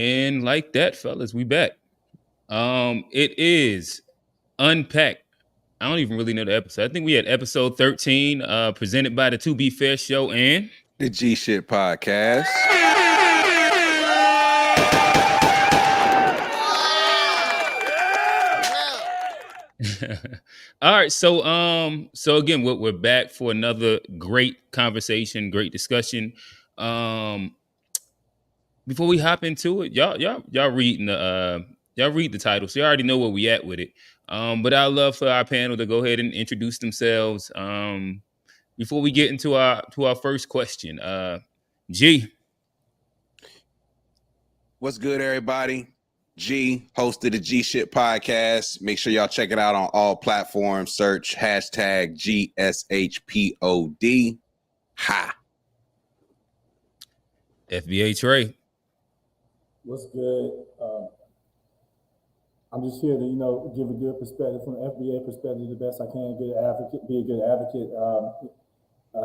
And like that, fellas, we back. It is Unpacked. I don't even really know the episode. I think we had episode 13, presented by the To Be Fair Show and the G Shit Podcast. All right, so again, we're back for another great conversation, great discussion. Before we hop into it, y'all reading the y'all read the title, so you already know where we at with it. But I'd love for our panel to go ahead and introduce themselves. Before we get into our first question. G. What's good, everybody? G, host of the G Shit Podcast. Make sure y'all check it out on all platforms. Search hashtag GSHPOD. Ha. FBA Trey. What's good? I'm just here to, give a good perspective from the FBA perspective, the best I can, be a good advocate.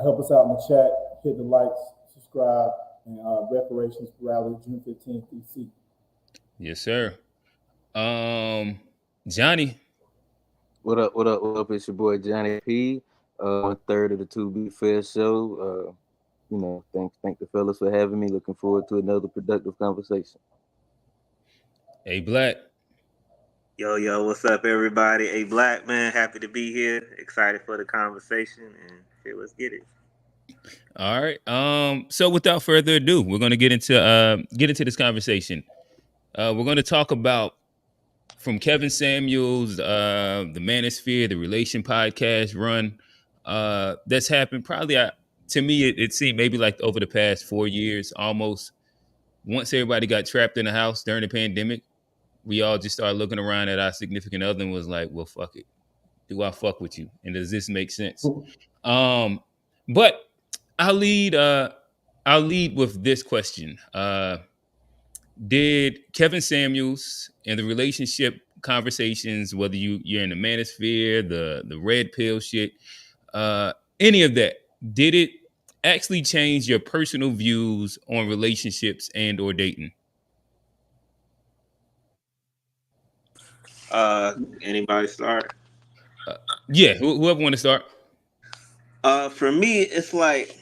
Help us out in the chat, hit the likes, subscribe, and reparations rally June 15th, DC. Yes, sir. Johnny. What up? It's your boy Johnny P. Third of the To Be Fair Show. Thank the fellas for having me. Looking forward to another productive conversation. Hey, Black. Yo, what's up, everybody? Hey, Black, man, happy to be here. Excited for the conversation, and okay, let's get it. All right. So without further ado, we're going to get into this conversation. We're going to talk about from Kevin Samuels, the Manosphere, the Relation podcast run that's happened probably. To me, it seemed maybe like over the past 4 years, almost. Once everybody got trapped in the house during the pandemic, we all just started looking around at our significant other and was like, well, fuck it. Do I fuck with you? And does this make sense? But I'll lead with this question. Did Kevin Samuels and the relationship conversations, whether you're in the Manosphere, the red pill shit, any of that, did it actually change your personal views on relationships and or dating? Anybody start? Yeah, whoever want to start. For me, it's like,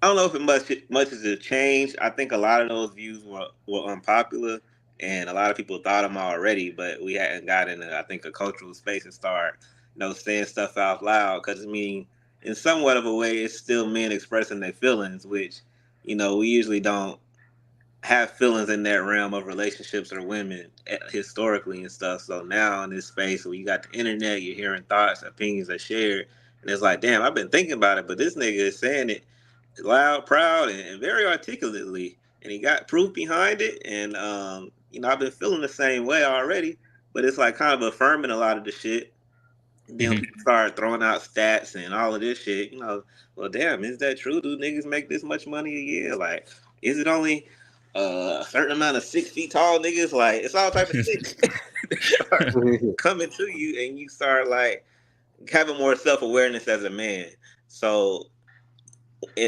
I don't know if much has changed. I think a lot of those views were unpopular, and a lot of people thought them already, but we hadn't gotten, I think, a cultural space to start, saying stuff out loud. Because, in somewhat of a way, it's still men expressing their feelings, which, we usually don't have feelings in that realm of relationships or women historically and stuff. So now in this space where you got the internet, you're hearing thoughts, opinions are shared, and it's like, damn, I've been thinking about it, but this nigga is saying it loud, proud, and very articulately, and he got proof behind it. And I've been feeling the same way already, but it's like kind of affirming a lot of the shit. Then people start throwing out stats and all of this shit. Well, damn, is that true? Do niggas make this much money a year? Like, is it only a certain amount of 6 feet tall niggas? Like, it's all type of shit start coming to you, and you start like having more self-awareness as a man. So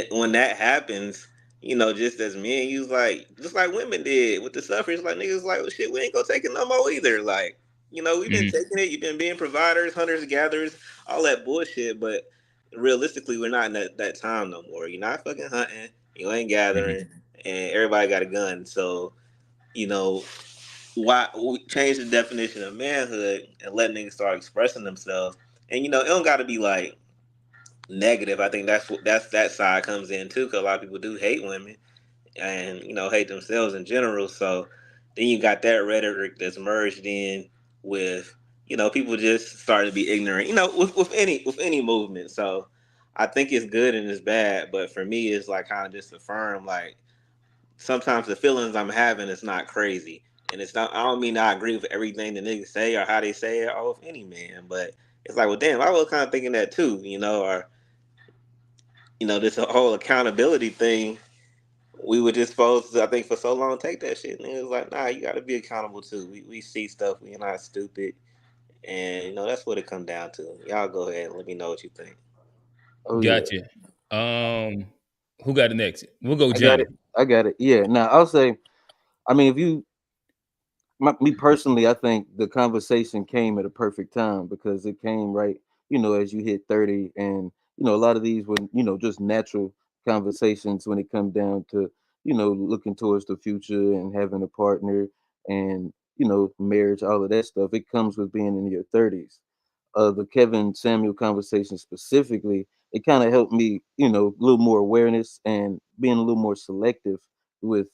when that happens, just as men, you like, just like women did with the suffrage, like niggas like, well, shit, we ain't gonna take it no more either. Like, we've been taking it. You've been being providers, hunters, gatherers, all that bullshit. But realistically, we're not in that time no more. You're not fucking hunting. You ain't gathering, and everybody got a gun. So, why we change the definition of manhood and let niggas start expressing themselves. And it don't got to be like negative. I think that's that side comes in too, because a lot of people do hate women and hate themselves in general. So then you got that rhetoric that's merged in with people just starting to be ignorant with any movement. So I think it's good and it's bad, but for me it's like kind of just affirm, like, sometimes the feelings I'm having is not crazy, and it's not, I don't mean I agree with everything the niggas say or how they say it, or with any man, but it's like, well, damn, I was kind of thinking that too, or this whole accountability thing. We were just supposed to, I think, for so long take that shit, and it was like, nah, you got to be accountable too. We see stuff, we're not stupid, and that's what it comes down to. Y'all go ahead and let me know what you think. Gotcha. Who got it next? We'll go Johnny. I got it. Yeah. Now I'll say I mean, if you, me personally, I think the conversation came at a perfect time because it came right, as you hit 30, and a lot of these were, just natural conversations when it comes down to, looking towards the future and having a partner and marriage, all of that stuff. It comes with being in your 30s. The Kevin Samuel conversation specifically, it kind of helped me, a little more awareness and being a little more selective with,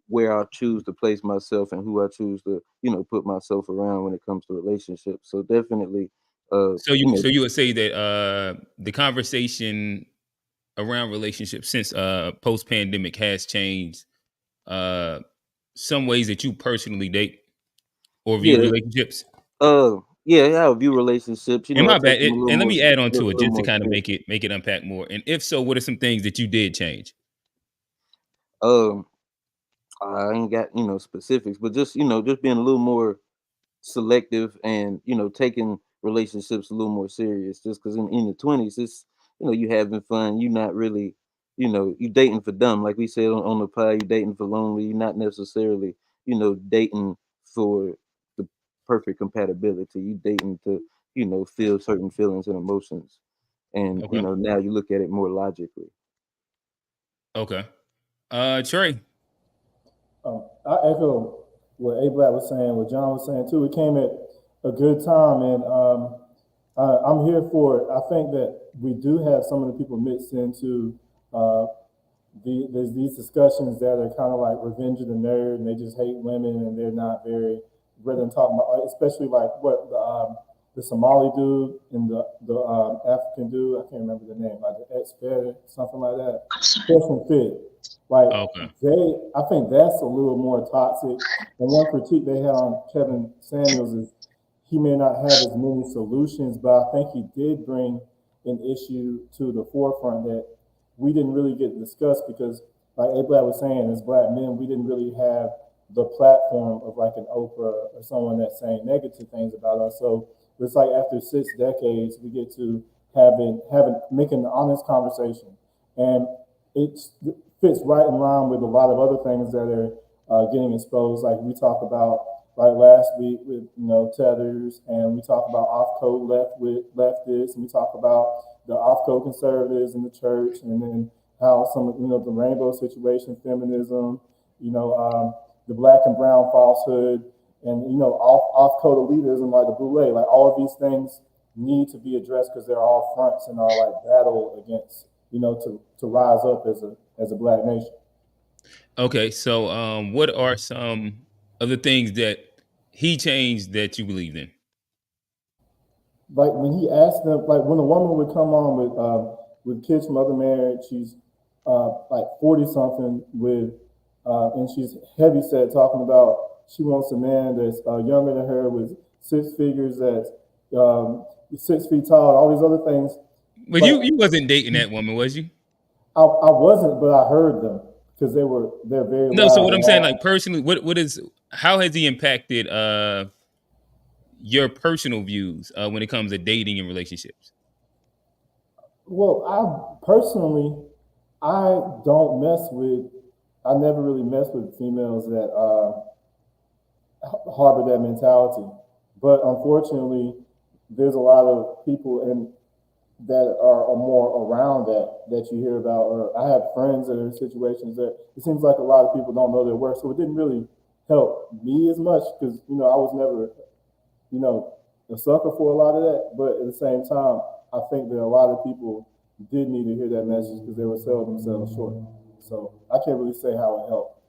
where I choose to place myself and who I choose to, put myself around when it comes to relationships. So definitely, So you would say that the conversation around relationships since post pandemic has changed uh some ways that you personally date or view yeah, relationships. yeah, how I view relationships, And I my take bad. them a little And let more, me add on to it little just to more kind of serious. make it unpack more. And if so, what are some things that you did change? Um, I ain't got specifics, but just just being a little more selective and taking relationships a little more serious, just because in the 20s it's you having fun, you not really you dating for dumb, like we said on the pod, you dating for lonely, you're not necessarily dating for the perfect compatibility, you dating to feel certain feelings and emotions, and Okay. now you look at it more logically. Okay. Trey. I echo what A Black was saying, what John was saying too. It came at a good time, and I'm here for it. I think that we do have some of the people mixed into uh, there's these discussions that are kind of like revenge of the nerd, and they just hate women, and they're not very rather than talking about, especially like what the Somali dude and the African dude. I can't remember the name, like the ex-fed, something like that. Fresh fit. Like Okay. I think that's a little more toxic. And one critique they had on Kevin Samuels is he may not have as many solutions, but I think he did bring an issue to the forefront that we didn't really get discussed because, like Ablad was saying, as Black men, we didn't really have the platform of like an Oprah or someone that's saying negative things about us. So it's like after 6 decades, we get to having making an honest conversation, and it fits right in line with a lot of other things that are getting exposed. Like we talk about like last week with tethers, and we talk about off code leftists, and we talk about the off code conservatives in the church, and then how some of the rainbow situation, feminism, the black and brown falsehood, and off code elitism like the boule, like all of these things need to be addressed because they're all fronts in our like battle against to rise up as a black nation. Okay. So what are some of the things that he changed that you believed in? Like when he asked them, like when a woman would come on with kids from other marriage, she's like 40 something and she's heavy set talking about she wants a man that's younger than her with six figures, that's 6 feet tall, all these other things. But Like you wasn't dating that woman, was you? I wasn't, but I heard them because they're very No. So loud what and I'm saying, all. like personally, what is how has he impacted your personal views when it comes to dating and relationships? Well, I personally, I don't mess with. I never really mess with females that harbor that mentality. But unfortunately, there's a lot of people that are more around that you hear about. Or I have friends that are in situations that it seems like a lot of people don't know their worth. So it didn't really help me as much because I was never a sucker for a lot of that. But at the same time, I think that a lot of people did need to hear that message because they were selling themselves short. So I can't really say how it helped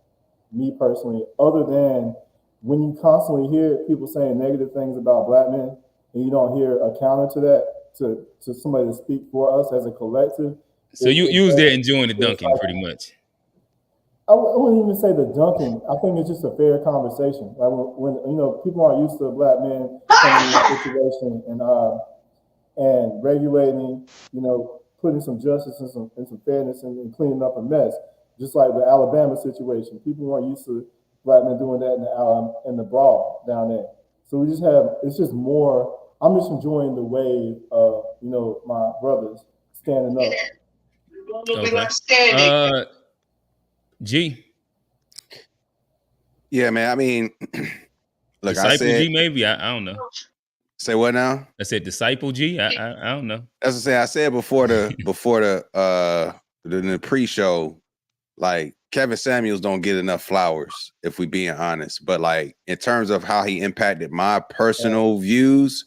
me personally, other than when you constantly hear people saying negative things about black men and you don't hear a counter to that, to somebody to speak for us as a collective, So you was there enjoying the it's dunking like pretty much. I wouldn't even say the dunking. I think it's just a fair conversation. Like when people aren't used to black men coming in a situation and regulating, putting some justice and some fairness and cleaning up a mess. Just like the Alabama situation, people weren't used to black men doing that in the brawl down there. So we just have it's just more. I'm just enjoying the wave of my brothers standing up. Okay. G. Yeah, man. I mean, look, Disciple G, maybe. I don't know. Say what now? I said Disciple G. I don't know. As I say, I said before the pre-show, like Kevin Samuels don't get enough flowers, if we being honest. But like in terms of how he impacted my personal views,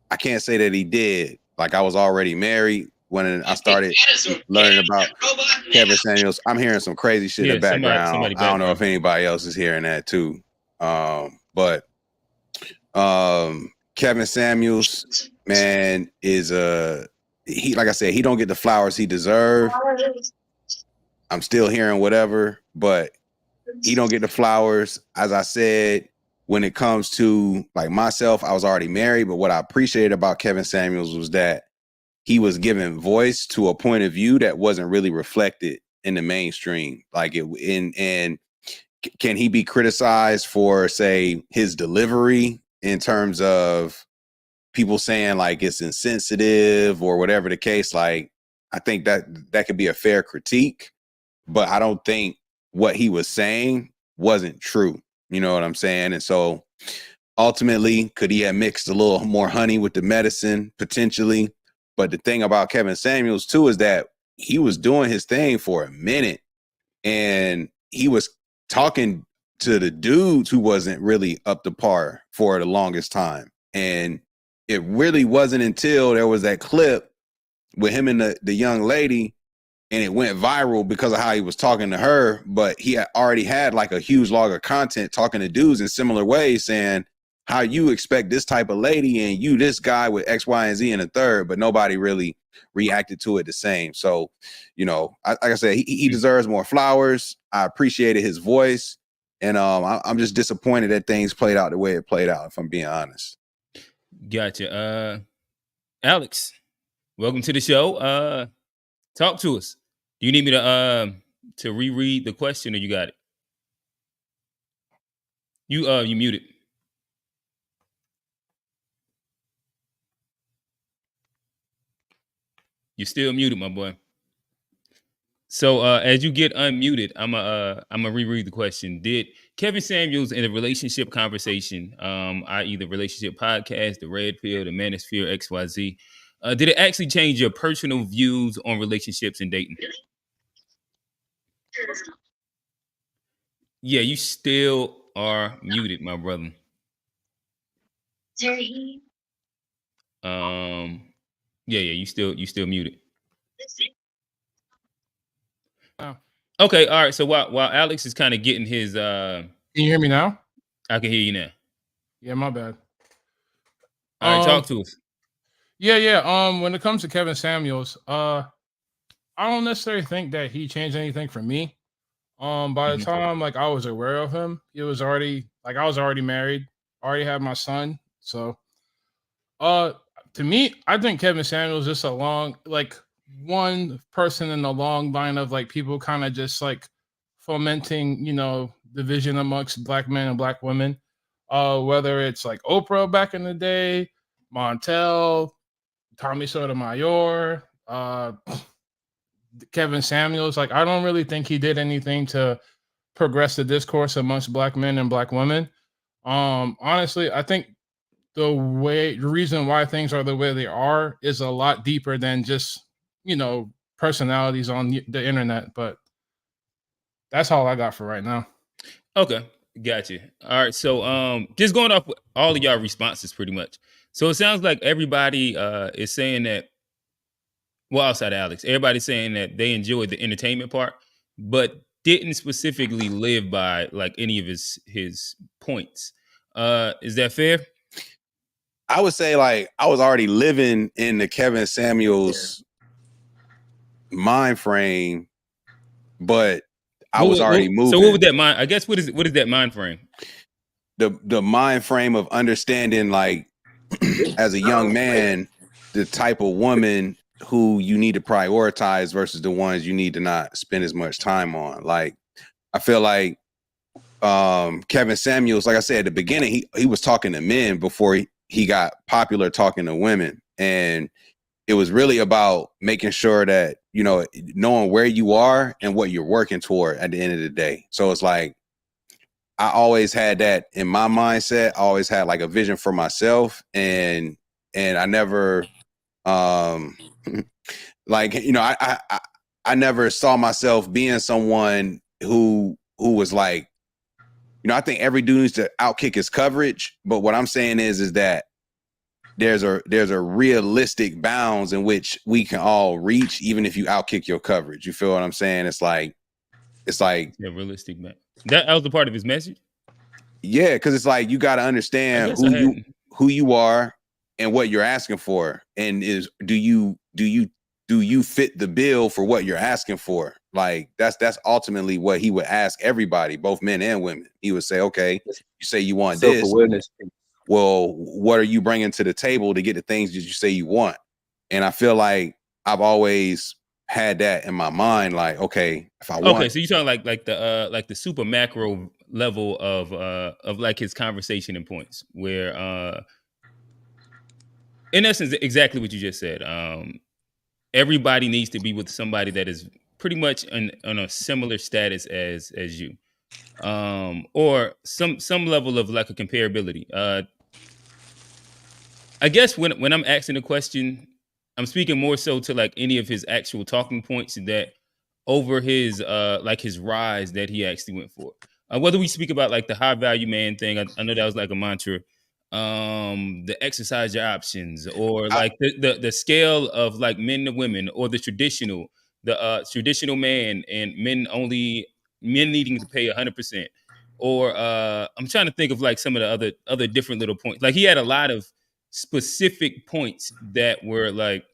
I can't say that he did. Like I was already married when I started learning about Kevin Samuels. I'm hearing some crazy shit in the background. Somebody I don't know if anybody else is hearing that too. But Kevin Samuels, man, is he, like I said, he don't get the flowers he deserves. I'm still hearing whatever, but he don't get the flowers. As I said, when it comes to like myself, I was already married, but what I appreciated about Kevin Samuels was that he was giving voice to a point of view that wasn't really reflected in the mainstream. Like and can he be criticized for, say, his delivery in terms of people saying like it's insensitive or whatever the case? Like, I think that could be a fair critique, but I don't think what he was saying wasn't true. You know what I'm saying? And so ultimately, could he have mixed a little more honey with the medicine? Potentially. But the thing about Kevin Samuels too is that he was doing his thing for a minute and he was talking to the dudes who wasn't really up to par for the longest time. And it really wasn't until there was that clip with him and the young lady, and it went viral because of how he was talking to her, but he had already had like a huge log of content talking to dudes in similar ways, saying how you expect this type of lady and you this guy with X, Y, and Z in a third, but nobody really reacted to it the same. So, you know, like I said, he deserves more flowers. I appreciated his voice, and I'm just disappointed that things played out the way it played out, if I'm being honest. Gotcha. Alex, welcome to the show. Talk to us. Do you need me to reread the question, or you got it? You muted. You're still muted, my boy. So as you get unmuted, I'm gonna reread the question. Did Kevin Samuels in a relationship conversation, i.e. the relationship podcast, the Red Pill, the Manosphere, XYZ, did it actually change your personal views on relationships and dating? Yeah, you still are muted, my brother. Yeah, you still muted. Oh. Okay, all right. So while Alex is kind of getting his Can you hear me now? I can hear you now. Yeah, my bad. All right, talk to us. Yeah. When it comes to Kevin Samuels, I don't necessarily think that he changed anything for me. By the time like I was aware of him, it was already like I was already married, already had my son. So to me, I think Kevin Samuels is just a long like one person in the long line of like people kind of just like fomenting, you know, division amongst black men and black women. Whether it's like Oprah back in the day, Montel, Tommy Sotomayor, Kevin Samuels. Like, I don't really think he did anything to progress the discourse amongst black men and black women. Honestly, I think the reason why things are the way they are is a lot deeper than just, you know, personalities on the internet. But that's all I got for right now. Okay, gotcha. All right, so just going off with all of y'all responses pretty much. So it sounds like everybody is saying that, well, outside of Alex, everybody's saying that they enjoyed the entertainment part, but didn't specifically live by like any of his points. Is that fair? I would say like I was already living in the Kevin Samuels mind frame, but I was already moving. So what would that mind? I guess what is that mind frame? The mind frame of understanding, like as a young man, the type of woman who you need to prioritize versus the ones you need to not spend as much time on. Like I feel like Kevin Samuels, like I said at the beginning, he was talking to men before he got popular talking to women. And it was really about making sure that, you know, knowing where you are and what you're working toward at the end of the day. So it's like, I always had that in my mindset. I always had like a vision for myself, and I never like, you know, I never saw myself being someone who was like, you know, I think every dude needs to outkick his coverage, but what I'm saying is that there's a realistic bounds in which we can all reach, even if you outkick your coverage. You feel what I'm saying? It's like Yeah, realistic, man. That was the part of his message. Yeah, because it's like you got to understand who you are and what you're asking for, and do you fit the bill for what you're asking for? Like that's ultimately what he would ask everybody, both men and women. He would say, okay, you say you want this. Self-awareness. Well, what are you bringing to the table to get the things that you say you want? And I feel like I've always had that in my mind, like, okay, if I want. Okay, so you're talking like the super macro level of like his conversation and points, where in essence exactly what you just said. Everybody needs to be with somebody that is pretty much on a similar status as you, or some level of like a comparability. I guess when I'm asking the question, I'm speaking more so to like any of his actual talking points that over his like his rise that he actually went for. Whether we speak about like the high value man thing, I know that was like a mantra. The exercise your options, or like the scale of like men to women, or the traditional man and men needing to pay 100%. Or I'm trying to think of like some of the other different little points. Like he had a lot of specific points that were like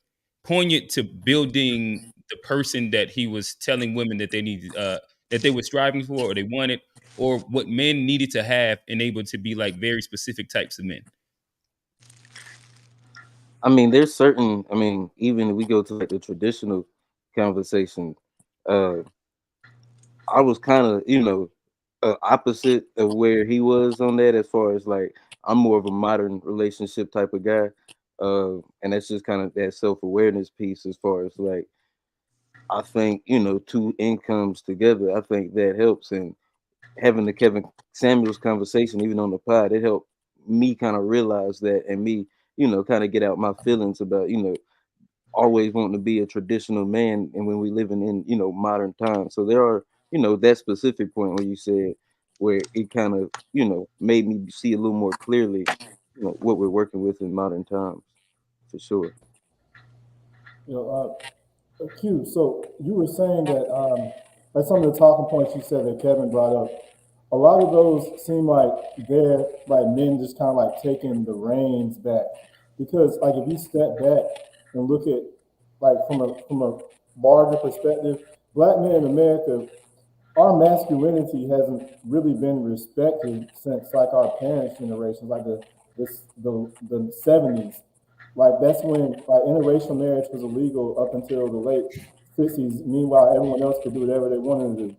poignant to building the person that he was telling women that they needed, that they were striving for, or they wanted, or what men needed to have and able to be like very specific types of men. I mean, there's certain. I mean, even if we go to like the traditional conversation, I was kind of, opposite of where he was on that. As far as like, I'm more of a modern relationship type of guy, and that's just kind of that self-awareness piece. As far as like, I think two incomes together, I think that helps. And having the Kevin Samuels conversation, even on the pod, it helped me kind of realize that, and me, kind of get out my feelings about, always wanting to be a traditional man, and when we living in, modern times. So there are, that specific point where you said, where it kind of, made me see a little more clearly, what we're working with in modern times, for sure. Q, so you were saying that, like some of the talking points you said that Kevin brought up, a lot of those seem like they're like men just kind of like taking the reins back. Because like if you step back and look at like from a larger perspective, black men in America, our masculinity hasn't really been respected since like our parents' generation, like the 70s. Like that's when like interracial marriage was illegal up until the late 60s. Meanwhile, everyone else could do whatever they wanted to do.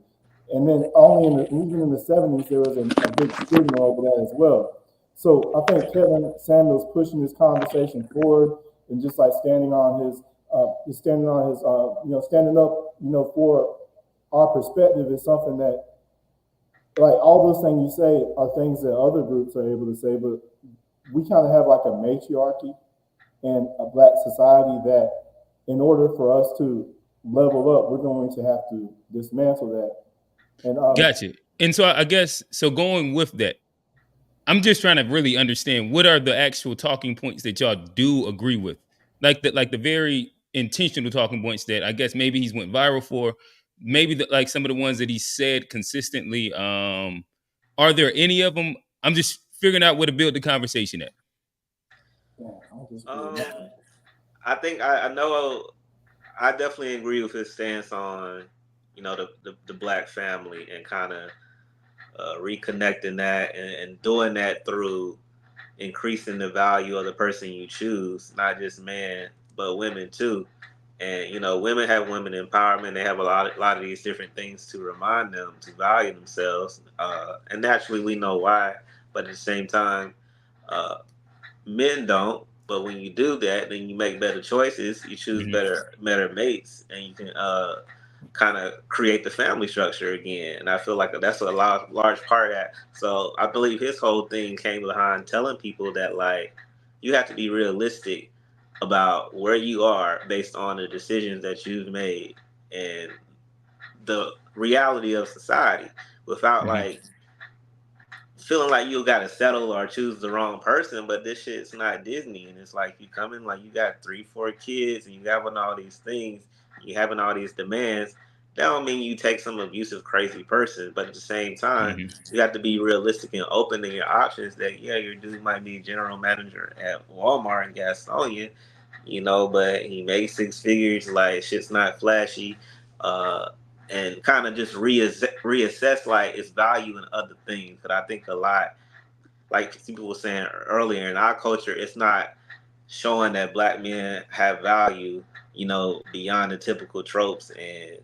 And then only even in the 70s, there was a big stigma over that as well. So I think Kevin Samuels pushing this conversation forward and just like standing on his, standing up, for our perspective is something that, like all those things you say are things that other groups are able to say, but we kind of have like a matriarchy in a black society that in order for us to level up, we're going to have to dismantle that. And Gotcha. And so I guess, so going with that, I'm just trying to really understand what are the actual talking points that y'all do agree with, like the very intentional talking points that I guess maybe he's went viral for, maybe like some of the ones that he said consistently. Are there any of them? I'm just figuring out where to build the conversation at. I think I know I definitely agree with his stance on the black family, and kind of reconnecting that, and doing that through increasing the value of the person you choose, not just men but women too. And women have women empowerment. They have a lot of these different things to remind them to value themselves, and naturally we know why. But at the same time, men don't. But when you do that, then you make better choices. You choose better mates, and you can kind of create the family structure again. And I feel like that's a large part of that. So I believe his whole thing came behind telling people that like you have to be realistic about where you are based on the decisions that you've made and the reality of society without Mhm. like feeling like you gotta settle or choose the wrong person, but this shit's not Disney, and it's like you come in like you got 3, 4 kids, and you having all these things, you having all these demands. That don't mean you take some abusive, crazy person, but at the same time, Mhm. you have to be realistic and open in your options. That yeah, your dude might be general manager at Walmart in Gastonia, but he made 6 figures. Like shit's not flashy. Uh, and kind of just reassess like its value in other things. But I think a lot, like people were saying earlier, in our culture, it's not showing that black men have value, beyond the typical tropes and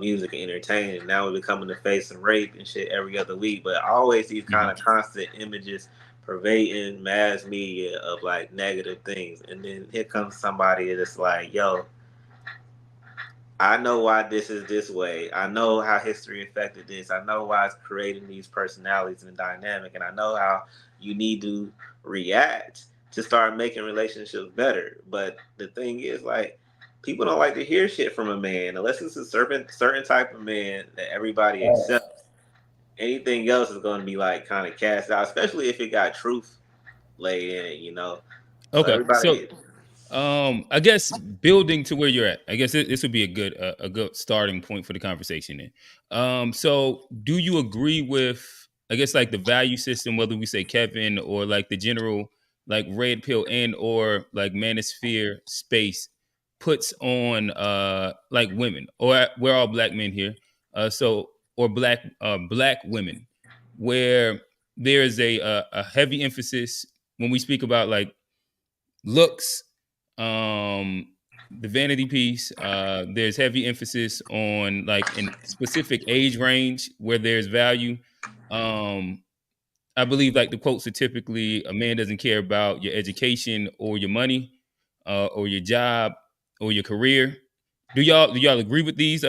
music and entertainment. Now we're becoming the face of rape and shit every other week, but always these kind Mhm. of constant images pervading mass media of like negative things, and then here comes somebody that's like, yo, I know why this is this way. I know how history affected this. I know why it's creating these personalities and dynamic. And I know how you need to react to start making relationships better. But the thing is, like, people don't like to hear shit from a man unless it's a certain type of man that everybody accepts. Anything else is going to be like kind of cast out, especially if it got truth laid in it. So Okay, so everybody, I guess building to where you're at, I guess this would be a good starting point for the conversation. Then, so do you agree with, I guess, like the value system, whether we say Kevin or like the general like red pill and or like manosphere space puts on like women, or we're all black men here, so or black women, where there is a heavy emphasis when we speak about like looks, um the vanity piece. There's heavy emphasis on like in specific age range where there's value. um I believe like the quotes are typically, a man doesn't care about your education or your money, or your job or your career. Do y'all agree with these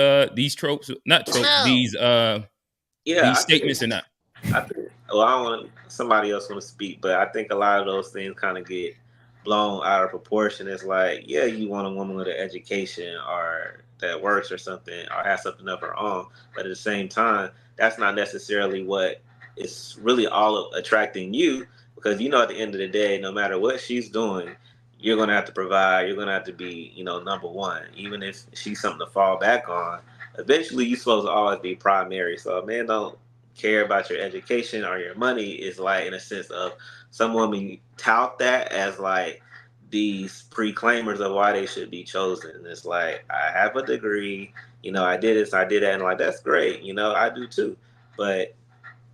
tropes, not tropes, yeah, these I think. statements or not? I think. Well, I don't want somebody else want to speak, but I think a lot of those things kind of get blown out of proportion. It's like, yeah, you want a woman with an education or that works or something or has something of her own, but at the same time, that's not necessarily what is really all of attracting you, because at the end of the day, no matter what she's doing, you're gonna have to provide. You're gonna have to be, number one, even if she's something to fall back on. Eventually, you're supposed to always be primary. So a man don't care about your education or your money is like in a sense of some women tout that as like these proclaimers of why they should be chosen. It's like, I have a degree, I did this, I did that, and like that's great, I do too. But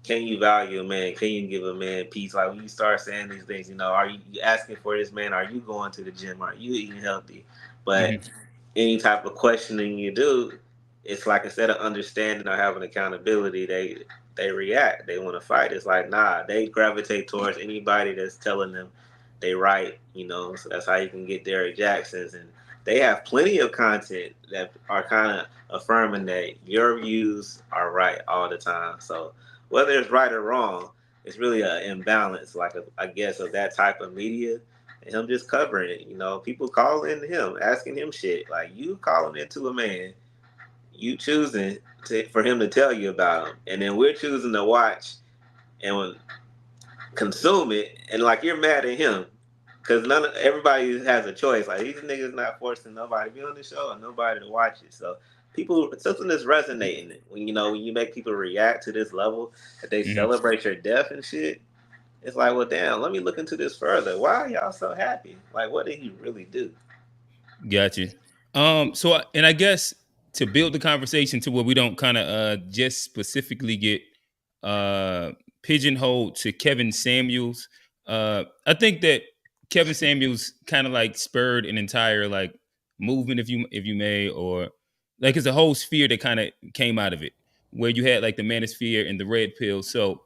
can you value a man? Can you give a man peace? Like when you start saying these things, are you asking for this man? Are you going to the gym? Are you eating healthy? But Hmm. any type of questioning you do, it's like instead of understanding or having accountability, they react. They want to fight. It's like, nah, they gravitate towards anybody that's telling them they right. So that's how you can get Derrick Jacksons, and they have plenty of content that are kind of affirming that your views are right all the time. So whether it's right or wrong, it's really an imbalance, like I guess, of that type of media and him just covering it. People calling him, asking him shit. Like you calling into a man, you choosing for him to tell you about him, and then we're choosing to watch and consume it, and like you're mad at him because everybody has a choice. Like these niggas not forcing nobody to be on the show or nobody to watch it. So people, something is resonating when you make people react to this level that they Hmm. celebrate your death and shit. It's like, well, damn, let me look into this further. Why are y'all so happy? Like, what did he really do? Gotcha. So, and I guess to build the conversation to where we don't kind of just specifically get uh pigeonholed to Kevin Samuels. I think that Kevin Samuels kind of like spurred an entire like movement, if you may, or like it's a whole sphere that kind of came out of it, where you had like the manosphere and the red pill. So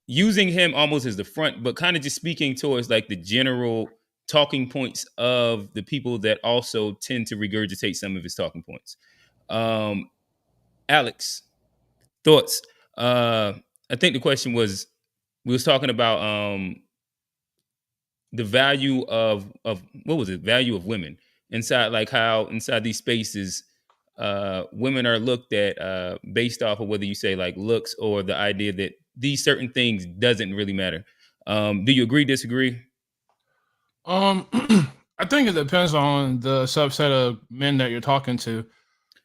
using him almost as the front, but kind of just speaking towards like the general talking points of the people that also tend to regurgitate some of his talking points. Alex, thoughts? I think the question was, we was talking about the value of what was it? Value of women inside, like how inside these spaces, women are looked at based off of whether you say like looks or the idea that these certain things doesn't really matter. Do you agree? Disagree? Um, I think it depends on the subset of men that you're talking to.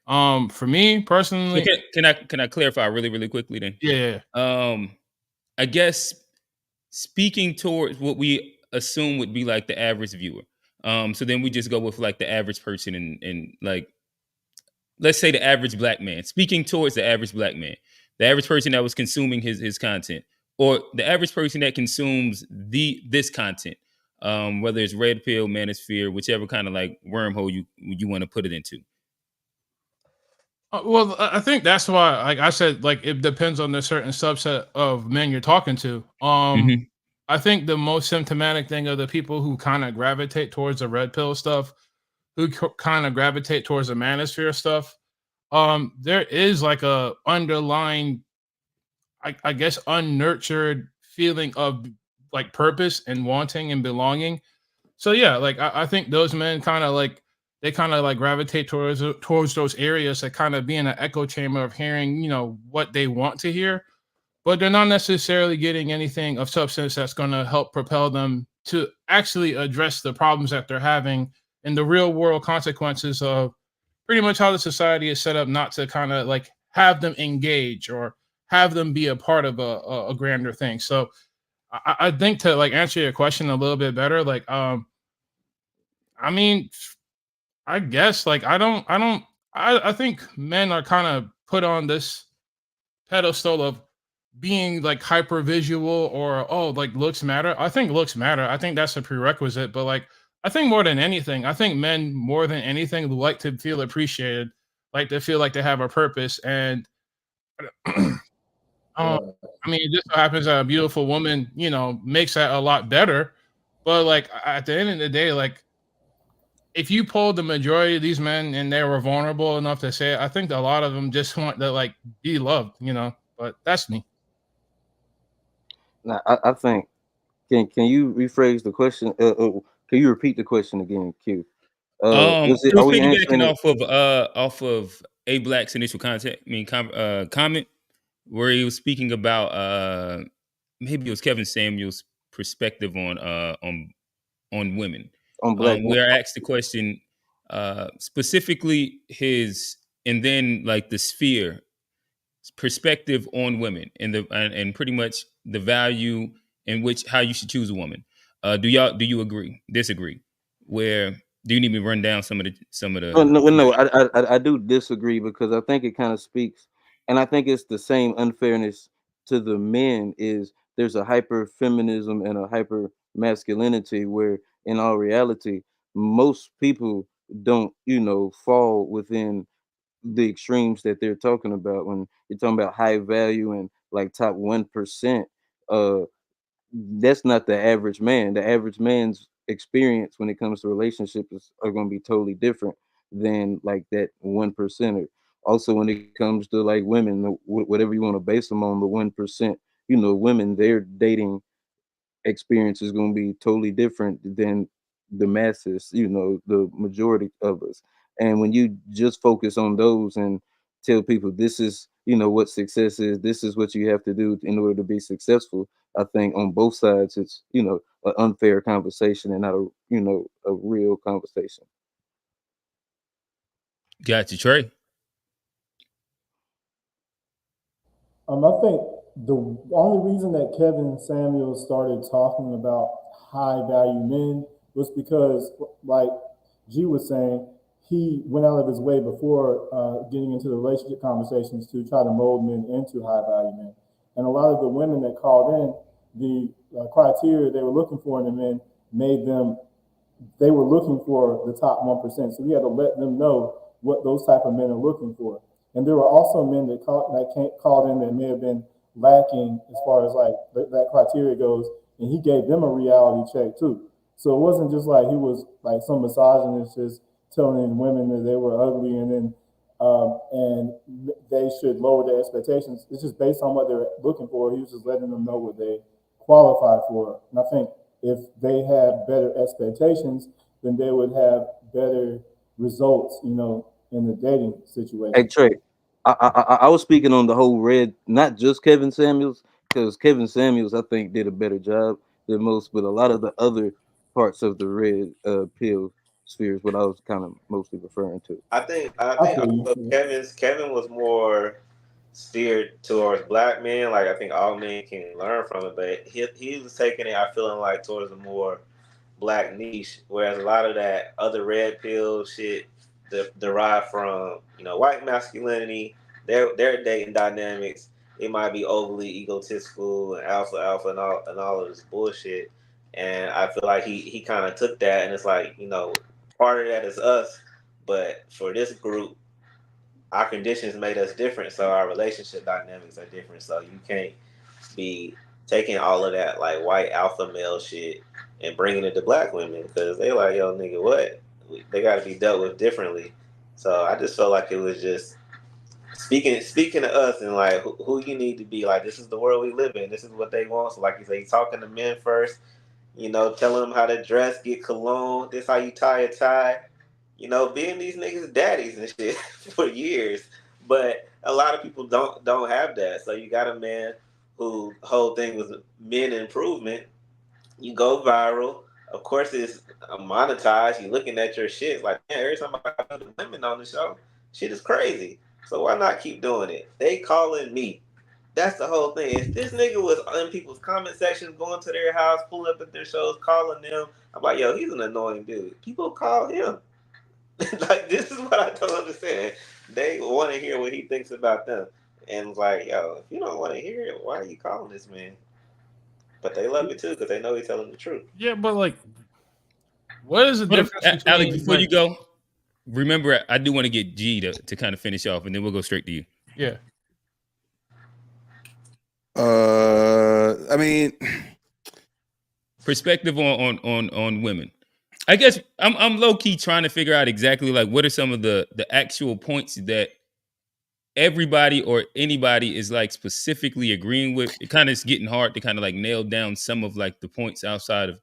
For me So personally, can I clarify really quickly then? yeah. I guess speaking towards what we assume would be like the average viewer. So then we just go with like the average person and like, let's say the average black man. Speaking towards the average black man, the average person that was consuming his content, or the average person that consumes this content, whether it's red pill, manosphere, whichever kind of like wormhole you want to put it into. Well, I think that's why, like I said, like it depends on the certain subset of men you're talking to. Mm-hmm. I think the most symptomatic thing are the people who kind of gravitate towards the red pill stuff, who kind of gravitate towards the manosphere stuff. There is like a underlying, I guess, unnurtured feeling of like purpose and wanting and belonging. So yeah, like I think those men kind of like they kind of like gravitate towards those areas that kind of be in an echo chamber of hearing, what they want to hear, but they're not necessarily getting anything of substance that's going to help propel them to actually address the problems that they're having and the real world consequences of pretty much how the society is set up, not to kind of like have them engage or have them be a part of a grander thing. So I think to like answer your question a little bit better, like I mean, I guess like I think men are kind of put on this pedestal of being like hyper visual or like looks matter. I think looks matter. I think that's a prerequisite, but like I think more than anything, I think men more than anything like to feel appreciated, like to feel like they have a purpose. And um, Right. I mean, it just so happens that a beautiful woman, makes that a lot better. But like at the end of the day, like if you polled the majority of these men and they were vulnerable enough to say it, I think a lot of them just want to like be loved. But that's me. Now, I think can you rephrase the question? Can you repeat the question again, Q? Was it? It was Are we piggybacking answering it off of A Black's initial comment, where he was speaking about maybe it was Kevin Samuel's perspective on women. on black men? We are asked the question specifically his, and then like the sphere perspective on women and pretty much the value in which how you should choose a woman. Do you agree? Disagree? Where do you need me to run down some of the Oh, no, well, no, I do disagree because I think it kind of speaks, and I think it's the same unfairness to the men. Is there's a hyper feminism and a hyper masculinity where, in all reality, most people don't, fall within the extremes that they're talking about when you're talking about high value and like top 1%. Uh, that's not the average man. The average man's experience when it comes to relationships are going to be totally different than like that 1%er. Also, when it comes to like women, whatever you want to base them on, the 1%, women, their dating experience is going to be totally different than the masses, the majority of us. And when you just focus on those and tell people this is, what success is, this is what you have to do in order to be successful, I think on both sides it's, an unfair conversation and not a real conversation. Got you, Trey. I think the only reason that Kevin Samuels started talking about high value men was because, like G was saying, he went out of his way before getting into the relationship conversations to try to mold men into high value men. And a lot of the women that called in, the criteria they were looking for in the men made them, they were looking for the top 1%. So we had to let them know what those type of men are looking for. And there were also men that called in that may have been lacking as far as like that criteria goes, and he gave them a reality check too. So it wasn't just like he was like some misogynist just telling women that they were ugly and then and they should lower their expectations. It's just based on what they're looking for. He was just letting them know what they qualify for. And I think if they have better expectations, then they would have better results, you know, in the dating situation. Hey Trey, I was speaking on the whole red, not just Kevin Samuels, because Kevin Samuels I think did a better job than most, but a lot of the other parts of the red pill sphere is what I was kind of mostly referring to. I think I feel also you. Kevin was more steered towards black men. Like I think all men can learn from it, but he was taking it. I feeling like towards a more black niche, whereas a lot of that other red pill shit derived from white masculinity, their dating dynamics. It might be overly egotistical and alpha and all of this bullshit. And I feel like he kind of took that, and it's like part of that is us, but for this group, our conditions made us different, so our relationship dynamics are different. So you can't be taking all of that like white alpha male shit and bringing it to black women because they like, yo, nigga, what? They got to be dealt with differently. So I just felt like it was just speaking to us and like who you need to be. Like this is the world we live in. This is what they want. So like you say, you talking to men first. Telling them how to dress, get cologne. This how you tie a tie. Being these niggas daddies and shit for years. But a lot of people don't have that. So you got a man who whole thing was men improvement. You go viral. Of course, it's monetized. You looking at your shit like, man, every time I put the women on the show, shit is crazy. So why not keep doing it? They calling me. That's the whole thing. If this nigga was in people's comment sections, going to their house, pulling up at their shows, calling them, I'm like, yo, he's an annoying dude. People call him. Like, this is what I don't understand. They want to hear what he thinks about them. And it's like, yo, if you don't want to hear it, why are you calling this man? But they love it too because they know he's telling the truth. Yeah, but like, what is the difference between Alex, before you go, remember, I do want to get G to kind of finish off, and then we'll go straight to you. Yeah. I mean, perspective on women. I guess I'm low key trying to figure out exactly like what are some of the actual points that everybody or anybody is like specifically agreeing with. It kind of is getting hard to kind of like nail down some of like the points outside of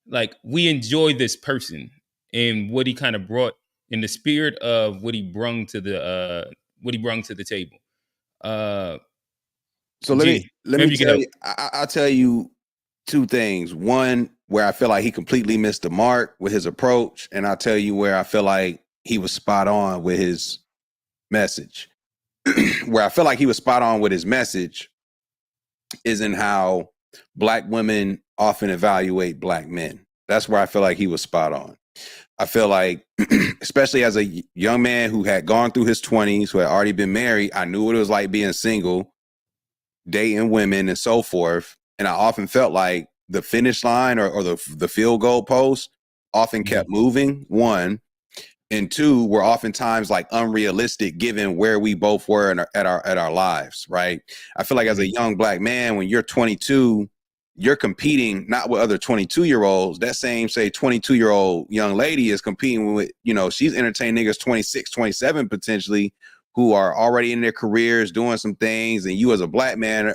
like we enjoy this person and what he kind of brought in the spirit of what he brung to the table. So let me tell you. I'll tell you two things. One, where I feel like he completely missed the mark with his approach, and I'll tell you where I feel like he was spot on with his message. Where I feel like he was spot on with his message is in how black women often evaluate black men. That's where I feel like he was spot on. I feel like, especially as a young man who had gone through his 20s, who had already been married, I knew what it was like being single, dating women and so forth. And I often felt like the finish line or the field goal post often kept moving, one. And two, were oftentimes like unrealistic given where we both were at our lives, right? I feel like as a young black man, when you're 22, you're competing not with other 22-year-olds. That same, say, 22-year-old young lady is competing with, she's entertaining niggas 26, 27 potentially, who are already in their careers doing some things. And you as a black man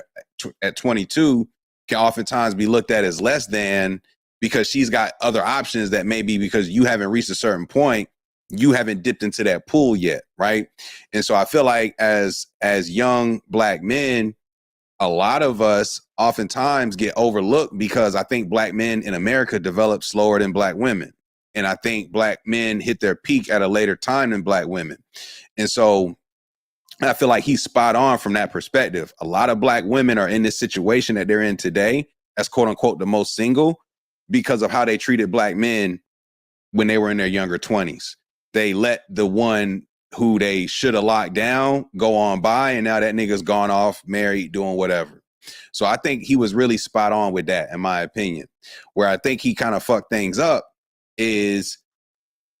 at 22 can oftentimes be looked at as less than because she's got other options that maybe because you haven't reached a certain point, you haven't dipped into that pool yet, right? And so I feel like as young black men, a lot of us oftentimes get overlooked because I think black men in America develop slower than black women. And I think black men hit their peak at a later time than black women. And so I feel like he's spot on from that perspective. A lot of black women are in this situation that they're in today as quote unquote the most single because of how they treated black men when they were in their younger 20s. They let the one who they should have locked down go on by, and now that nigga's gone off, married, doing whatever. So I think he was really spot on with that, in my opinion. Where I think he kind of fucked things up is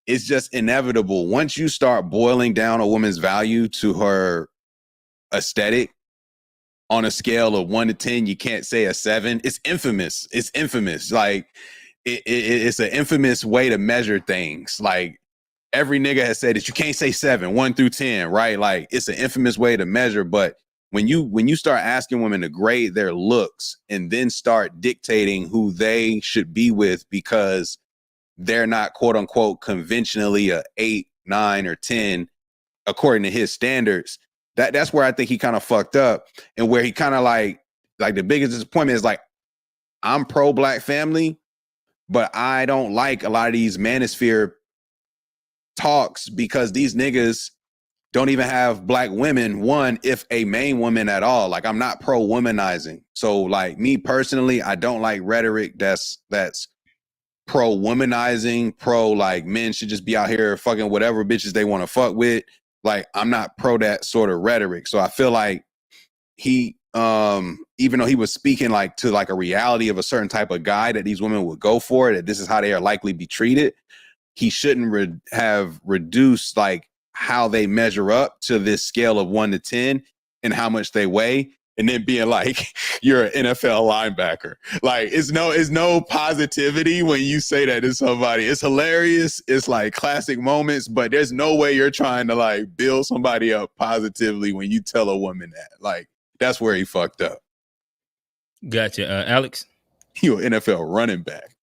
it's just inevitable. Once you start boiling down a woman's value to her aesthetic on a scale of 1 to 10, you can't say a 7. It's infamous. It's infamous. Like it's an infamous way to measure things. Like every nigga has said that you can't say 7, 1 through 10, right? Like it's an infamous way to measure, but when you start asking women to grade their looks and then start dictating who they should be with because they're not quote unquote conventionally a 8, 9, or 10 according to his standards, that's where I think he kind of fucked up, and where he kind of like the biggest disappointment is like, I'm pro black family, but I don't like a lot of these manosphere talks because these niggas don't even have black women, one, if a main woman at all. Like, I'm not pro womanizing. So like me personally, I don't like rhetoric that's pro womanizing, pro like men should just be out here fucking whatever bitches they want to fuck with. Like, I'm not pro that sort of rhetoric. So I feel like he, even though he was speaking like to like a reality of a certain type of guy that these women would go for, that this is how they are likely be treated, he shouldn't have reduced like how they measure up to this scale of 1 to 10 and how much they weigh, and then being like, you're an NFL linebacker. Like, it's no positivity when you say that to somebody. It's hilarious. It's like classic moments, but there's no way you're trying to like build somebody up positively when you tell a woman that. Like, that's where he fucked up. Gotcha. Alex? You're an NFL running back.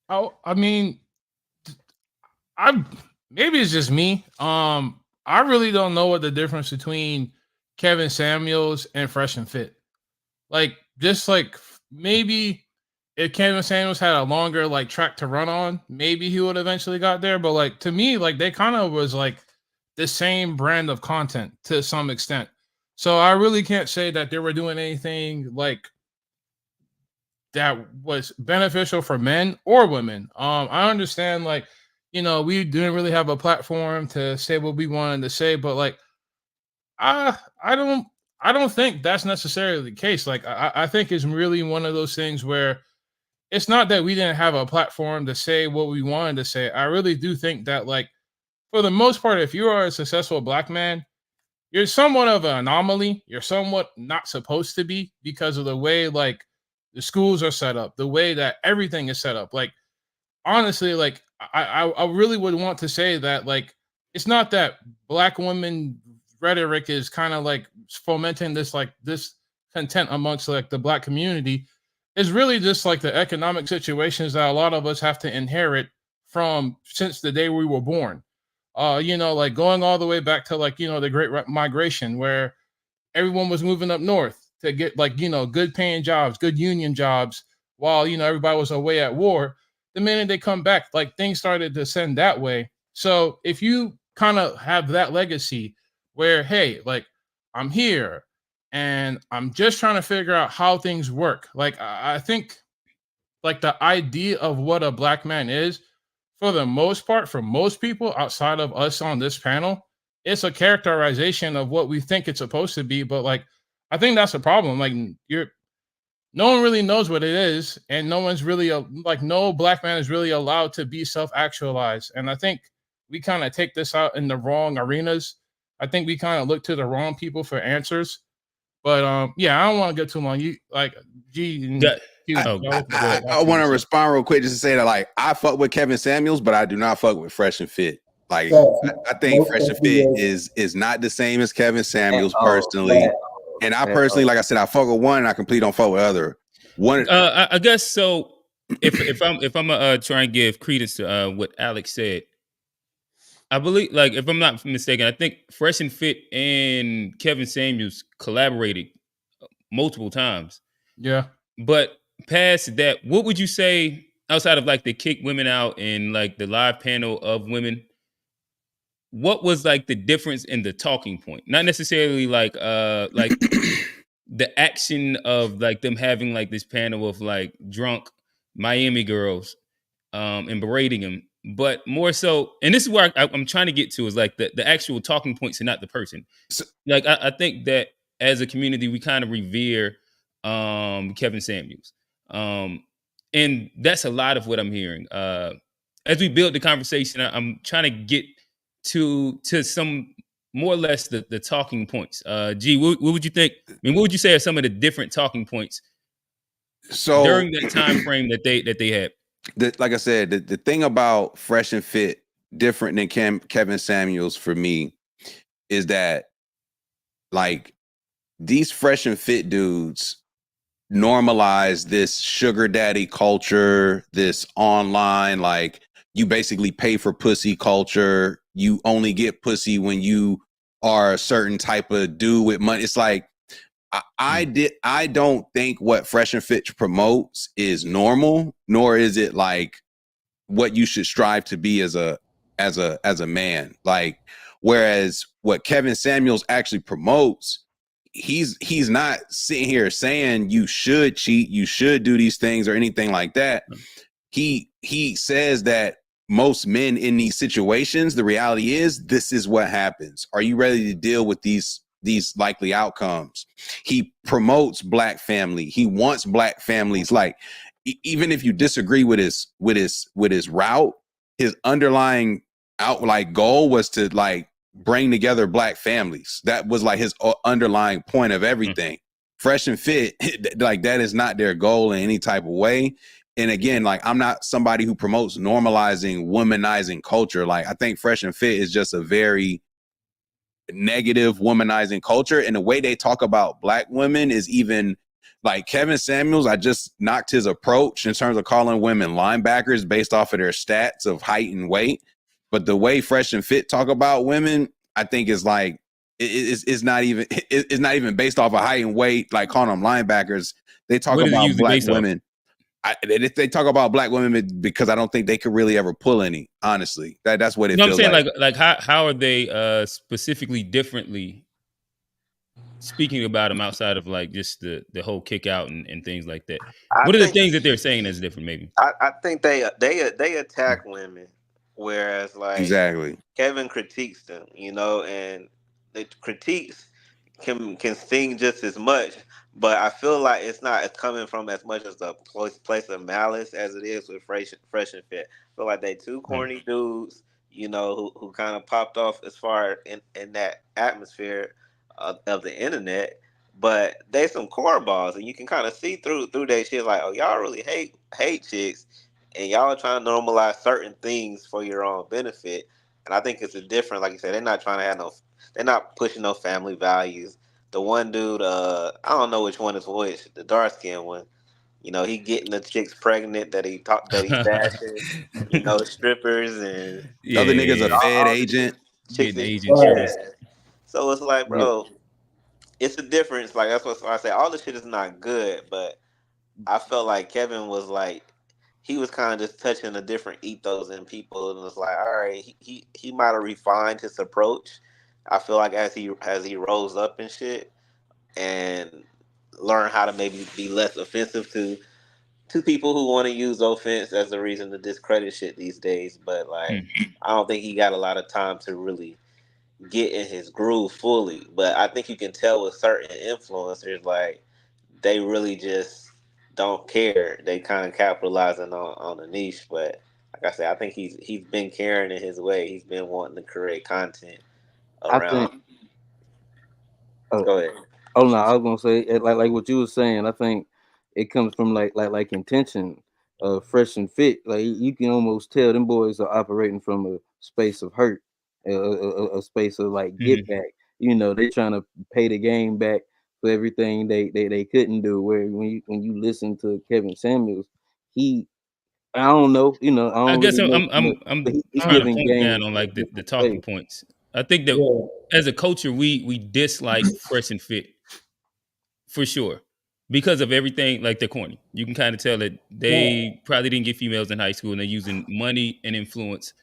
Oh, I mean, maybe it's just me. I really don't know what the difference between Kevin Samuels and Fresh and Fit. Like, just like maybe if Kevin Samuels had a longer like track to run on, maybe he would eventually got there. But like, to me, like they kind of was like the same brand of content to some extent. So I really can't say that they were doing anything like that was beneficial for men or women. I understand, like, you know, we didn't really have a platform to say what we wanted to say, but like, I don't think that's necessarily the case. Like, I think it's really one of those things where it's not that we didn't have a platform to say what we wanted to say. I really do think that, like, for the most part, if you are a successful black man, you're somewhat of an anomaly. You're somewhat not supposed to be because of the way like the schools are set up, the way that everything is set up. Like, honestly, like I really would want to say that like it's not that black women rhetoric is kind of like fomenting this like this content amongst like the black community. It's really just like the economic situations that a lot of us have to inherit from since the day we were born. You know, like going all the way back to like, you know, the Great Migration, where everyone was moving up north to get like, you know, good paying jobs, good union jobs, while, you know, everybody was away at war. The minute they come back, like things started to send that way. So if you kind of have that legacy where, hey, like I'm here and I'm just trying to figure out how things work. Like I think like the idea of what a black man is, for the most part, for most people outside of us on this panel, it's a characterization of what we think it's supposed to be. But like, I think that's a problem. Like, no one really knows what it is, and no one's really like no black man is really allowed to be self-actualized. And I think we kind of take this out in the wrong arenas. I think we kind of look to the wrong people for answers. But yeah, I don't want to get too long. You like G and I want to respond real quick just to say that like I fuck with Kevin Samuels, but I do not fuck with Fresh and Fit. Like I think Fresh and Fit is not the same as Kevin Samuels personally. And I personally, like I said, I fuck with one and I completely don't fuck with other. One I guess so. If I'm try and give credence to what Alex said, I believe, like, if I'm not mistaken, I think Fresh and Fit and Kevin Samuels collaborated multiple times. Yeah. But past that, what would you say outside of like the kick women out and like the live panel of women? What was like the difference in the talking point? Not necessarily like the action of like them having like this panel of like drunk Miami girls and berating them, but more so, and this is where I'm trying to get to, is like the actual talking points and not the person. So, like I think that as a community we kind of revere Kevin Samuels, and that's a lot of what I'm hearing as we build the conversation. I'm trying to get to some more or less the talking points. G, what would you think? I mean, what would you say are some of the different talking points so during that time frame that they had? Like I said, the thing about Fresh and Fit different than Kevin Samuels for me is that, like, these fresh and fit dudes normalize this sugar daddy culture, this online, like, you basically pay for pussy culture. You only get pussy when you are a certain type of dude with money. It's like, I don't think what Fresh and Fit promotes is normal, nor is it like what you should strive to be as a man. Like, whereas what Kevin Samuels actually promotes, he's not sitting here saying you should cheat, you should do these things or anything like that. He says that most men in these situations, the reality is this is what happens. Are you ready to deal with these likely outcomes? He promotes Black family. He wants Black families. Like, even if you disagree with his route, his underlying goal was to like bring together Black families. That was like his underlying point of everything. Fresh and Fit, like, that is not their goal in any type of way. And again, like, I'm not somebody who promotes normalizing womanizing culture. Like, I think Fresh and Fit is just a very negative womanizing culture. And the way they talk about Black women is even like Kevin Samuels. I just knocked his approach in terms of calling women linebackers based off of their stats of height and weight. But the way Fresh and Fit talk about women, I think is like, it's not even based off of height and weight, like calling them linebackers. They talk about Black women. They talk about Black women because I don't think they could really ever pull any, honestly. That's what it feels like. I'm saying, like how are they specifically differently speaking about them outside of like just the whole kick out and things like that? What are the things that they're saying that's different? Maybe I think they attack women, whereas like exactly Kevin critiques them, and the critiques can sting just as much. But I feel like it's not coming from as much as a place of malice as it is with Fresh and Fit. I feel like they two corny dudes, who kind of popped off as far in that atmosphere of the internet. But they some cornballs, and you can kind of see through that shit. Like, oh, y'all really hate chicks, and y'all trying to normalize certain things for your own benefit. And I think it's a different, like you said, they're not trying to they're not pushing no family values. The one dude, I don't know which one is which, the dark skinned one. He getting the chicks pregnant that he bashing, strippers and the other nigga's a Fed agent. Chicks getting agent. So it's like, bro, it's a difference. Like, that's what I say. All this shit is not good, but I felt like Kevin was like, he was kind of just touching a different ethos in people, and it's like, all right, he might have refined his approach. I feel like as he rose up and shit, and learn how to maybe be less offensive to people who want to use offense as a reason to discredit shit these days. But like, I don't think he got a lot of time to really get in his groove fully. But I think you can tell with certain influencers, like, they really just don't care. They kind of capitalizing on the niche. But like I said, I think he's been caring in his way. He's been wanting to create content around. Go ahead. Oh no, I was gonna say, like what you were saying. I think it comes from like intention. Fresh and Fit, like you can almost tell them boys are operating from a space of hurt, a space of like get back. They trying to pay the game back for everything they couldn't do. Where when you listen to Kevin Samuels, I don't know, I don't I guess really know, I'm he's trying to giving point down game on like the talking points. I think that as a culture, we dislike Fresh and Fit for sure because of everything. Like, they're corny. You can kind of tell that they probably didn't get females in high school, and they're using money and influence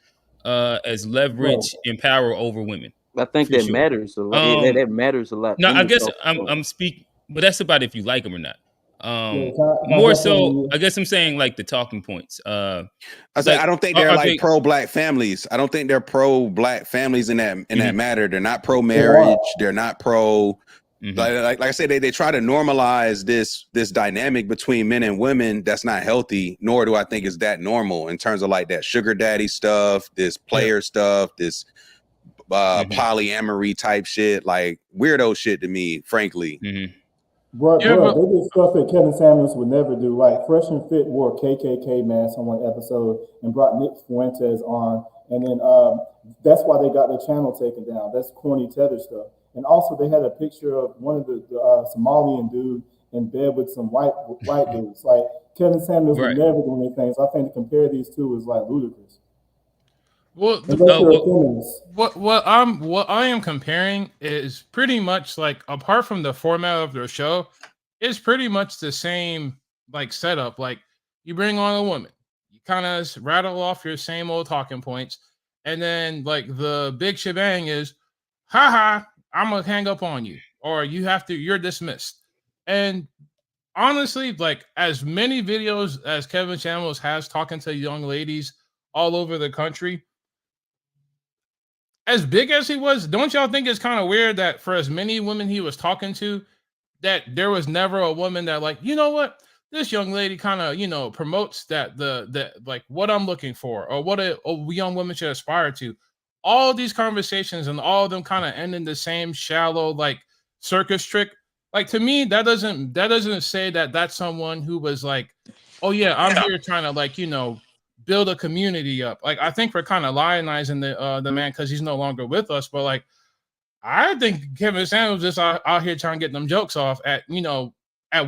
as leverage and power over women. I think that matters a lot. That matters a lot. No, I guess I'm speaking, but that's about if you like them or not. More so, I guess I'm saying like the talking points. I don't think they're like pro-Black families. I don't think they're pro-Black families in that matter. They're not pro-marriage. They're not pro. Like I said, they try to normalize this dynamic between men and women that's not healthy. Nor do I think it's that normal in terms of like that sugar daddy stuff, this player stuff, this polyamory type shit, like weirdo shit to me, frankly. Bro, they did stuff that Kevin Samuels would never do. Like, Fresh and Fit wore a KKK mask on one episode and brought Nick Fuentes on And then that's why they got their channel taken down. That's corny tether stuff. And also they had a picture of one of the Somalian dude in bed with some white dudes. Like Kevin Samuels would never do anything. So I think to compare these two is like ludicrous. Well, what I am comparing is pretty much like, apart from the format of their show, it's pretty much the same like setup. Like you bring on a woman, you kind of rattle off your same old talking points, and then like the big shebang is, haha, I'm gonna hang up on you, or you're dismissed. And honestly, like as many videos as Kevin Samuels has talking to young ladies all over the country, as big as he was, don't y'all think it's kind of weird that for as many women he was talking to, that there was never a woman that like, you know what, this young lady kind of, promotes that the like what I'm looking for, or what a young woman should aspire to. All these conversations and all of them kind of end in the same shallow like circus trick. Like to me, that doesn't say that that's someone who was like, oh yeah, I'm here trying to like, build a community up. Like I think we're kind of lionizing the man because he's no longer with us. But like I think Kevin Samuels just out here trying to get them jokes off at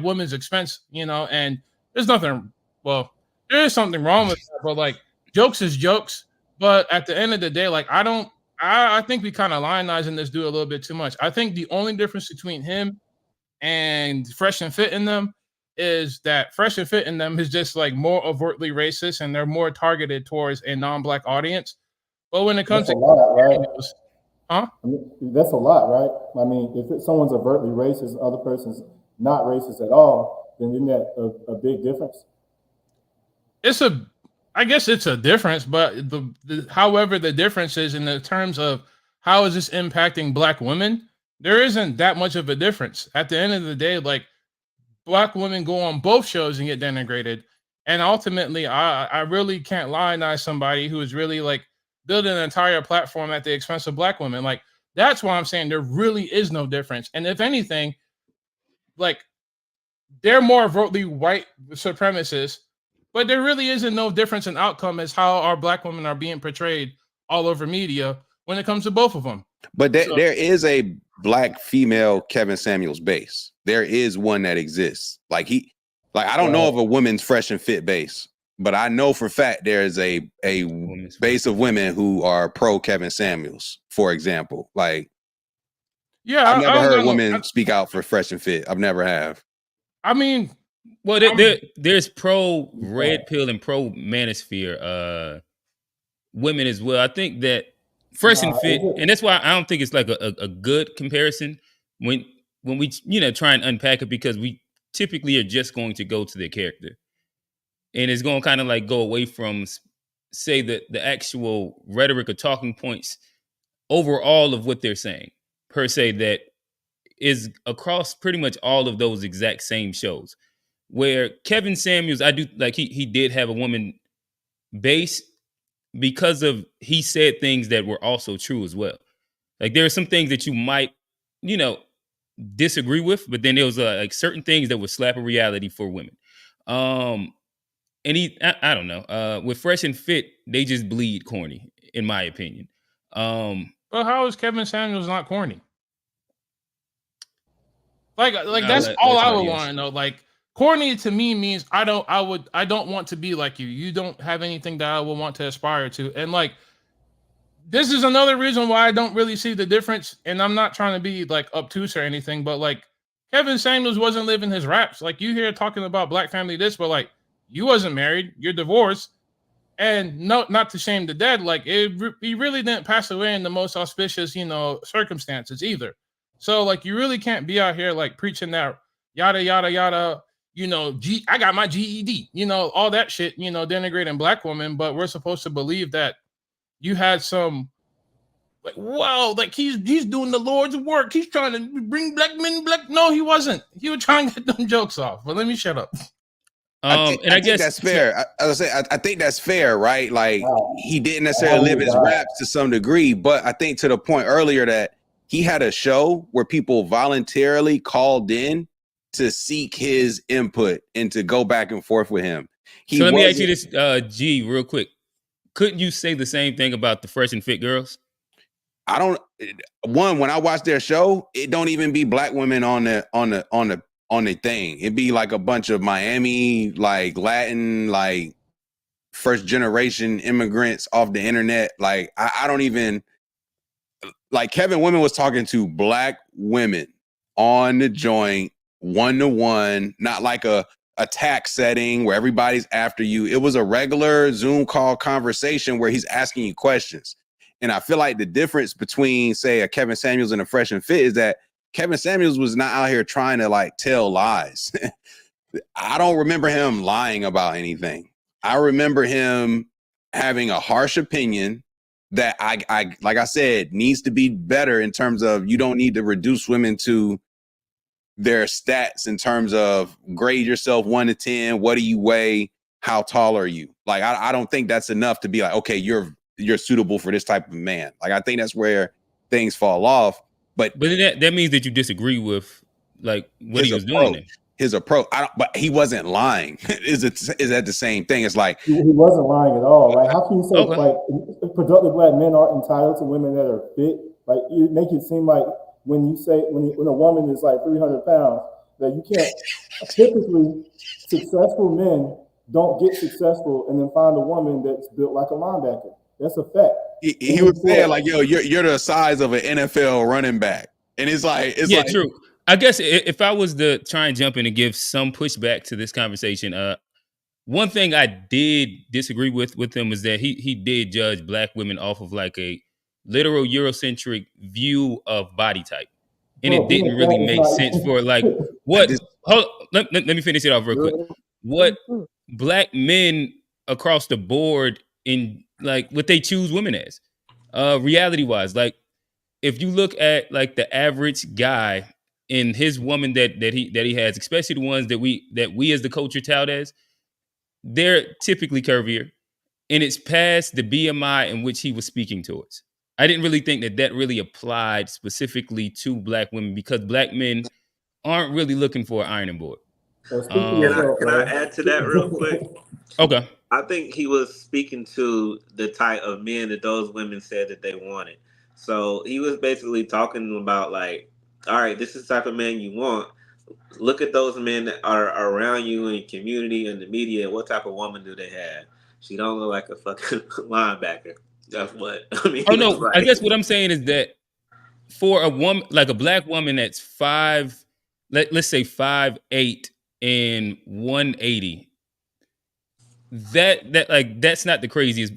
women's expense, and there's nothing. Well, there is something wrong with that, but like jokes is jokes. But at the end of the day, like I think we kind of lionizing this dude a little bit too much. I think the only difference between him and Fresh and Fit in them is that Fresh and Fit in them is just like more overtly racist, and they're more targeted towards a non-black audience. But when it comes to right? I mean, that's a lot, right? I mean, if someone's overtly racist and the other person's not racist at all, then isn't that a big difference? I guess it's a difference, but however the difference is in the terms of how is this impacting black women, there isn't that much of a difference. At the end of the day, like black women go on both shows and get denigrated. And ultimately, I really can't lionize somebody who is really like building an entire platform at the expense of black women. Like that's why I'm saying there really is no difference. And if anything, like they're more overtly white supremacists, but there really isn't no difference in outcome as how our black women are being portrayed all over media when it comes to both of them. But there is a black female Kevin Samuels base. There is one that exists. Like I don't know of a women's Fresh and Fit base, but I know for a fact there is a base of women who are pro Kevin Samuels, for example. Like, yeah, I've never heard women speak out for Fresh and Fit. I've never have. I mean, well, there's pro red pill and pro manosphere women as well. I think that Fresh and Fit, and that's why I don't think it's like a good comparison when we try and unpack it, because we typically are just going to go to their character, and it's going to kind of like go away from say the actual rhetoric or talking points overall of what they're saying per se, that is across pretty much all of those exact same shows. Where Kevin Samuels, I do like he did have a woman base because of he said things that were also true as well. Like there are some things that you might, disagree with, but then there was like certain things that would slap a reality for women. And I don't know. With Fresh and Fit, they just bleed corny, in my opinion. Well, how is Kevin Samuels not corny? Like that's all I would want to know. Like corny to me means I don't want to be like you. You don't have anything that I would want to aspire to. And like this is another reason why I don't really see the difference. And I'm not trying to be like obtuse or anything, but like Kevin Samuels wasn't living his raps. Like you hear talking about black family this, but like you wasn't married, you're divorced. And no, not to shame the dead, like he really didn't pass away in the most auspicious, circumstances either. So like you really can't be out here like preaching that yada yada yada, I got my GED, all that shit, denigrating black women, but we're supposed to believe that you had some like, wow, like he's doing the Lord's work. He's trying to bring black men black. No, he wasn't. He was trying to get them jokes off. But let me shut up. I guess that's fair. I think that's fair, right? Like he didn't necessarily live his raps to some degree, but I think to the point earlier that he had a show where people voluntarily called in to seek his input and to go back and forth with him. So let me ask you this, G, real quick. couldn't you say the same thing about the fresh and fit girls? I don't. When I watch their show, it don't even be black women on the thing. It'd be like a bunch of Miami, like Latin, like first generation immigrants off the internet. Like I don't even like Kevin Women was talking to black women on the joint 1-to-1, not like a attack setting where everybody's after you. It was a regular Zoom call conversation where he's asking you questions. And I feel like the difference between, say, a Kevin Samuels and a Fresh and Fit is that Kevin Samuels was not out here trying to like tell lies. I don't remember him lying about anything. I remember him having a harsh opinion that I like I said, needs to be better in terms of you don't need to reduce women to their stats in terms of grade yourself 1 to 10. What do you weigh? How tall are you? Like, I don't think that's enough to be like, okay, you're suitable for this type of man. Like, I think that's where things fall off. But that means that you disagree with like what he was doing then. His approach, but he wasn't lying. Is that the same thing? It's like he wasn't lying at all, right? How can you say like productive black men aren't entitled to women that are fit? Like you make it seem like when you say when a woman is like 300 pounds, that you can't. Typically, successful men don't get successful and then find a woman that's built like a linebacker. That's a fact. He was saying like, yo, you're the size of an NFL running back, and it's like true. I guess if I was to try and jump in and give some pushback to this conversation, one thing I did disagree with him is that he did judge black women off of like a literal Eurocentric view of body type, and it didn't really make sense for like what. Let me finish it off real quick. What black men across the board in like what they choose women as, reality wise, like if you look at like the average guy. In his woman that he has, especially the ones that we as the culture tout as, they're typically curvier, and it's past the BMI in which he was speaking towards. I didn't really think that really applied specifically to black women because black men aren't really looking for an ironing board. Can I add to that real quick? Okay. I think he was speaking to the type of men that those women said that they wanted. So he was basically talking about like, all right, this is the type of man you want. Look at those men that are around you in your community and the media. What type of woman do they have? She don't look like a fucking linebacker. That's what I mean. Oh no, I guess what I'm saying is that for a woman, like a black woman that's let's say 5'8" and 180, that like that's not the craziest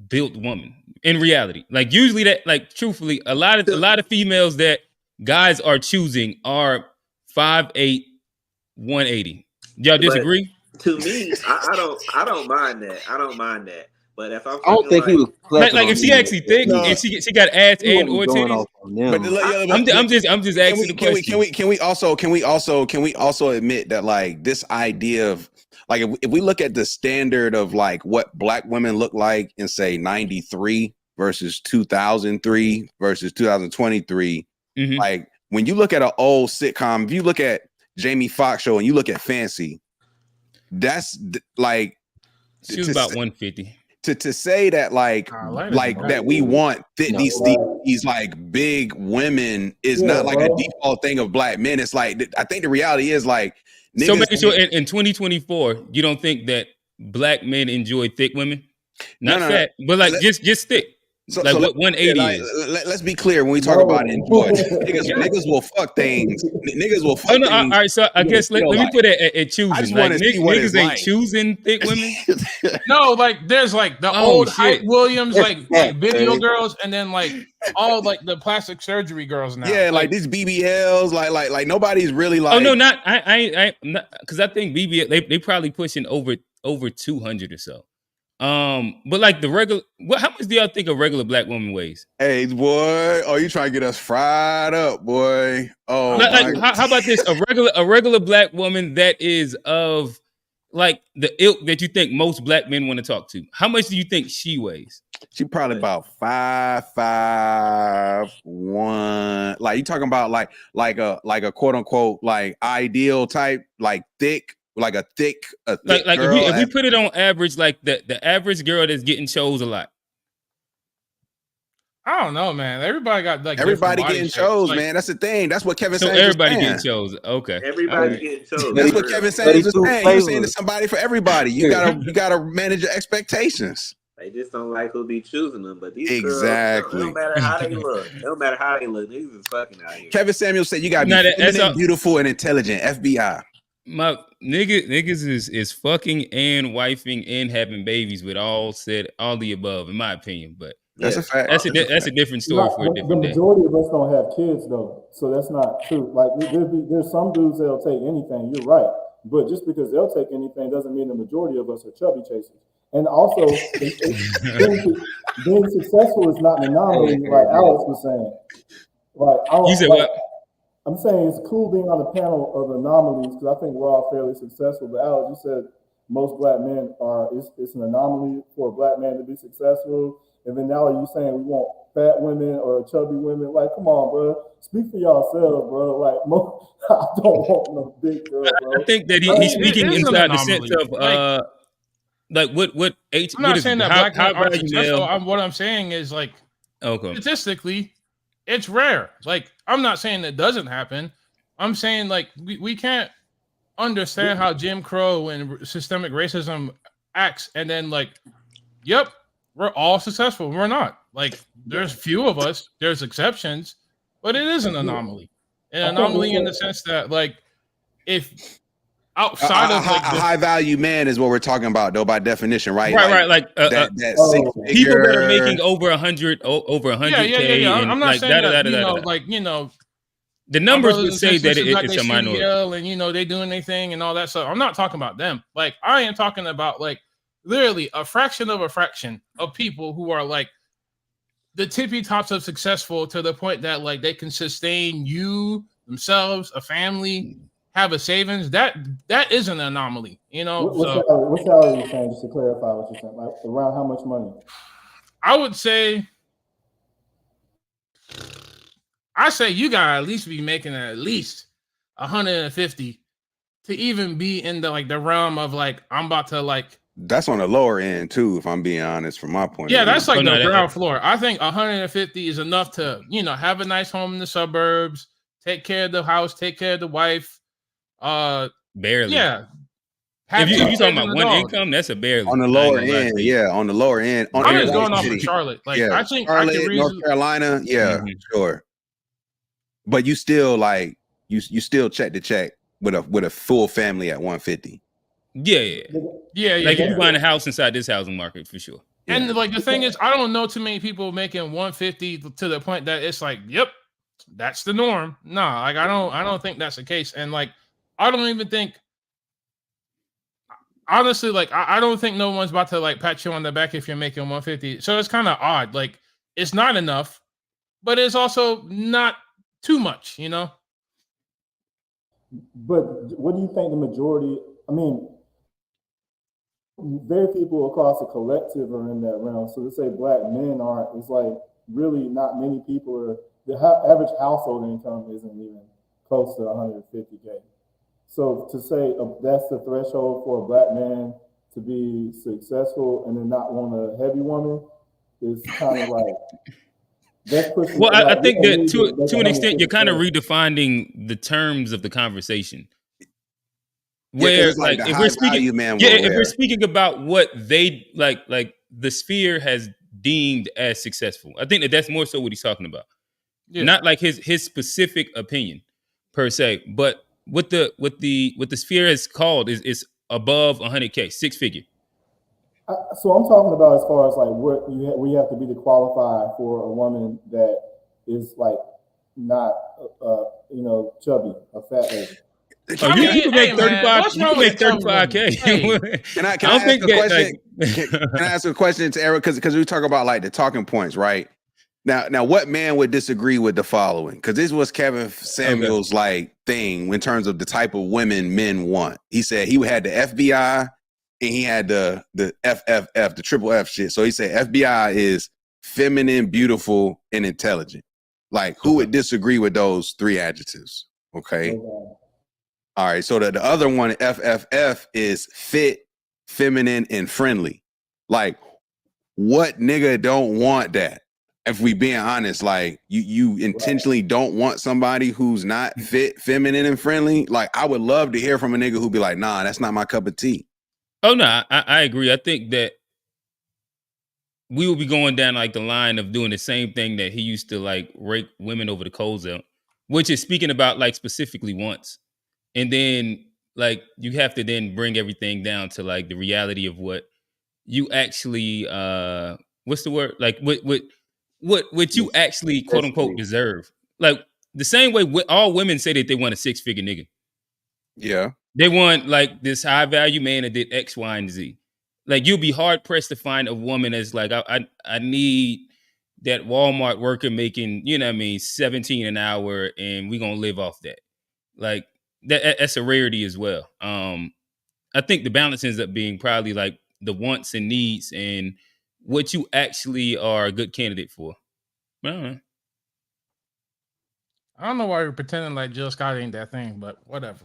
built woman in reality. Like usually that, like truthfully, a lot of females that guys are choosing are 5'8", 180. Y'all disagree? But to me, I don't mind that. I don't mind that. But if I'm, I don't think he was like if she actually thick and she got ass and or titties. But I'm just asking the question. Can we also admit that like this idea of like if we look at the standard of like what black women look like in say 93 versus 2003 versus 2023, like when you look at an old sitcom, if you look at Jamie Foxx show and you look at Fancy, that's like she was about 150. To say that like that we want these like big women is not like a default thing of black men. It's like I think the reality is like niggas, so making sure in 2024 you don't think that black men enjoy thick women, not fat, but like just thick. So what 180 is. Let's be clear when we talk about enjoy. Niggas will fuck things. Niggas will fuck things. All right, so I guess let me put it at choosing. I just like niggas ain't like. Choosing thick women. No, like there's like the old Hype Williams like video girls, and then like all like the plastic surgery girls now. Yeah, like these BBLs, like nobody's really like. Oh no, not I because I think BBL they probably pushing over 200 or so. But like the regular, how much do y'all think a regular black woman weighs? Hey, boy, you trying to get us fried up, boy? Oh, like how about this? A regular black woman that is of like the ilk that you think most black men want to talk to. How much do you think she weighs? She probably about 5'1". Like you talking about like a quote unquote like ideal type, like thick like a thick Like girl. if we put it on average, like the average girl that's getting chose a lot. I don't know, man. Everybody got like Everybody different body getting shapes. chose, Like, man. That's the thing. That's what Kevin So Samuels everybody was getting saying. chose. Okay. Everybody Alright. getting chosen. That's But what he- Kevin but Samuels he was two saying. He was saying flavors. to somebody for everybody. You gotta manage your expectations. They just don't like who be choosing them. But these Exactly. girls, it don't matter how they look. It don't matter how they look. Niggas is fucking out here. Kevin Samuels said you gotta be Nah, that's feminine, all- beautiful, and intelligent. FBI. My niggas is fucking and wifing and having babies with all the above, in my opinion. But That's a fact. that's a different story for a The different day. majority of us don't have kids though, so that's not true. Like there's some dudes that'll take anything. You're right, but just because they'll take anything doesn't mean the majority of us are chubby chasers. And also, being successful is not an anomaly, like Alex was saying. Like You said what? I'm saying it's cool being on the panel of anomalies because I think we're all fairly successful. But Alex, you said most black men are. It's an anomaly for a black man to be successful. And then now you saying we want fat women or chubby women? Like, come on, bro. Speak for yourselves, bro. Like, I don't want no big girl, bro. I think that he's speaking inside the sense of like what age. I'm not saying that black men aren't value successful. male. What I'm saying is like Okay. statistically, it's rare. Like, I'm not saying that doesn't happen. I'm saying like we can't understand how Jim Crow and systemic racism acts, and then like, yep, we're all successful. We're not. Like, there's few of us. There's exceptions, but it is an anomaly. An anomaly in the sense that like, if outside of like a high value man is what we're talking about, though, by definition, right? Right. Like that people that are making over 100, over 100K. Yeah. And I'm not like saying that, like, the numbers would say that it's a minority. And they doing their thing and all that stuff. I'm not talking about them. Like, I am talking about like literally a fraction of people who are like the tippy tops of successful to the point that like they can sustain themselves, a family, have a savings. That is an anomaly, What salary are you saying, just to clarify what you're saying? Like, around how much money? I would say you gotta at least be making at least 150 to even be in the realm of like, I'm about to like. That's on the lower end too, if I'm being honest, from my point of view. Yeah, that's like the ground floor. I think 150 is enough to, have a nice home in the suburbs, take care of the house, take care of the wife. Barely. Yeah. If you're talking about one income, that's a barely. On the lower end, on the lower end. I'm just going off of Charlotte. Like, I think Charlotte, North Carolina, sure. But you still like you still check the check with a full family at 150. Yeah. Like if you buying a house inside this housing market, for sure. And like the thing is, I don't know too many people making 150 to the point that it's like, yep, that's the norm. Nah, like I don't think that's the case. And like, I don't even think, honestly, like I don't think no one's about to like pat you on the back if you're making 150. So it's kind of odd. Like, it's not enough, but it's also not too much, But what do you think the majority? I mean, very people across the collective are in that realm. So to say black men aren't, it's like really not many people are. The average household income isn't even close to 150K. So to say that's the threshold for a black man to be successful and then not want a heavy woman is kind of like. Well, I think that to an extent, you're kind of redefining the terms of the conversation. Where like if we're speaking, if we're speaking about what they like the sphere has deemed as successful, I think that's more so what he's talking about. Yeah. Not like his specific opinion per se, but what the sphere is called is above 100K, 6-figure. So I'm talking about as far as like what we have to be to qualify for a woman that is like not chubby, a fat lady. You can make 35. You can make 35K. Hey. Can I ask a question? Can I ask a question to Eric? Because we talk about like the talking points, right? Now, what man would disagree with the following? Because this was Kevin Samuels' like thing in terms of the type of women men want. He said he had the FBI and he had the FFF, the triple F shit. So he said FBI is feminine, beautiful, and intelligent. Like, who would disagree with those three adjectives? Okay. All right, so the other one, FFF, is fit, feminine, and friendly. Like, what nigga don't want that? If we being honest, like you intentionally don't want somebody who's not fit, feminine, and friendly. Like, I would love to hear from a nigga who be like, nah, that's not my cup of tea. Oh no, I agree. I think that we will be going down like the line of doing the same thing that he used to like rake women over the coals out, which is speaking about like specifically once. And then like you have to then bring everything down to like the reality of what you actually what's the word? Like what you actually quote unquote deserve. Like the same way all women say that they want a 6-figure nigga. Yeah. They want like this high value man that did X, Y, and Z. Like you'll be hard pressed to find a woman that's like, I need that Walmart worker making, you know what I mean, 17 an hour, and we're gonna live off that. Like that's a rarity as well. I think the balance ends up being probably like the wants and needs and what you actually are a good candidate for. I don't know. I don't know why you're pretending like Jill Scott ain't that thing, but whatever.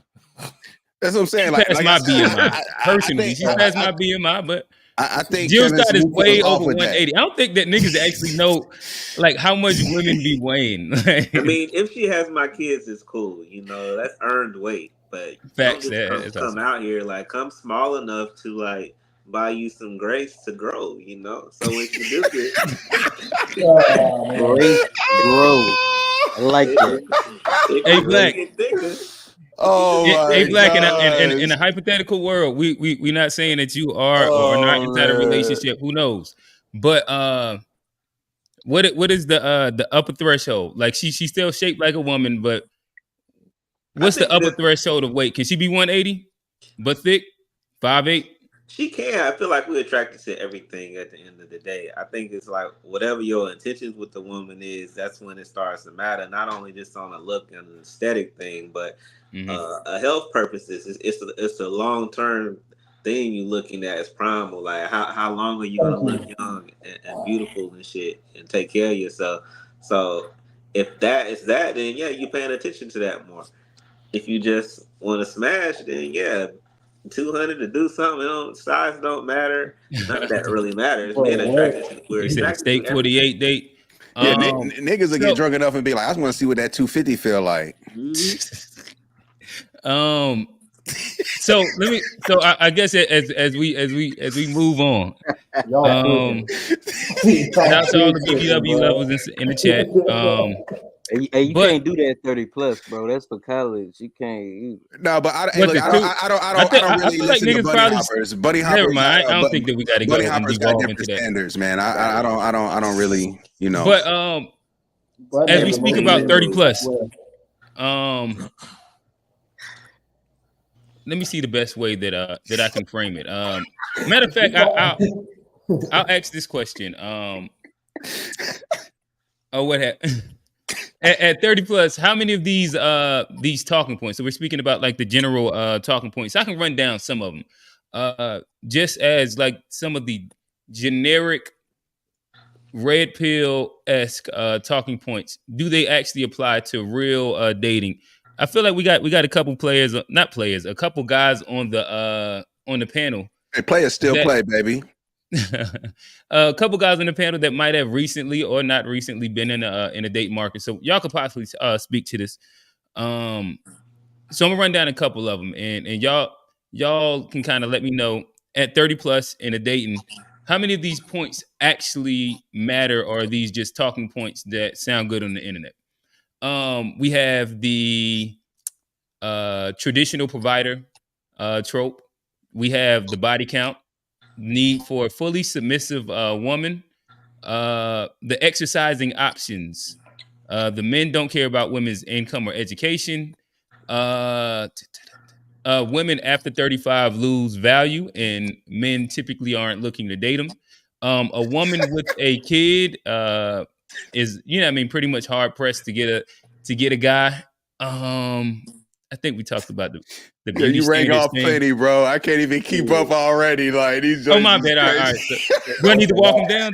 That's what I'm saying. She passed my BMI. Personally, she passed my BMI, but I think Jill Kevin Scott is Smith way goes off over with 180. that. I don't think that niggas actually know like how much women be weighing. I mean, if she has my kids, it's cool. You know, that's earned weight. But Facts. don't just come out here like come small enough to like buy you some grace to grow. You know, so when you do it, Grace grow. I like that. Hey, Black. Oh my Hey, Black. God. In a hypothetical world, we not saying that you are or not inside a relationship. Who knows? But what is the upper threshold? Like she's still shaped like a woman, but what's the upper threshold of weight? Can she be 180 but thick, 5'8"? She can. I feel like we're attracted to everything at the end of the day. I think it's like whatever your intentions with the woman is, that's when it starts to matter. Not only just on a look and an aesthetic thing, but a health purposes. It's a long term thing you're looking at as primal. Like how long are you gonna look young and beautiful and shit and take care of yourself? So if that is that, then yeah, you're paying attention to that more. If you just want to smash, then yeah. 200 to do something, size don't matter. None of that really matters. Men attracted to we're You said attracted state to 48 date. Yeah, niggas will get drunk enough and be like, I just want to see what that 250 feel like. So let me. So I guess as we move on. Shout out to all the BBW levels in the chat. Hey, you can't do that 30 plus, bro. That's for college. You can't. No, but I don't really listen to bunny hoppers. Bunny hoppers. Never mind. I don't think that we got to go. Bunny hoppers got different standards, man. I don't really, you know. But as we speak about 30 plus, let me see the best way that I can frame it. Matter of fact, I'll ask this question. What happened? At 30 plus, how many of these talking points? So we're speaking about like the general talking points. I can run down some of them, just as like some of the generic red pill-esque talking points. Do they actually apply to real dating? I feel like we got a couple players, not players, a couple guys on the panel. Hey, players still play, baby. A couple guys on the panel that might have recently or not recently been in a date market, so y'all could possibly speak to this. So I'm gonna run down a couple of them, and y'all can kind of let me know at 30 plus in a dating, how many of these points actually matter, or are these just talking points that sound good on the internet? We have the traditional provider trope. We have the body count. Need for a fully submissive woman, the exercising options, the men don't care about women's income or education, women after 35 lose value and men typically aren't looking to date them. A woman with a kid is, pretty much hard pressed to get a guy. I think we talked about the beauty you rang off thing. plenty, bro. I can't even keep up already. Like these. Oh my bad. All right. So, do I need to walk them down?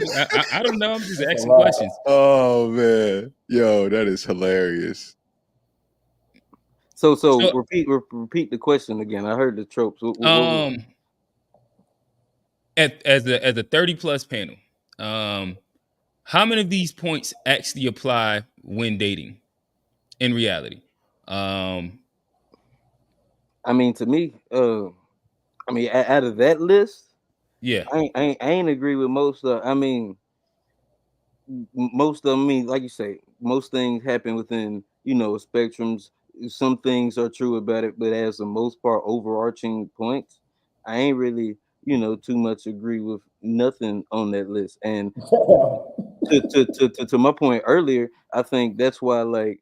I don't know. I'm just asking questions. Oh man, yo, that is hilarious. So repeat the question again. I heard the tropes. As a 30 plus panel, how many of these points actually apply when dating in reality? I mean, to me, I mean, out of that list, Yeah. I ain't agree with most of. I mean, most of them, I mean, like you say, most things happen within, spectrums. Some things are true about it, but as the most part, overarching points, I ain't really, too much agree with nothing on that list. And to my point earlier, I think that's why, like,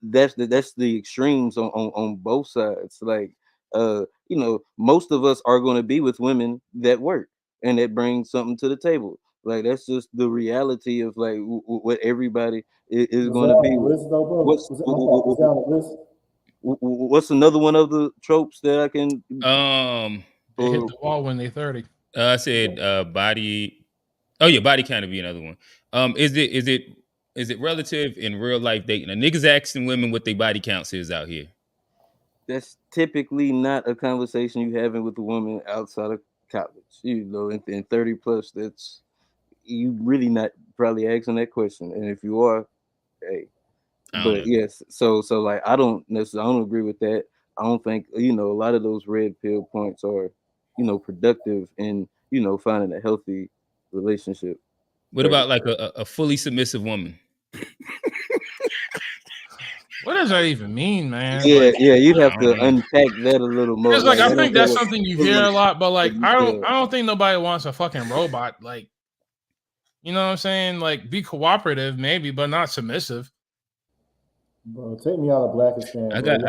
that's the extremes on both sides. Like, most of us are going to be with women that work and that bring something to the table. Like, that's just the reality of, like, what everybody is Was going that to on be the with. list though, bro? What's Was that on the list? what's another one of the tropes that I can They hit the wall when they're 30. I said body. Oh yeah, body count would be another one. Is it relative in real life dating? A niggas asking women what their body counts is out here. That's typically not a conversation you having with a woman outside of college. In 30 plus, that's you really not probably asking that question. And if you are, hey, I don't know. but yes, so like I don't agree with that. I don't think a lot of those red pill points are productive in finding a healthy relationship. What about like a fully submissive woman? What does that even mean, man? Yeah, Like, you'd have I to don't know. unpack that a little more. Because like Like, I I don't think know that's what something you hear fully a lot, but like I submissive. don't think nobody wants a fucking robot. Like, you know what I'm saying? Like, be cooperative, maybe, but not submissive. Bro, take me out of Blackistan, I bro. got.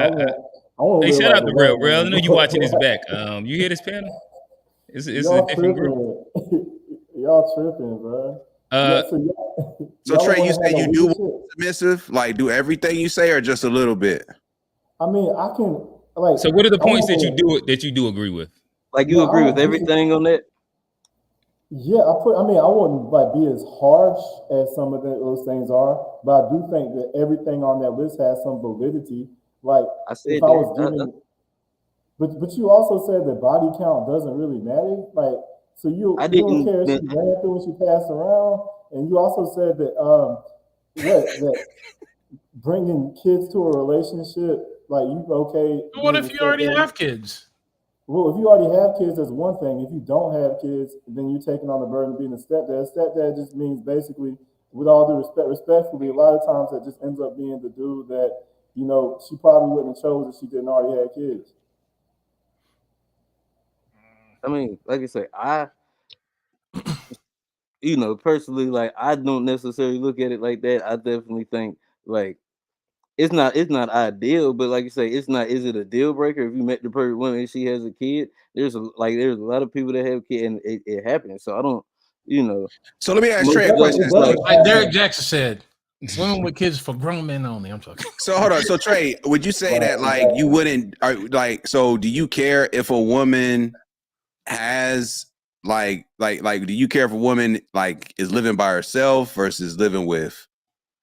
I want to Hey, live shout like out the to Real. white Real, I man, know you watching this bro. back. You hear this panel? It's a Y'all different group. tripping. Y'all tripping, bro. So y'all Trey, want you to have say no you do weird want shit. submissive, like do everything you say, or just a little bit? I mean, I can like. So what are the I points that you want do agree with? Like, you No, agree I with don't. everything on that? Yeah, I mean, I wouldn't like be as harsh as some of those things are, but I do think that everything on that list has some validity. Like, I if said I that. was giving, but you also said that body count doesn't really matter. Like, so I you don't didn't. care if she ran through and she passed around, and you also said that that bringing kids to a relationship, like you okay But what being a if you already stepdaddy. have kids? Well, if you already have kids, that's one thing. If you don't have kids, then you're taking on the burden of being a stepdad. Stepdad just means basically, with all due respect, respectfully, a lot of times that just ends up being the dude that, she probably wouldn't have chose if she didn't already have kids. I mean, like I say, personally, like, I don't necessarily look at it like that. I definitely think, like, it's not ideal, but like you say, it's not. Is it a deal breaker if you met the perfect woman and she has a kid? There's a lot of people that have kids and it happens. So I don't, So let me ask most Trey a stuff question. It is So, like, doesn't Like happen. Derek Jackson said, women with kids for grown men only. I'm talking. so hold on. So Trey, would you say Right, that like exactly. you wouldn't like? So do you care if a woman has like? Do you care if a woman like is living by herself versus living with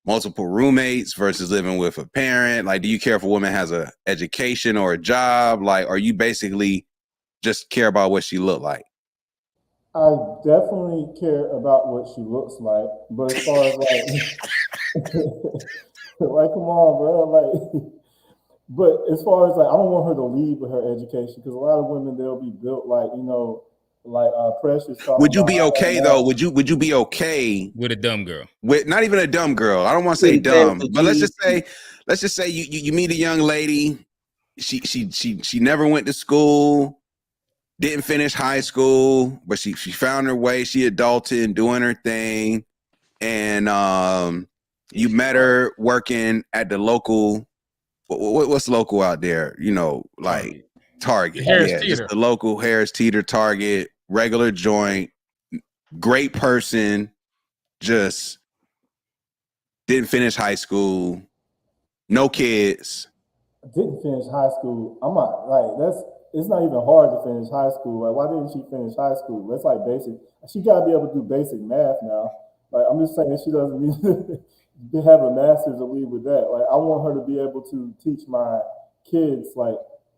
multiple roommates versus living with a parent? Like, do you care if a woman has a education or a job? Like, are you basically just care about what she look like? I definitely care about what she looks like, but as far as like, come on, bro, like. But as far as like, I don't want her to leave with her education because a lot of women they'll be built like like Precious talking Would you about be how that okay though? math. Would you be okay With a dumb girl. with not even a dumb girl? I don't want to say couldn't pass dumb, the but GED. let's just say you meet a young lady. She never went to school, didn't finish high school, but she found her way. She adulted, doing her thing, and you met her working at the local. What's local out there? Like Target. Target. Harris Yeah, just Teeter. the local Harris Teeter Target, regular joint. Great person, just didn't finish high school, no kids. Didn't finish high school. I'm not like that's. It's not even hard to finish high school. Like, why didn't she finish high school? That's like basic. She got to be able to do basic math now. Like, I'm just saying she doesn't need. to have a master's to lead with that. Like, I want her to be able to teach my kids. Like,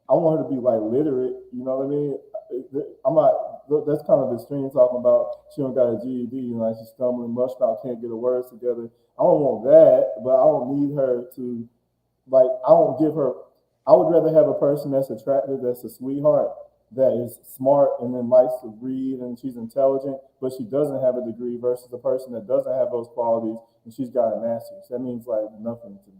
I want her to be like literate. You know what I mean? I'm not. That's kind of extreme talking about she don't got a GED. You know, like she's stumbling, mush mouth, can't get her words together. I don't want that, but I don't need her to. Like, I don't give her. I would rather have a person that's attractive, that's a sweetheart, that is smart and then likes to read and she's intelligent, but she doesn't have a degree versus a person that doesn't have those qualities and she's got a master's. That means like nothing to me,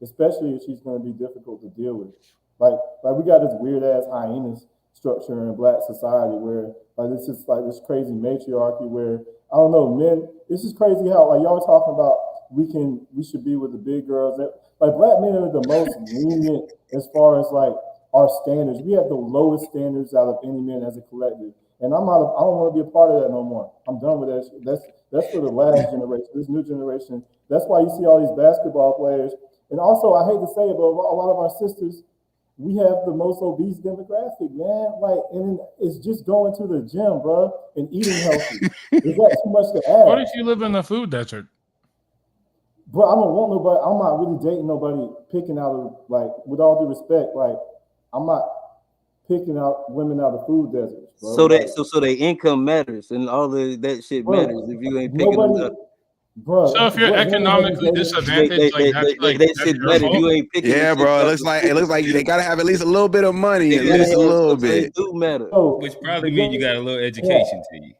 especially if she's going to be difficult to deal with. Like we got this weird ass hyenas structure in Black society where like this is like this crazy matriarchy where I don't know, men. This is crazy how like y'all talking about we should be with the big girls. Like Black men are the most lenient as far as like our standards. We have the lowest standards out of any men as a collective. And I don't want to be a part of that no more. I'm done with that. That's for the last generation. This new generation. That's why you see all these basketball players. And also, I hate to say it, but a lot of our sisters, we have the most obese demographic, man. Like, and it's just going to the gym, bro, and eating healthy. Is that too much to ask? What if you live in a food desert? Bro, I don't want nobody. I'm not really dating nobody picking out of, like, with all due respect, like, I'm not picking out women out of food deserts, bro. So their income matters and all that shit matters if you ain't picking them up. Bro, so if you're economically disadvantaged, they shit matter. You ain't picking. Yeah, bro. It looks like they gotta have at least a little bit of money, at least a little bit. Do matter. Which probably means you got a little education to you.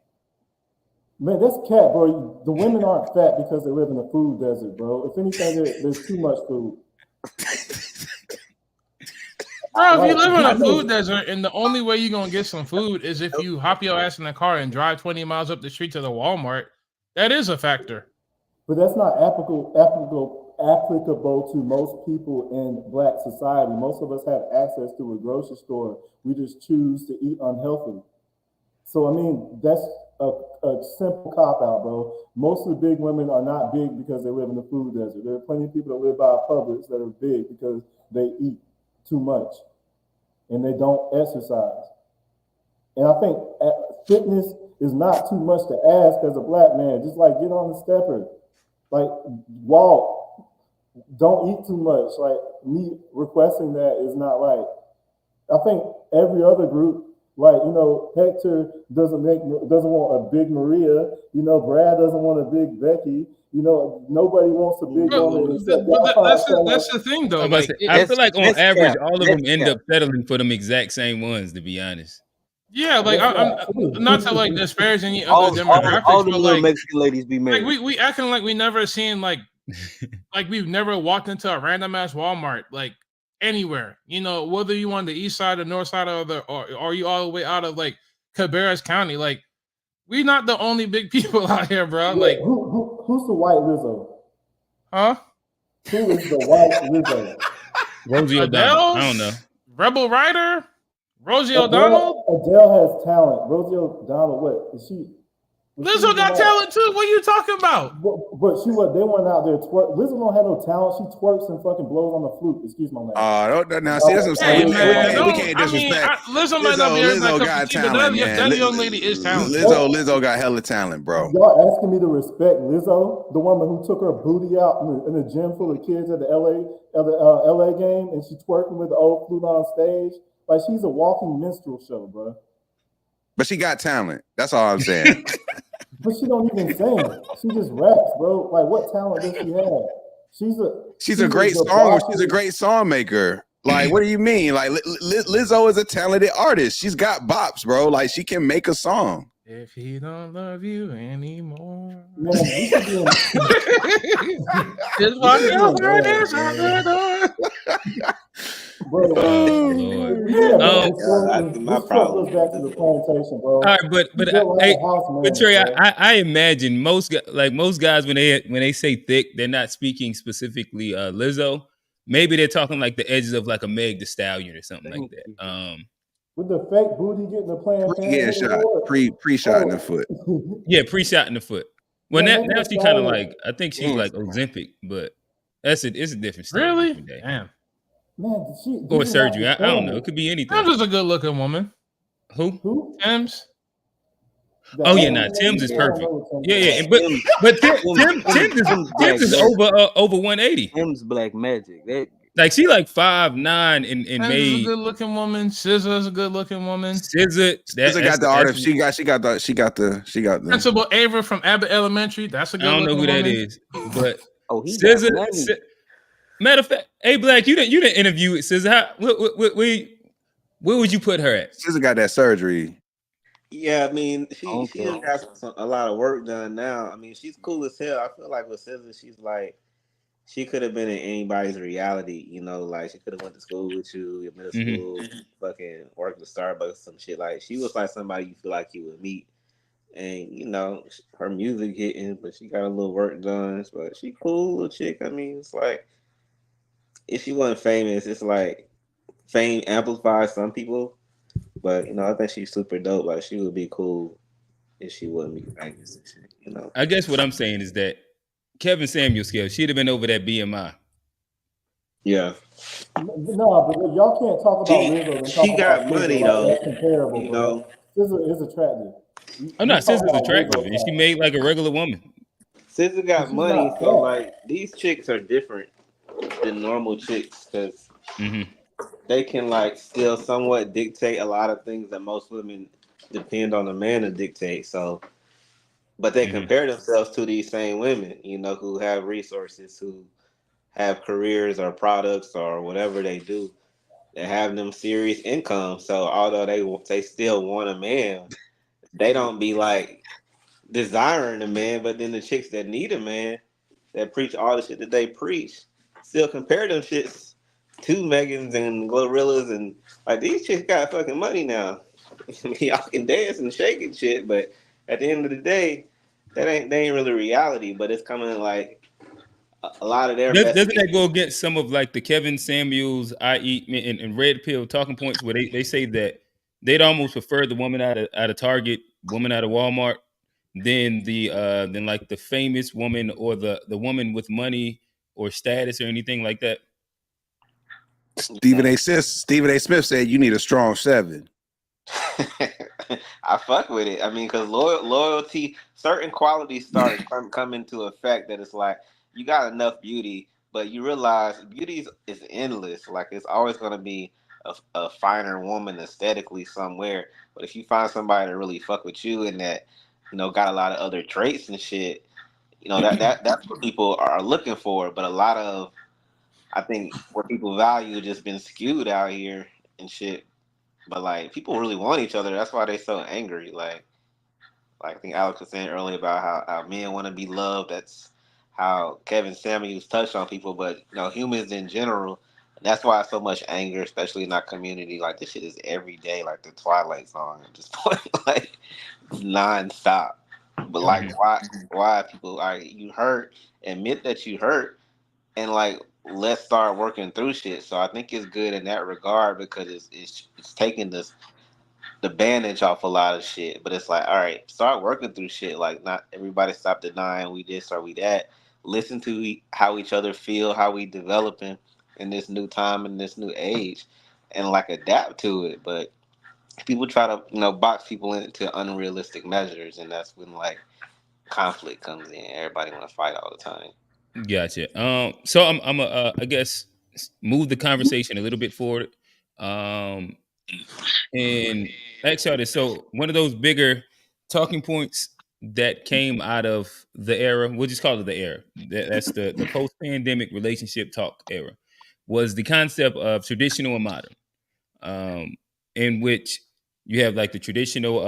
Man, that's cat, bro. The women aren't fat because they live in a food desert, bro. If anything, there's too much food. Bro, if you live in a food desert and the only way you're gonna get some food is if you hop your ass in the car and drive 20 miles up the street to the Walmart, that is a factor. But that's not applicable to most people in Black society. Most of us have access to a grocery store. We just choose to eat unhealthily. So, I mean, that's a simple cop-out, bro. Most of the big women are not big because they live in the food desert. There are plenty of people that live by a Publix that are big because they eat too much and they don't exercise. And I think fitness is not too much to ask as a Black man. Just like get on the stepper, like walk, don't eat too much. Like me requesting that is not like, I think every other group, like, you know, Hector doesn't want a big Maria, you know, Brad doesn't want a big Becky, you know, nobody wants a big woman. That's the thing though. Like, I feel like on average, all of them end up settling for them exact same ones, to be honest. Yeah, like I'm not to like disparage any other demographics, all the but little like Mexican ladies be married. Like we acting like we never seen like we've never walked into a random ass Walmart like anywhere. You know, whether you on the east side or north side of or you all the way out of like Cabarrus County, like we not the only big people out here, bro. Like who's the white Lizzo? Huh? Who is the white Lizzo? Rosie O'Donnell. I don't know. Rebel Rider. Rosie O'Donnell? Adele has talent. Rosie O'Donnell, what? Is she? Lizzo got talent too. What are you talking about? But they weren't out there twerk. Lizzo don't have no talent. She twerks and fucking blows on the flute. Excuse my language. Now see, that's what I'm saying. We can't disrespect. Lizzo might not be Lizzo got talent, man. That young lady is talented. Lizzo got hella talent, bro. Y'all asking me to respect Lizzo, the woman who took her booty out in a gym full of kids at the LA game, and she twerking with the old flute on stage. Like, she's a walking minstrel show, bro. But she got talent. That's all I'm saying. But she don't even sing. She just raps, bro. Like, what talent does she have? She's a great song. She's a great song maker. Like, what do you mean? Like, Lizzo is a talented artist. She's got bops, bro. Like, she can make a song. If he don't love you anymore, man, you should be just walk over this other door. Bro, my problem. Goes back to the plantation, bro. All right, but Trey, I imagine most guys when they say thick, they're not speaking specifically Lizzo. Maybe they're talking like the edges of like a Meg Thee Stallion or something like that. With the fake booty getting the plan, pre-shot in the foot. Yeah, pre-shot in the foot. Well, now she kind of like, I think she's like Ozempic, but it's a different story. Really? Man, or surgery. I don't know. It could be anything. Tim's is a good looking woman. Who? Tim's. Oh yeah, other nah, Tim's is I don't perfect. know what Tim's Yeah, is. yeah, but Tim's Tim's black is magic. over 180. Tim's black magic. That Like she like 5'9" and Sims is a made good looking woman. SZA is a good looking woman. scissor. SZA got the art of she got the Principal Ava from Abbott Elementary. That's a I good don't know looking who that woman. is, but oh he got scissor. money. Matter of fact, hey Black, you didn't interview with scissor. How where would you put her at? SZA got that surgery. Yeah, I mean, she Okay. has got a lot of work done now. I mean, she's cool as hell. I feel like with Scissor, she's like she could have been in anybody's reality. You know, like she could have went to school with you, your middle Mm-hmm. school, fucking worked at Starbucks, some shit. Like she was like somebody you feel like you would meet. And you know, her music hitting, but she got a little work done. But she cool little chick. I mean, it's like if she wasn't famous, it's like fame amplifies some people. But you know, I think she's super dope. Like she would be cool if she wouldn't be famous and shit. You know. I guess what I'm saying is that Kevin Samuel scale, she'd have been over that BMI. Yeah. No, but y'all can't talk about Lizzo and talk She about got SZA money like though. that's comparable, You bro. know, SZA is attractive. I'm You not talk SZA's about attractive, Lizzo and she fat, made like a regular woman. SZA but got she's money, not so fat. like these chicks are different than normal chicks because Mm-hmm. they can like still somewhat dictate a lot of things that most women depend on a man to dictate. So, but they Mm-hmm. compare themselves to these same women, you know, who have resources, who have careers or products or whatever they do that have them serious income. So, although they still want a man, they don't be like desiring a man. But then the chicks that need a man, that preach all the shit that they preach, still compare them shits to Megans and Glorillas and like these chicks got fucking money now. Y'all can dance and shake and shit, but at the end of the day, they ain't really reality. But it's coming like a lot of their Doesn't message. that go against some of like the Kevin Samuels, i.e., and Red Pill talking points where they say that they'd almost prefer the woman out of Target, woman out of Walmart, than like the famous woman or the woman with money or status or anything like that. Stephen A. Smith said you need a strong 7. I fuck with it. I mean, because loyalty, certain qualities start come into effect that it's like you got enough beauty, but you realize beauty is endless. Like it's always going to be a finer woman aesthetically somewhere. But if you find somebody to really fuck with you and that, you know, got a lot of other traits and shit, you know, that's what people are looking for. But a lot of, I think, what people value just been skewed out here and shit. But like people really want each other. That's why they so angry. Like I think Alex was saying earlier about how men want to be loved. That's how Kevin Samuels touched on people. But you know, humans in general. That's why so much anger, especially in our community. Like this shit is every day, like the Twilight song at this point, like nonstop. But like, why people are you hurt? Admit that you hurt, and like let's start working through shit. So I think it's good in that regard because it's taking the bandage off a lot of shit. But it's like, all right, start working through shit. Like not everybody stop denying we this or we that. Listen to how each other feel, how we developing in this new time in this new age, and like adapt to it. But people try to box people into unrealistic measures, and that's when like conflict comes in. Everybody want to fight all the time. Gotcha. So I'm I guess move the conversation a little bit forward. Um, and ask y'all this. So one of those bigger talking points that came out of the era, we'll just call it the era. That's the post-pandemic relationship talk era, was the concept of traditional and modern, in which you have like the traditional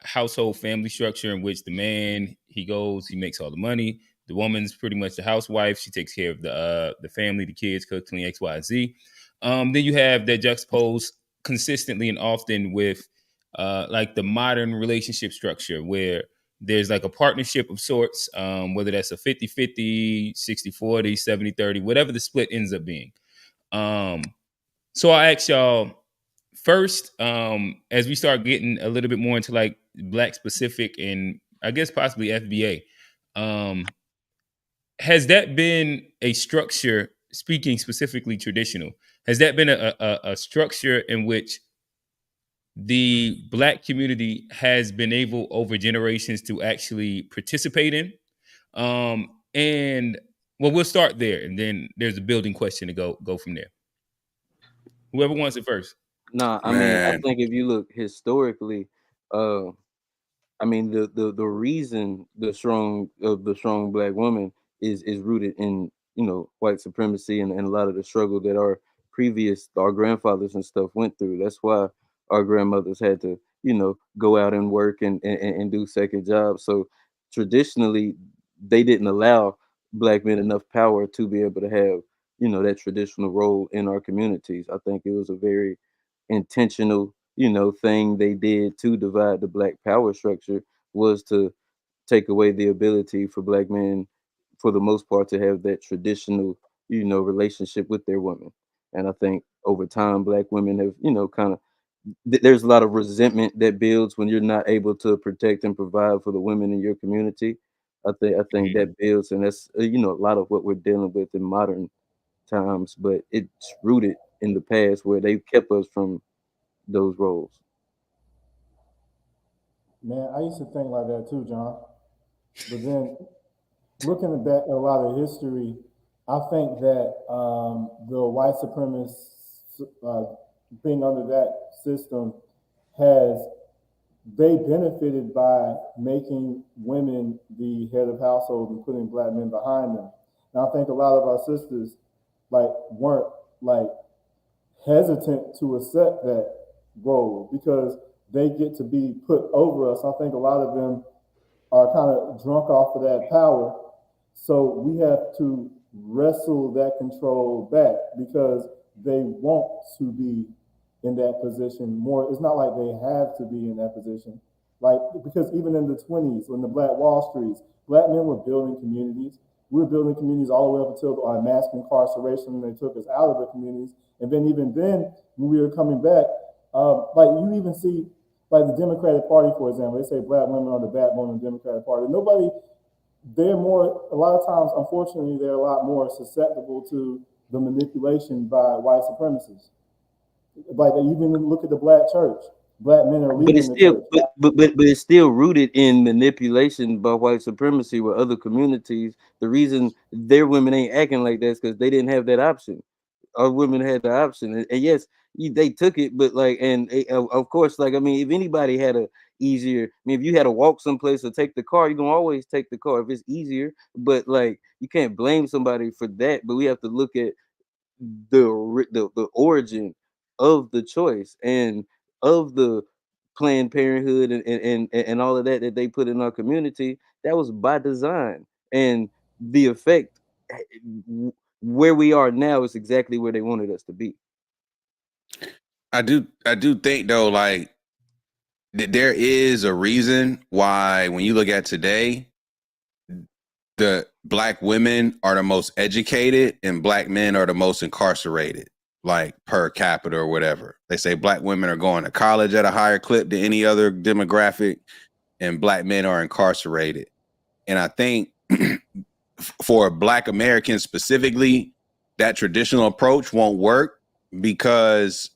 household family structure in which the man, he goes, he makes all the money. The woman's pretty much the housewife. She takes care of the family, the kids, cook, clean, X, Y, Z. Then you have that juxtaposed consistently and often with like the modern relationship structure where there's like a partnership of sorts, whether that's a 50-50, 60-40, 70-30, whatever the split ends up being. So I ask y'all first, as we start getting a little bit more into like Black specific and I guess possibly FBA, has that been a structure, speaking specifically traditional, has that been a structure in which the Black community has been able over generations to actually participate in. And well, we'll start there, and then there's a building question to go from there. Whoever wants it first. Nah, I mean, I Man, think if you look historically, uh, I mean, the reason the strong Black woman is rooted in, you know, white supremacy and a lot of the struggle that our grandfathers and stuff went through. That's why our grandmothers had to, you know, go out and work and do second jobs. So traditionally, they didn't allow Black men enough power to be able to have, you know, that traditional role in our communities. I think it was a very intentional, you know, thing they did to divide the Black power structure, was to take away the ability for Black men, for the most part, to have that traditional, you know, relationship with their women. And I think over time, Black women have, you know, kind of, there's a lot of resentment that builds when you're not able to protect and provide for the women in your community. I think Mhm. that builds, and that's you know, a lot of what we're dealing with in modern times. But it's rooted in the past where they kept us from those roles. Man, I used to think like that too, John. But then looking back at a lot of history, I think that the white supremacists being under that system has they benefited by making women the head of household and putting Black men behind them. And I think a lot of our sisters like weren't like hesitant to accept that role because they get to be put over us. I think a lot of them are kind of drunk off of that power. So we have to wrestle that control back because they want to be in that position more. It's not like they have to be in that position. Like, because even in the 20s, when the Black Wall Streets, Black men were building communities. We were building communities all the way up until our mass incarceration, and they took us out of the communities. And then even then, when we were coming back, like you even see like the Democratic Party, for example, they say Black women are the backbone of the Democratic Party. Nobody, they're more, a lot of times, unfortunately, they're a lot more susceptible to the manipulation by white supremacists. Like, you even look at the Black church. Black men are But leaving it's the still, church. but it's still rooted in manipulation by white supremacy with other communities. The reason their women ain't acting like that is because they didn't have that option. Our women had the option, and yes, they took it, but like, and of course, like, I mean, if anybody had a easier, I mean, if you had to walk someplace or take the car, you're gonna always take the car if it's easier. But like, you can't blame somebody for that. But we have to look at the origin of the choice and of the Planned Parenthood and all of that that they put in our community. That was by design, and the effect, where we are now, is exactly where they wanted us to be. I do think though, like there is a reason why when you look at today, the Black women are the most educated and Black men are the most incarcerated, like per capita or whatever. They say Black women are going to college at a higher clip than any other demographic, and Black men are incarcerated. And I think for Black Americans specifically, that traditional approach won't work because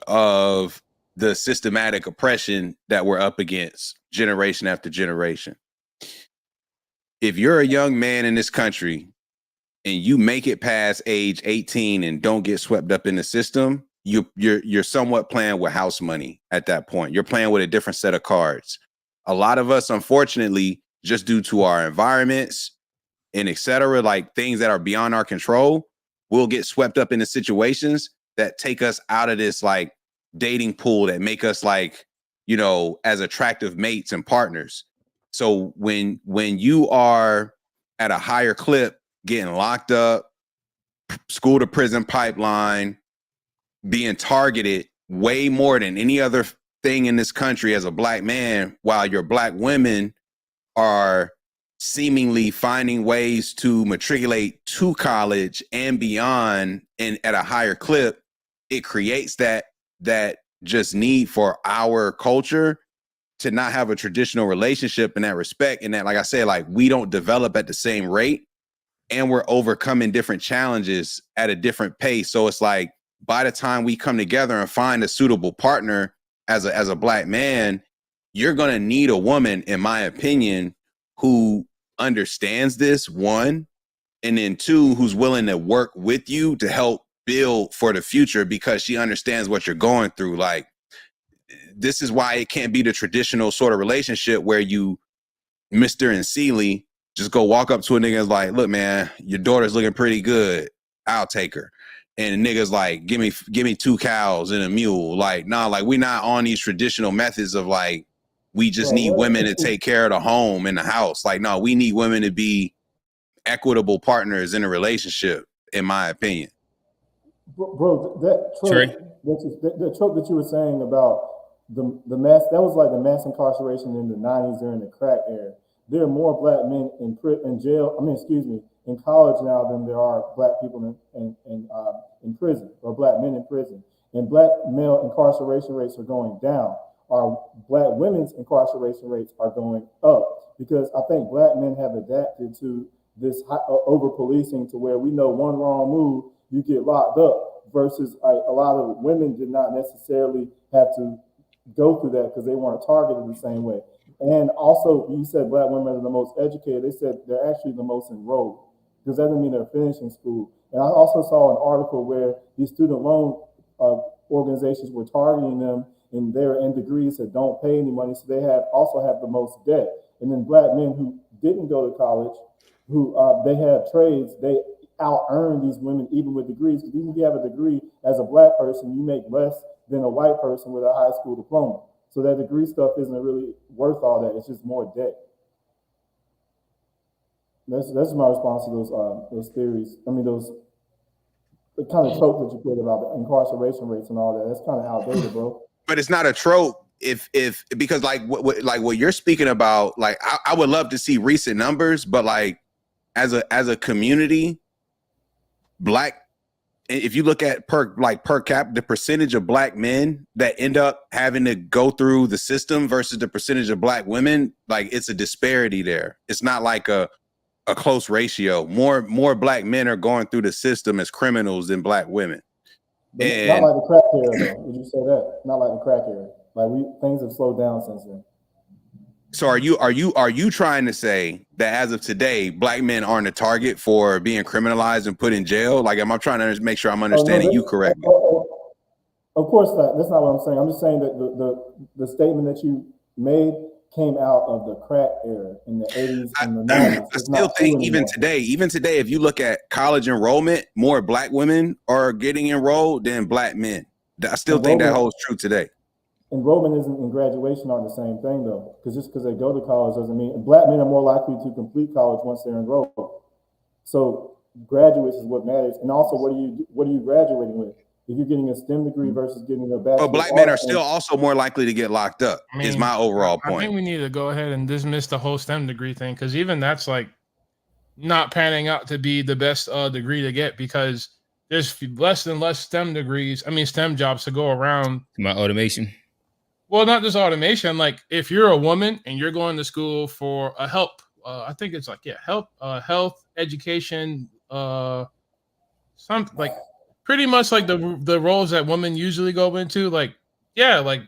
of the systematic oppression that we're up against generation after generation. If you're a young man in this country and you make it past age 18 and don't get swept up in the system, you're somewhat playing with house money at that point. You're playing with a different set of cards. A lot of us, unfortunately, just due to our environments and et cetera, like things that are beyond our control, we'll get swept up into situations that take us out of this like dating pool that make us like, you know, as attractive mates and partners. So when you are at a higher clip, getting locked up, school to prison pipeline, being targeted way more than any other thing in this country as a Black man, while your Black women are seemingly finding ways to matriculate to college and beyond and at a higher clip, it creates that just need for our culture to not have a traditional relationship in that respect. And that, like I said, like we don't develop at the same rate and we're overcoming different challenges at a different pace. So it's like by the time we come together and find a suitable partner, as a black man, you're gonna need a woman, in my opinion, who understands this, one, and then two, who's willing to work with you to help build for the future because she understands what you're going through. Like, this is why it can't be the traditional sort of relationship where you, Mr. and Seeley, just go walk up to a nigga and like, look, man, your daughter's looking pretty good. I'll take her. And the nigga's like, give me 2 cows and a mule. Like, nah, like, we not on these traditional methods of like, we just need women to take care of the home and the house. Like, no, we need women to be equitable partners in a relationship, in my opinion. Bro, that trope that you were saying about the mass, that was like the mass incarceration in the 90s during the crack era. There are more black men in jail, in college now than there are black people in prison, or black men in prison. And black male incarceration rates are going down. Our black women's incarceration rates are going up, because I think black men have adapted to this over policing, to where we know one wrong move, you get locked up, versus a lot of women did not necessarily have to go through that because they weren't targeted the same way. And also, you said black women are the most educated. They said they're actually the most enrolled, because that doesn't mean they're finishing school. And I also saw an article where these student loan organizations were targeting them, and they're in degrees that don't pay any money, so they also have the most debt. And then black men who didn't go to college, who they have trades, they out-earn these women even with degrees. Because even if you have a degree as a black person, you make less than a white person with a high school diploma. So that degree stuff isn't really worth all that. It's just more debt. That's my response to those theories. I mean, the kind of trope that you put about the incarceration rates and all that. That's kind of outdated, bro. But it's not a trope because like what you're speaking about, like I would love to see recent numbers, but like as a community, black, if you look at per cap, the percentage of black men that end up having to go through the system versus the percentage of black women, like it's a disparity there. It's not like a close ratio. More black men are going through the system as criminals than black women. But not like the crack era, though. Would you say that? Not like the crack era. Like things have slowed down since then. So are you trying to say that as of today, black men aren't a target for being criminalized and put in jail? Like, am I trying to make sure I'm understanding you correctly? Of course not. That's not what I'm saying. I'm just saying that the statement that you made came out of the crack era in the 80s and the 90s. I still think even today, if you look at college enrollment, more black women are getting enrolled than black men. I still think that holds true today. Enrollment and graduation aren't the same thing, though, because just because they go to college doesn't mean black men are more likely to complete college once they're enrolled. So graduates is what matters. And also, what are you graduating with? If you're getting a STEM degree versus getting a bachelor's. But black men are still also more likely to get locked up, is my overall point. I think we need to go ahead and dismiss the whole STEM degree thing, because even that's like not panning out to be the best degree to get, because there's less and less STEM jobs to go around. My automation. Well, not just automation. Like if you're a woman and you're going to school for a health, education, something like pretty much like the roles that women usually go into. Like, yeah, like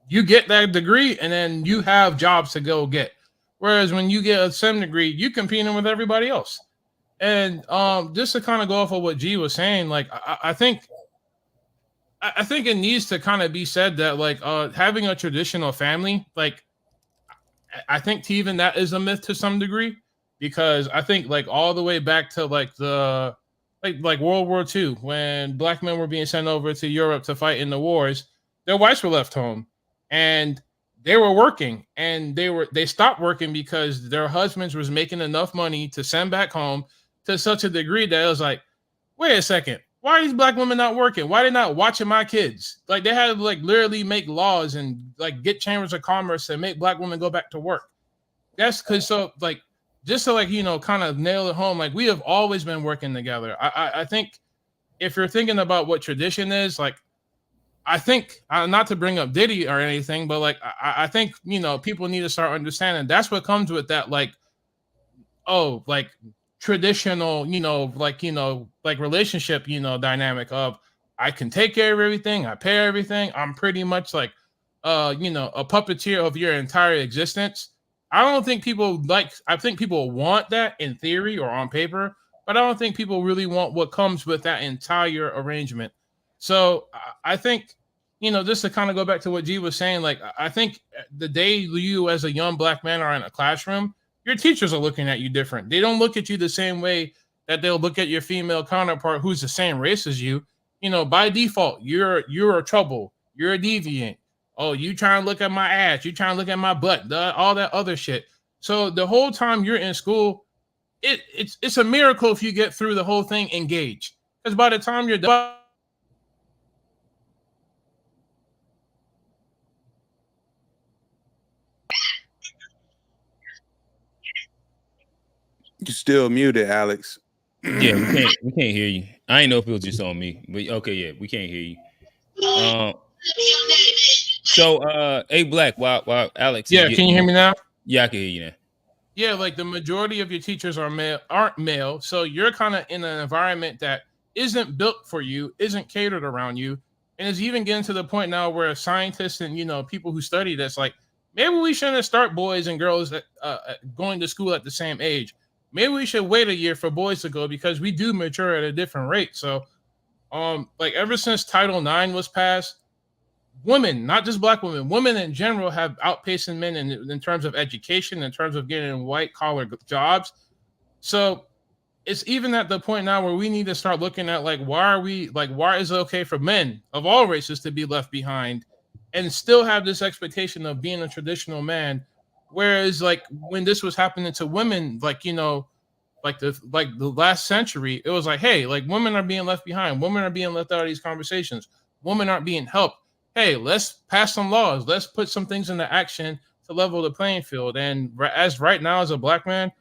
you get that degree and then you have jobs to go get. Whereas when you get a STEM degree, you competing with everybody else. And just to kind of go off of what G was saying, like I think it needs to kind of be said that like having a traditional family, like I think even that is a myth to some degree, because I think like all the way back to like the like World War II, when black men were being sent over to Europe to fight in the wars, their wives were left home and they were working, and they stopped working because their husbands was making enough money to send back home, to such a degree that it was like, wait a second, why are these black women not working? Why are they not watching my kids? Like they had to like literally make laws and like get chambers of commerce and make black women go back to work. That's because just to like, kind of nail it home, like we have always been working together. I think if you're thinking about what tradition is, like, I think not to bring up Diddy or anything, but like, I think, people need to start understanding that's what comes with that, like, oh, like traditional, like relationship, dynamic of I can take care of everything. I pay everything. I'm pretty much like a puppeteer of your entire existence. I don't think people I think people want that in theory or on paper, but I don't think people really want what comes with that entire arrangement. So I think, just to kind of go back to what G was saying, like, I think the day you as a young black man are in a classroom, your teachers are looking at you different. They don't look at you the same way that they'll look at your female counterpart who's the same race as you. By default, you're a trouble. You're a deviant. Oh, you trying to look at my ass. You trying to look at my butt. All that other shit. So the whole time you're in school, it's a miracle if you get through the whole thing engaged. Because by the time you're done, You still muted, Alex. Yeah, we can't hear you. I ain't know if it was just on me, but okay, yeah, we can't hear you. Hey Black, while Alex is yeah, can you hear me now? Yeah, I can hear you now. Yeah, like the majority of your teachers aren't male, so you're kind of in an environment that isn't built for you, isn't catered around you, and it's even getting to the point now where scientists and people who study this, like, maybe we shouldn't start boys and girls going to school at the same age. Maybe we should wait a year for boys to go because we do mature at a different rate. So, like ever since Title IX was passed, women, not just black women in general have outpaced men in terms of education, in terms of getting white collar jobs. So it's even at the point now where we need to start looking at why is it okay for men of all races to be left behind and still have this expectation of being a traditional man, whereas like when this was happening to women, the last century, it was like, hey, like women are being left behind, women are being left out of these conversations, women aren't being helped. Hey, let's pass some laws, let's put some things into action to level the playing field. And as right now, as a black man,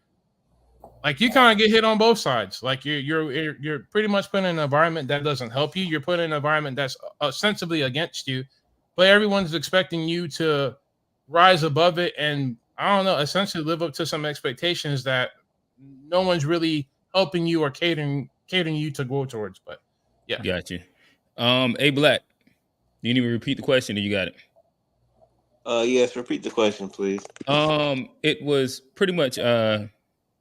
like you kind of get hit on both sides. Like you're pretty much put in an environment that doesn't help you. You're put in an environment that's ostensibly against you, but everyone's expecting you to rise above it and, I don't know, essentially live up to some expectations that no one's really helping you or catering you to go towards. But yeah, Got you. Hey Black, you need to repeat the question, or you got it? Yes, repeat the question, please. It was pretty much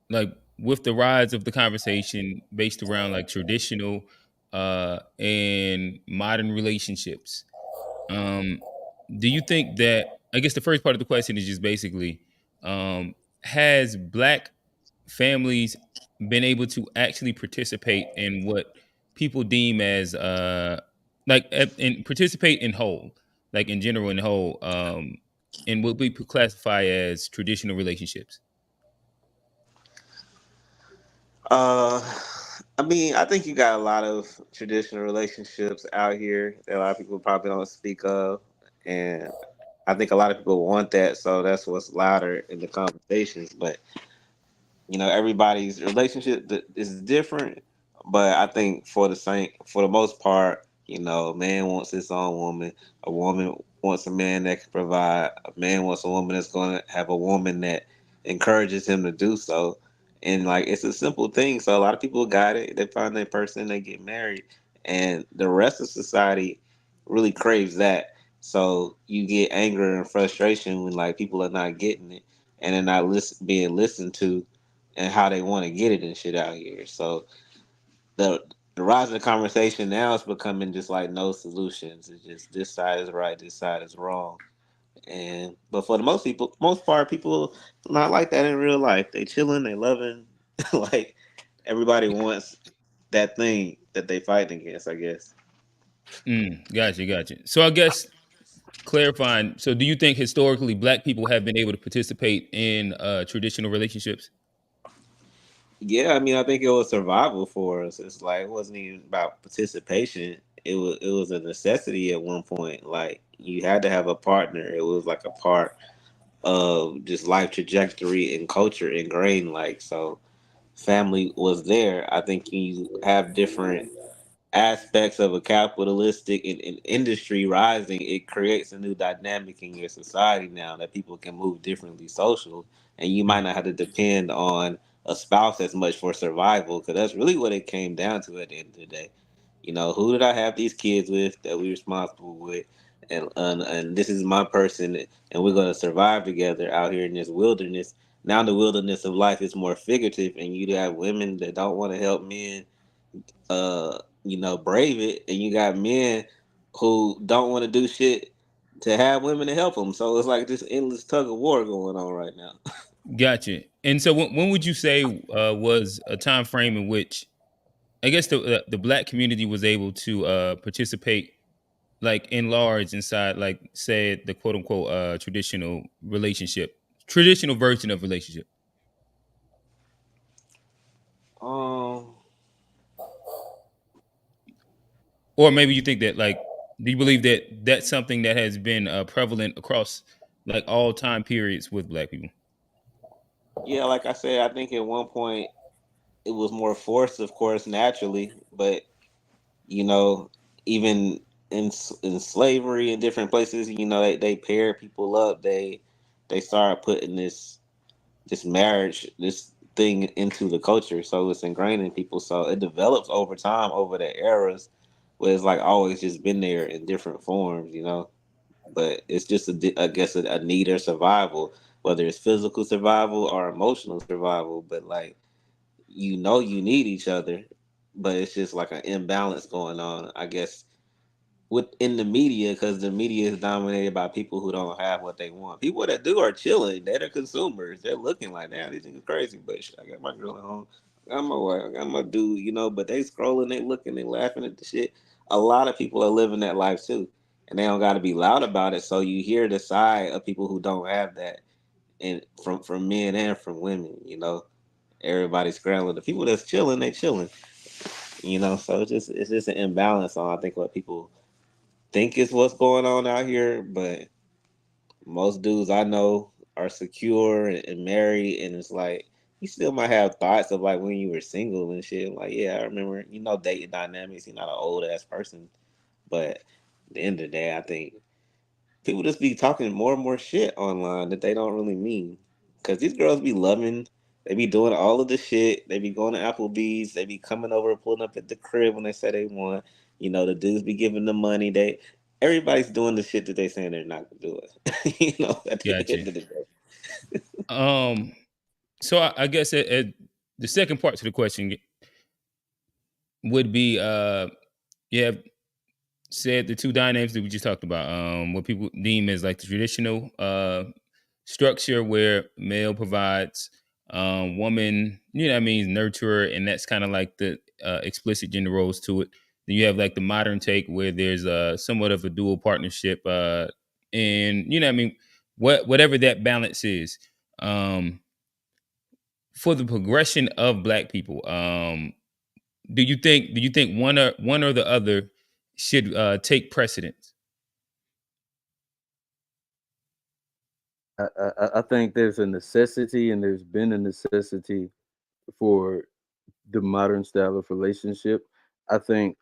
like with the rise of the conversation based around like traditional and modern relationships. Do you think that, I guess the first part of the question is just basically, has black families been able to actually participate in what people deem as and participate in whole, like in general in whole, in what we classify as traditional relationships? I mean, I think you got a lot of traditional relationships out here that a lot of people probably don't speak of, and I think a lot of people want that, so that's what's louder in the conversations. But everybody's relationship is different. But I think for the most part, a man wants his own woman. A woman wants a man that can provide. A man wants a woman that's going to have a woman that encourages him to do so. And like it's a simple thing. So a lot of people got it. They find their person, they get married, and the rest of society really craves that. So you get anger and frustration when like people are not getting it and they're not being listened to and how they want to get it and shit out here. So the rise of the conversation now is becoming just like no solutions. It's just this side is right, this side is wrong. And but for the most part, people not like that in real life. They chilling, they loving. Like everybody wants that thing that they fighting against, I guess. Gotcha. So I guess clarifying. So do you think historically black people have been able to participate in traditional relationships? Yeah, I mean, I think it was survival for us. It's like it wasn't even about participation. It was a necessity at one point. Like you had to have a partner. It was like a part of just life trajectory and culture ingrained. Like so, family was there. I think you have different aspects of a capitalistic and industry rising, it creates a new dynamic in your society now that people can move differently social, and you might not have to depend on a spouse as much for survival because that's really what it came down to at the end of the day. Who did I have these kids with that we responsible with, and this is my person, and we're gonna survive together out here in this wilderness. Now the wilderness of life is more figurative, and you have women that don't want to help men, brave it, and you got men who don't want to do shit to have women to help them. So it's like this endless tug of war going on right now. Gotcha. And so when would you say was a time frame in which I guess the black community was able to participate like in large inside like say the quote unquote traditional version of relationship? Um, Or maybe you think that like do you believe that that's something that has been prevalent across like all time periods with black people? yeah, like I said, I think at one point it was more forced, of course, naturally, but you know, even in slavery in different places, they pair people up. They started putting this marriage, this thing into the culture, so it's ingrained in people. So it develops over time, over the eras, where it's like always just been there in different forms. But it's just I guess a need or survival, whether it's physical survival or emotional survival. But like you need each other, but it's just like an imbalance going on, I guess, within the media, because the media is dominated by people who don't have what they want. People that do are chilling. They're the consumers. They're looking like, damn, these niggas crazy, but shit, I got my girl at home. I got my wife. I got my dude. But they scrolling, they looking, they laughing at the shit. A lot of people are living that life too, and they don't got to be loud about it. So you hear the side of people who don't have that, and from men and from women. Everybody's scrambling. The people that's chilling, they chilling. So it's just an imbalance on I think what people think is what's going on out here, but most dudes I know are secure and married, and it's like you still might have thoughts of like when you were single and shit. Like, yeah, I remember, dating dynamics. You're not an old ass person, but at the end of the day, I think people just be talking more and more shit online that they don't really mean. Cause these girls be loving, they be doing all of the shit. They be going to Applebee's. They be coming over, pulling up at the crib when they say they want. The dudes be giving them money. Everybody's doing the shit that they saying they're not gonna do it. At the Gotcha. end of the day. Um so I guess the second part to the question would be yeah, said the two dynamics that we just talked about. What people deem as like the traditional structure where male provides, woman, nurturer, and that's kind of like the explicit gender roles to it. Then you have like the modern take where there's somewhat of a dual partnership, and whatever that balance is. For the progression of black people, do you think one or the other should take precedence? I think there's a necessity, and there's been a necessity for the modern style of relationship. I think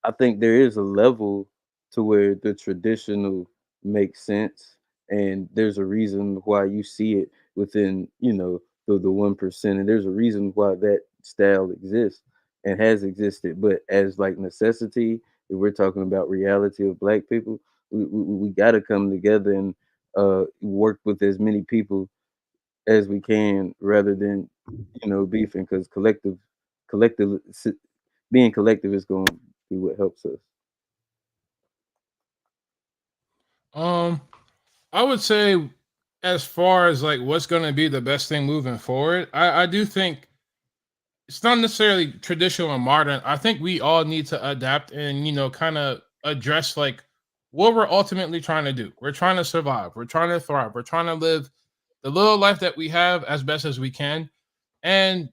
I think there is a level to where the traditional makes sense, and there's a reason why you see it within, the 1%, and there's a reason why that style exists and has existed. But as like necessity, if we're talking about reality of black people, we got to come together and work with as many people as we can, rather than beefing, because collective being collective is going to be what helps us. Um, I would say, as far as like what's going to be the best thing moving forward, I do think it's not necessarily traditional and modern. I think we all need to adapt and kind of address like what we're ultimately trying to do. We're trying to survive. We're trying to thrive. We're trying to live the little life that we have as best as we can. And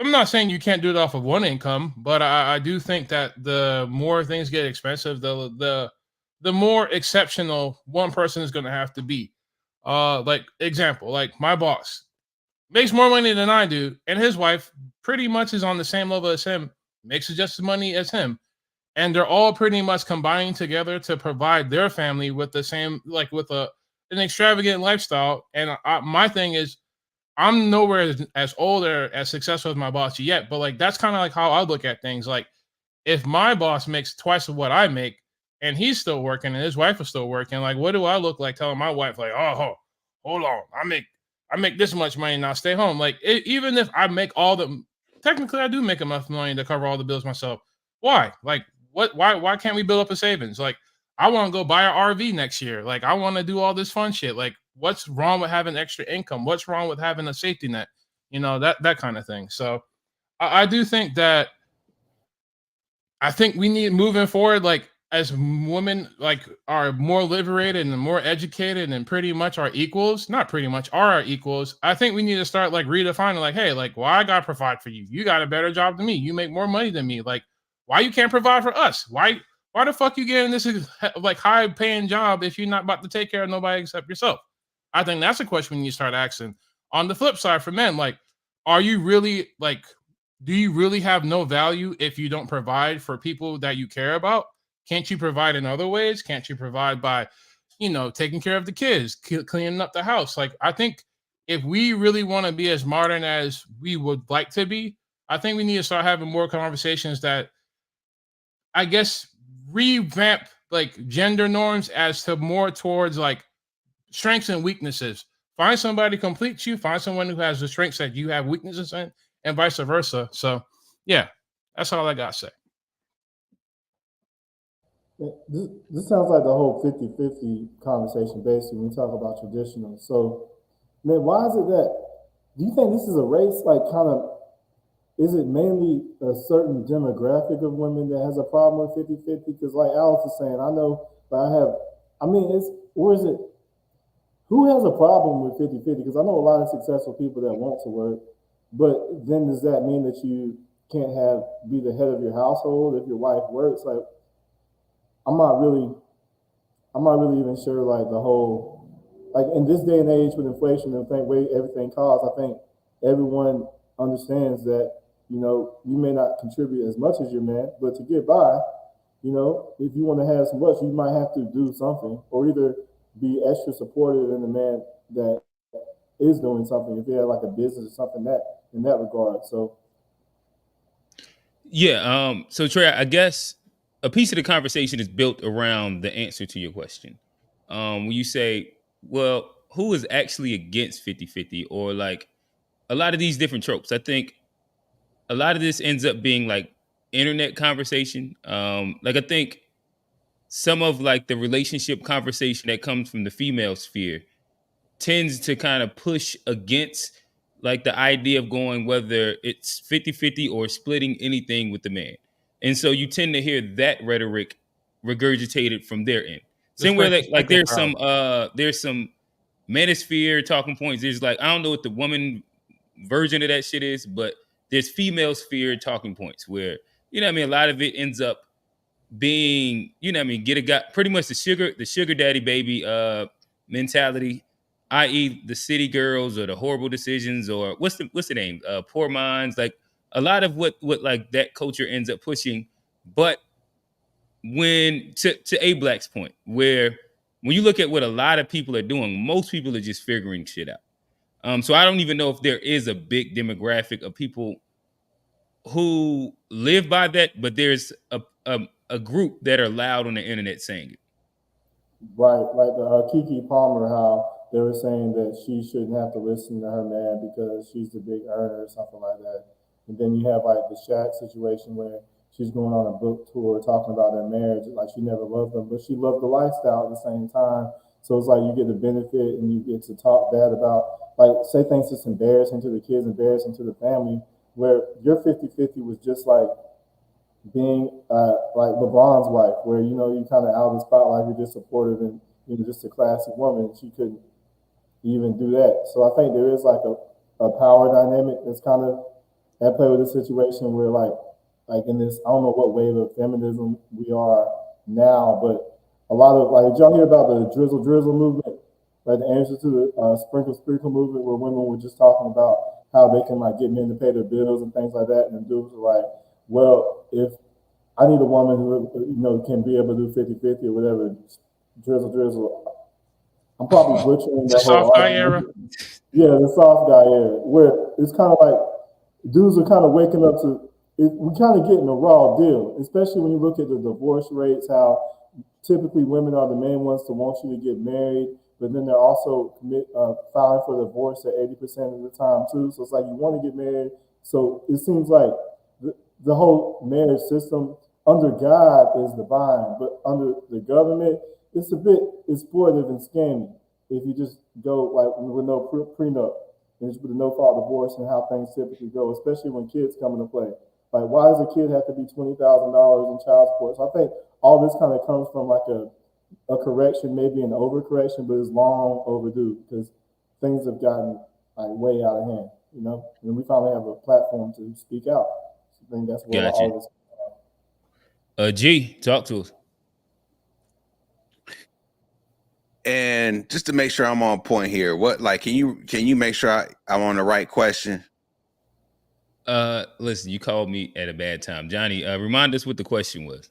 I'm not saying you can't do it off of one income, but I do think that the more things get expensive, the more exceptional one person is going to have to be. Like example, like my boss makes more money than I do, and his wife pretty much is on the same level as him, makes just as money as him, and they're all pretty much combining together to provide their family with the same, like with an extravagant lifestyle. And my thing is, I'm nowhere as old or as successful as my boss yet, but like that's kind of like how I look at things. Like if my boss makes twice of what I make, and he's still working and his wife is still working. Like, what do I look like telling my wife, like, oh, hold on, I make this much money now, stay home. Like, even if I make technically I do make enough money to cover all the bills myself. Why? Like, why can't we build up a savings? Like, I want to go buy an RV next year. Like, I want to do all this fun shit. Like, what's wrong with having extra income? What's wrong with having a safety net? That kind of thing. So I do think that I think we need, moving forward, like, as women like are more liberated and more educated and pretty much are equals, not pretty much are our equals. I think we need to start like redefining, like, hey, like, why I gotta provide for you? You got a better job than me. You make more money than me. Like, why you can't provide for us? Why the fuck you getting this like high paying job if you're not about to take care of nobody except yourself? I think that's a question we need to start asking. On the flip side, for men, like, are you really like, do you really have no value if you don't provide for people that you care about? Can't you provide in other ways? Can't you provide by, taking care of the kids, cleaning up the house? Like, I think if we really want to be as modern as we would like to be, I think we need to start having more conversations that, I guess, revamp like gender norms as to more towards like strengths and weaknesses. Find somebody who completes you, find someone who has the strengths that you have weaknesses in, and vice versa. So yeah, that's all I got to say. This sounds like the whole 50-50 conversation, basically, when we talk about traditional. So, man, why is it that, do you think this is a race, like, kind of, is it mainly a certain demographic of women that has a problem with 50-50? Because like Alex is saying, I know, but or is it, who has a problem with 50-50? Because I know a lot of successful people that want to work, but then does that mean that you can't be the head of your household if your wife works? Like, I'm not really even sure, like, the whole, like, in this day and age with inflation and the way everything costs, I think everyone understands that, you may not contribute as much as your man, but to get by, if you want to have some much, you might have to do something, or either be extra supportive in the man that is doing something, if they have like a business or something that in that regard. So yeah, so Trey, I guess a piece of the conversation is built around the answer to your question. When you say, well, who is actually against 50-50, or like a lot of these different tropes, I think a lot of this ends up being like internet conversation. Like, I think some of like the relationship conversation that comes from the female sphere tends to kind of push against like the idea of going whether it's 50-50 or splitting anything with the man. And so you tend to hear that rhetoric regurgitated from their end. Same way that like there's some manosphere talking points. There's like, I don't know what the woman version of that shit is, but there's female sphere talking points where, a lot of it ends up being, get a guy, pretty much the sugar daddy baby mentality, i.e. the city girls or the horrible decisions, or what's the name? Poor minds. Like a lot of what like that culture ends up pushing. But when to A Black's point, where when you look at what a lot of people are doing, most people are just figuring shit out. So I don't even know if there is a big demographic of people who live by that, but there's a group that are loud on the internet saying it. Right, like the Keke Palmer, how they were saying that she shouldn't have to listen to her man because she's the big earner or something like that. And then you have like the Shaq situation where she's going on a book tour talking about their marriage, like she never loved them, but she loved the lifestyle at the same time. So it's like you get the benefit and you get to talk bad about, like, say things that's embarrassing to the kids, embarrassing to the family, where your 50-50 was just like being like LeBron's wife, where you kind of out of the spotlight, you're just supportive and just a classic woman. She couldn't even do that. So I think there is like a power dynamic that's kind of at play with the situation where like in this, I don't know what wave of feminism we are now, but a lot of, like, did y'all hear about the drizzle movement, like the answer to the sprinkle movement, where women were just talking about how they can like get men to pay their bills and things like that, and the dudes were like, well, if I need a woman who can be able to do 50-50 or whatever, drizzle. I'm probably butchering the whole soft guy argument. era. Yeah, the soft guy era, where it's kind of like dudes are kind of waking up to it. We kind of getting a raw deal, especially when you look at the divorce rates, how typically women are the main ones to want you to get married, but then they're also filing for divorce at 80% of the time too. So it's like you want to get married. So it seems like the whole marriage system under God is divine, but under the government, it's a bit exploitative and scammy. If you just go like with no prenup and just with a no-fault divorce and how things typically go, especially when kids come into play. Like, why does a kid have to be $20,000 in child support? So I think all this kind of comes from like a correction, maybe an overcorrection, but it's long overdue because things have gotten like way out of hand, you know. And we finally have a platform to speak out. So I think that's where all this. G, talk to us. And just to make sure I'm on point here, what like can you make sure I'm on the right question? Listen, you called me at a bad time, Johnny. Remind us what the question was.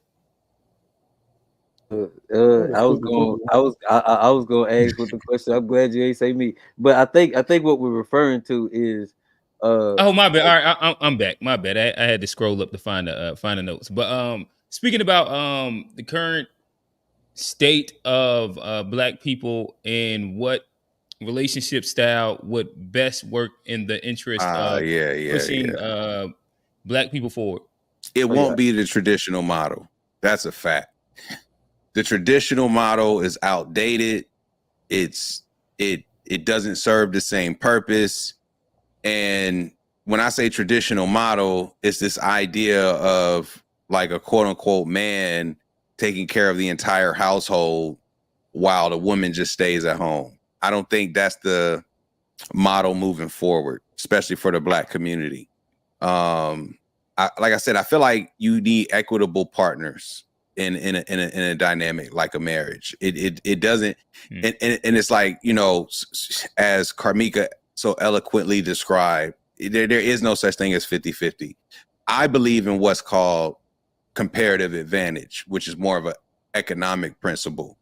I was gonna ask what the question. I'm glad you ain't say me, but I think what we're referring to is. Oh, my bad. All right, I'm back. My bad. I had to scroll up to find the notes. But speaking about the current state of Black people and what relationship style would best work in the interest of pushing Black people forward. It won't be the traditional model. That's a fact. The traditional model is outdated. It doesn't serve the same purpose. And when I say traditional model, it's this idea of like a quote unquote man taking care of the entire household while the woman just stays at home. I don't think that's the model moving forward, especially for the Black community. Like I said, I feel like you need equitable partners in a dynamic like a marriage. It doesn't, and it's like, you know, as Carmika so eloquently described, there is no such thing as 50-50. I believe in what's called comparative advantage, which is more of an economic principle,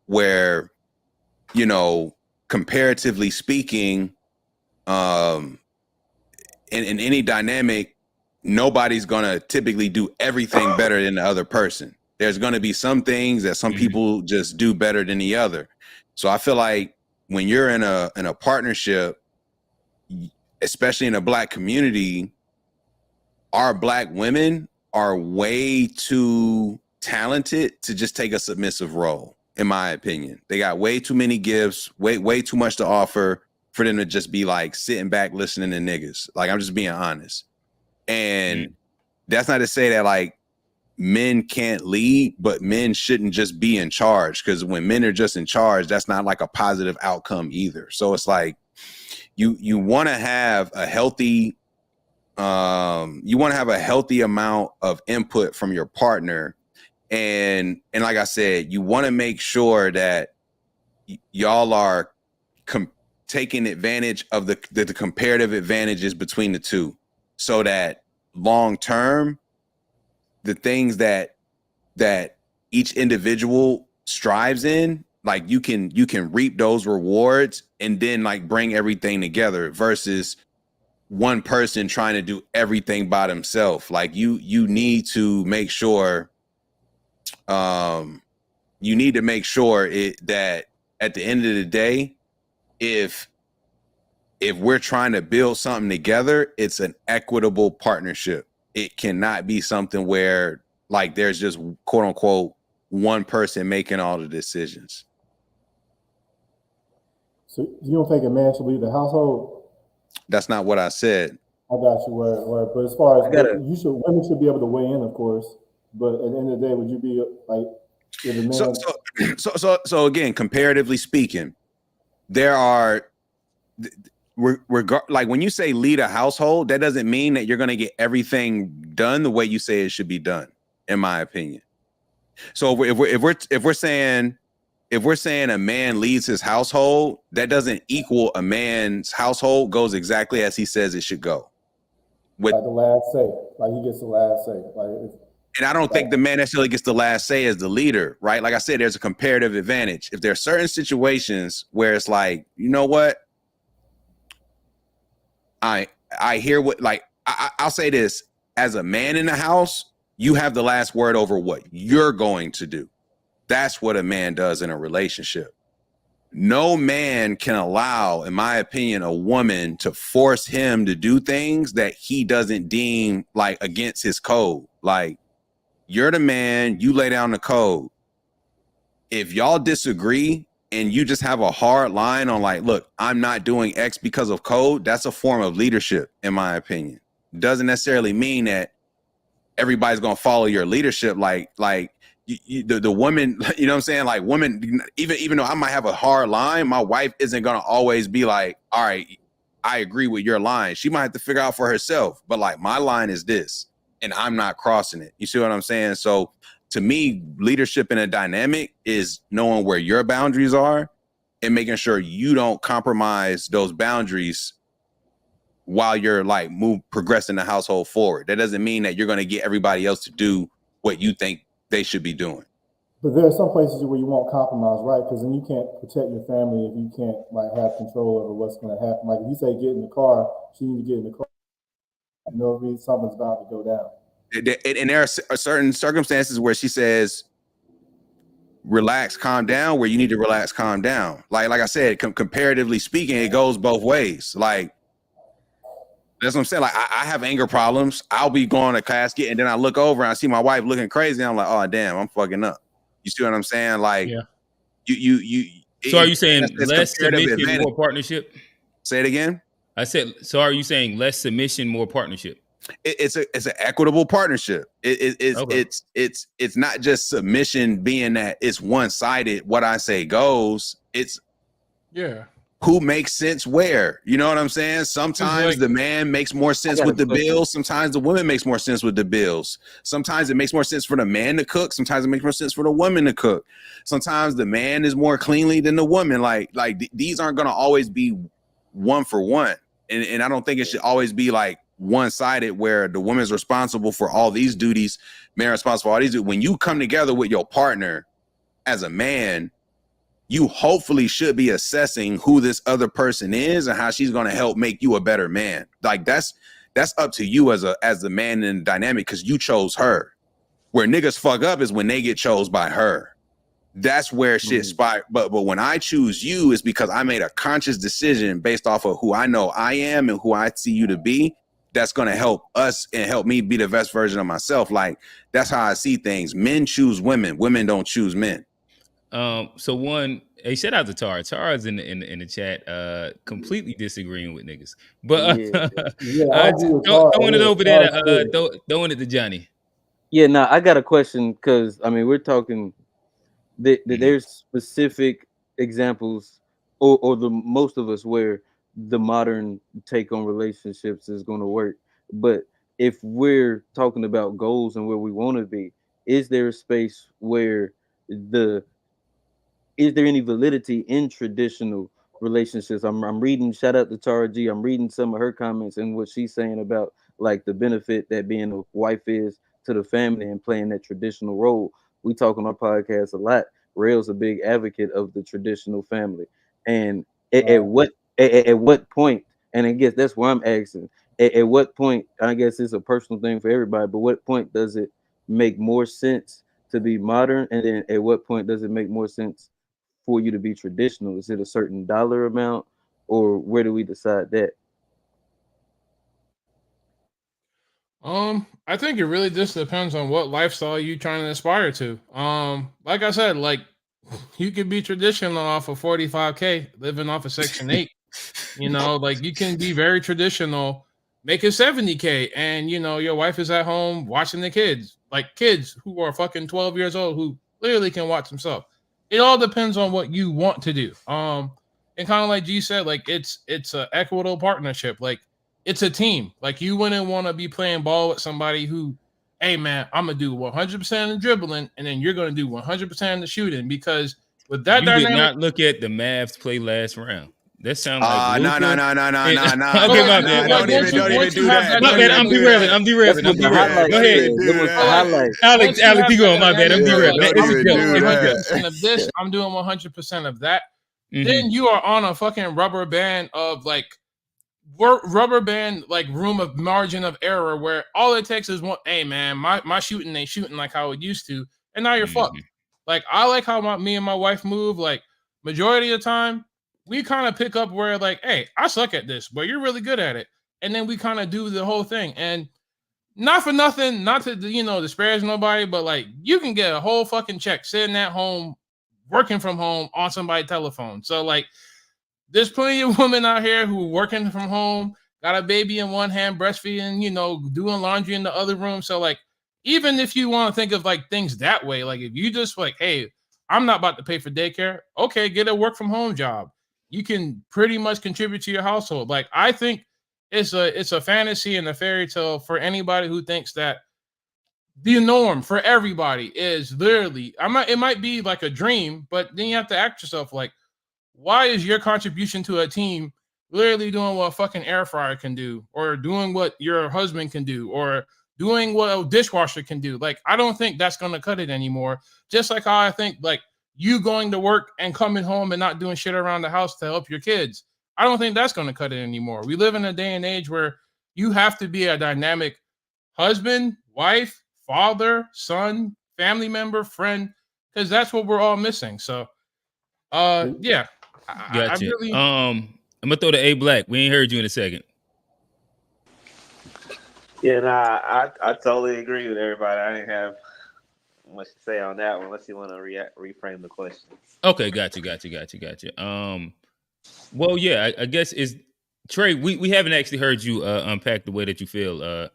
where, you know, comparatively speaking, in any dynamic, nobody's going to typically do everything better than the other person. There's going to be some things that some people just do better than the other. So I feel like when you're in a partnership, especially in a Black community, our Black women are way too talented to just take a submissive role, in my opinion. They got way too many gifts, way too much to offer for them to just be like sitting back listening to niggas. Like, I'm just being honest. And that's not to say that like men can't lead, but men shouldn't just be in charge, because when men are just in charge, that's not like a positive outcome either. So it's like you want to have a healthy amount of input from your partner, and like I said, you want to make sure that y'all are taking advantage of the comparative advantages between the two, so that long term, the things that each individual strives in, like you can reap those rewards and then like bring everything together, versus one person trying to do everything by themselves. Like you need to make sure that at the end of the day, if we're trying to build something together, it's an equitable partnership. It cannot be something where like there's just quote unquote one person making all the decisions. So you don't think a man should lead the household? That's not what I said. I got you. Where but as far as women should be able to weigh in, of course. But at the end of the day, would you be like if a man? So again, comparatively speaking, there are. Like when you say lead a household, that doesn't mean that you're going to get everything done the way you say it should be done, in my opinion. So if we're saying a man leads his household, that doesn't equal a man's household goes exactly as he says it should go. Like the last say, like he gets the last say. And I don't think the man necessarily gets the last say as the leader, right? Like I said, there's a comparative advantage. If there are certain situations where it's like, you know what? I hear what, like, I'll say this, as a man in the house, you have the last word over what you're going to do. That's what a man does in a relationship. No man can allow, in my opinion, a woman to force him to do things that he doesn't deem like against his code. Like, you're the man, you lay down the code. If y'all disagree and you just have a hard line on like, look, I'm not doing X because of code, that's a form of leadership, in my opinion. Doesn't necessarily mean that everybody's gonna follow your leadership. Like the woman, you know what I'm saying? Like, women, even though I might have a hard line, my wife isn't gonna always be like, all right, I agree with your line. She might have to figure out for herself, but like, my line is this, and I'm not crossing it. You see what I'm saying? So to me, leadership in a dynamic is knowing where your boundaries are and making sure you don't compromise those boundaries while you're like progressing the household forward. That doesn't mean that you're going to get everybody else to do what you think they should be doing. But there are some places where you won't compromise, right? Because then you can't protect your family if you can't like have control over what's going to happen. Like if you say get in the car, she needs to get in the car. You know what I mean? Something's about to go down. And there are certain circumstances where she says, relax, calm down, where you need to relax, calm down. Like I said, comparatively speaking, it goes both ways. Like, that's what I'm saying. Like, I have anger problems. I'll be going to casket, and then I look over and I see my wife looking crazy. And I'm like, oh, damn, I'm fucking up. You see what I'm saying? Like, yeah. So are you saying less submission, advantage. more partnership? Say it again. I said, so are you saying less submission, more partnership? It's an equitable partnership. It's not just submission being that it's one-sided. What I say goes. It's who makes sense where. You know what I'm saying? Sometimes the man makes more sense with the bills. Sometimes the woman makes more sense with the bills. Sometimes it makes more sense for the man to cook. Sometimes it makes more sense for the woman to cook. Sometimes the man is more cleanly than the woman. Like these aren't going to always be one for one. And I don't think it should always be like one-sided where the woman's responsible for all these duties, man responsible for all these duties. When you come together with your partner as a man, you hopefully should be assessing who this other person is and how she's going to help make you a better man. Like that's up to you as the man in the dynamic, because you chose her. Where niggas fuck up is when they get chose by her. That's where shit spot. But when I choose you, is because I made a conscious decision based off of who I know I am and who I see you to be. That's going to help us and help me be the best version of myself. Like, that's how I see things. Men choose women. Women don't choose men. So one, hey, shout out to Tara. Tara's in the chat, completely disagreeing with niggas. But throwing it over there, throwing it to Johnny. Yeah, now I got a question, because I mean, we're talking there's specific examples, or the most of us, where the modern take on relationships is going to work. But if we're talking about goals and where we want to be, is there a space where is there any validity in traditional relationships? I'm reading, shout out to Tara G, I'm reading some of her comments and what she's saying about like the benefit that being a wife is to the family and playing that traditional role. We talk on our podcast a lot. Rail's a big advocate of the traditional family. And at what point, and I guess that's why I'm asking, at what point, I guess it's a personal thing for everybody, but what point does it make more sense to be modern? And then at what point does it make more sense for you to be traditional? Is it a certain dollar amount, or where do we decide that? I think it really just depends on what lifestyle you're trying to aspire to. Like I said, like you could be traditional off of 45K, living off of Section 8. You know, like you can be very traditional, making 70K, and you know, your wife is at home watching the kids, like kids who are fucking 12 years old who literally can watch themselves. It all depends on what you want to do. And kind of like G said, like it's an equitable partnership. Like it's a team. Like you wouldn't want to be playing ball with somebody who, hey man, I'm gonna do 100% of the dribbling, and then you're gonna do 100% of the shooting, because with that you did not look at the Mavs play last round. That sounds like no. Okay, my bad. Don't even do that. My bad. I'm derailing. Go ahead. Alex, keep going. My bad. I'm derailing. Of this, I'm doing 100% of that. Then you are on a fucking rubber band of like room of margin of error, where all it takes is one. Hey man, my shooting ain't shooting like how it used to, and now you're fucked. Like, I like how me and my wife move. Like, majority of the time, we kind of pick up where, like, hey, I suck at this, but you're really good at it. And then we kind of do the whole thing. And not for nothing, not to, disparage nobody, but like, you can get a whole fucking check sitting at home, working from home on somebody's telephone. So, like, there's plenty of women out here who working from home, got a baby in one hand, breastfeeding, doing laundry in the other room. So, like, even if you want to think of like things that way, like if you just like, hey, I'm not about to pay for daycare, okay, get a work from home job. You can pretty much contribute to your household. Like, I think it's a fantasy and a fairy tale for anybody who thinks that the norm for everybody is literally, it might be like a dream, but then you have to ask yourself, like, why is your contribution to a team literally doing what a fucking air fryer can do, or doing what your husband can do, or doing what a dishwasher can do? Like, I don't think that's going to cut it anymore. Just like how I think, like, you going to work and coming home and not doing shit around the house to help your kids, I don't think that's going to cut it anymore. We live in a day and age where you have to be a dynamic husband, wife, father, son, family member, friend, because that's what we're all missing. So, yeah. Gotcha. I really, I'm gonna throw to A Black. We ain't heard you in a second. Yeah, nah, I totally agree with everybody. I didn't have much to say on that one, unless you want to reframe the question. Okay, gotcha. Well, yeah, I guess is Trey. We haven't actually heard you unpack the way that you feel.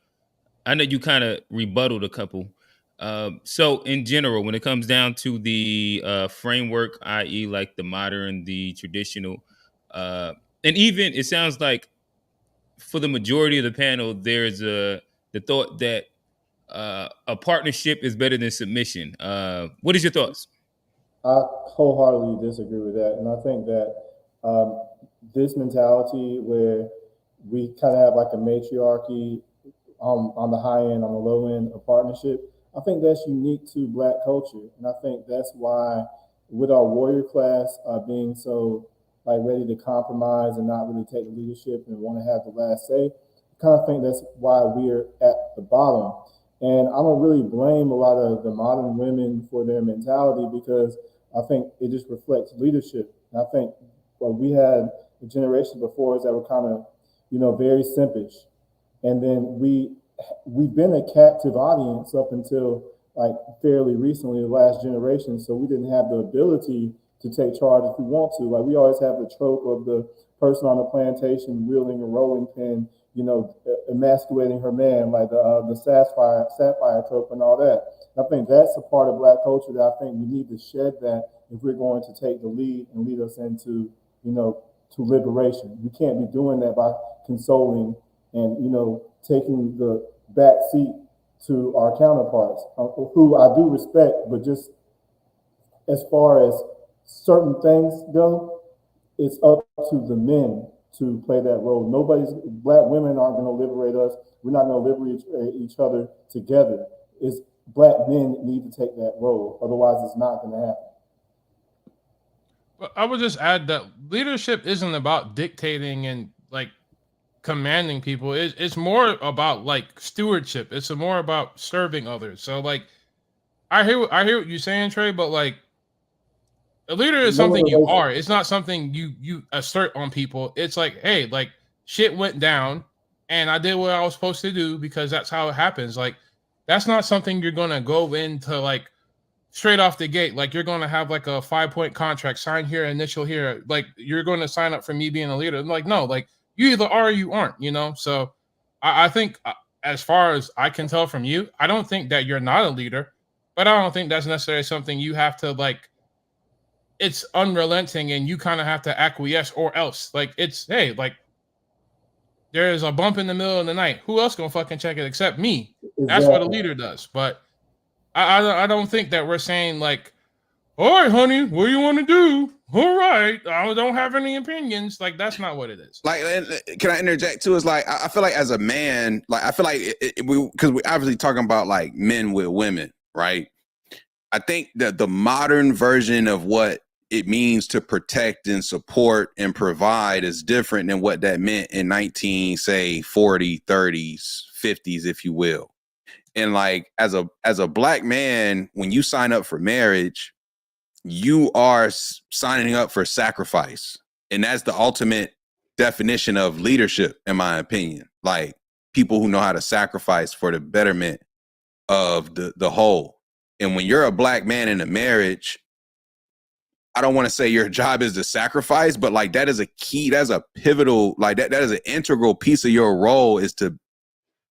I know you kind of rebutted a couple. So in general, when it comes down to the framework, i.e., like the modern, the traditional, and even it sounds like for the majority of the panel, there's the thought that a partnership is better than submission. What is your thoughts? I wholeheartedly disagree with that. And I think that this mentality where we kind of have like a matriarchy on the high end, on the low end of partnership, I think that's unique to Black culture. And I think that's why with our warrior class being so like ready to compromise and not really take the leadership and want to have the last say, I kind of think that's why we're at the bottom. And I don't really blame a lot of the modern women for their mentality, because I think it just reflects leadership. And I think we had the generation before us that were kind of, very simpish. And then we've been a captive audience up until like fairly recently, the last generation. So we didn't have the ability to take charge if we want to. Like, we always have the trope of the person on the plantation wielding a rolling pin, emasculating her man, like the sapphire trope and all that. I think that's a part of Black culture that I think we need to shed, that if we're going to take the lead and lead us into, to liberation. We can't be doing that by consoling and, taking the back seat to our counterparts, who I do respect, but just as far as certain things go, it's up to the men to play that role. Black women aren't going to liberate us. We're not going to liberate each other together. It's Black men need to take that role. Otherwise, it's not going to happen. But I would just add that leadership isn't about dictating and like commanding people. It's more about like stewardship. It's more about serving others. So like, I hear what you're saying, Trey, but like, a leader is something you are. It's not something you assert on people. It's like, hey, like, shit went down and I did what I was supposed to do because that's how it happens. Like, that's not something you're gonna go into like straight off the gate. Like, you're gonna have like a 5-point contract, sign here, initial here. Like, you're gonna sign up for me being a leader. I'm like, no, like, you either are or you aren't, So I think as far as I can tell from you, I don't think that you're not a leader, but I don't think that's necessarily something you have to like, it's unrelenting and you kind of have to acquiesce, or else like, it's, hey, like, there's a bump in the middle of the night. Who else gonna fucking check it except me? Exactly. That's what a leader does. But I don't think that we're saying like, all right, honey, what do you want to do? All right, I don't have any opinions. Like, that's not what it is. Like, can I interject too? It's like, I feel like as a man, like, I feel like because we're obviously talking about like men with women, right? I think that the modern version of what it means to protect and support and provide is different than what that meant in 40s, 30s, 50s, if you will. And like, as a Black man, when you sign up for marriage, you are signing up for sacrifice. And that's the ultimate definition of leadership, in my opinion. Like, people who know how to sacrifice for the betterment of the whole. And when you're a black man in a marriage, I don't want to say your job is to sacrifice, but like, that is a key, that's a pivotal, like that is an integral piece of your role, is to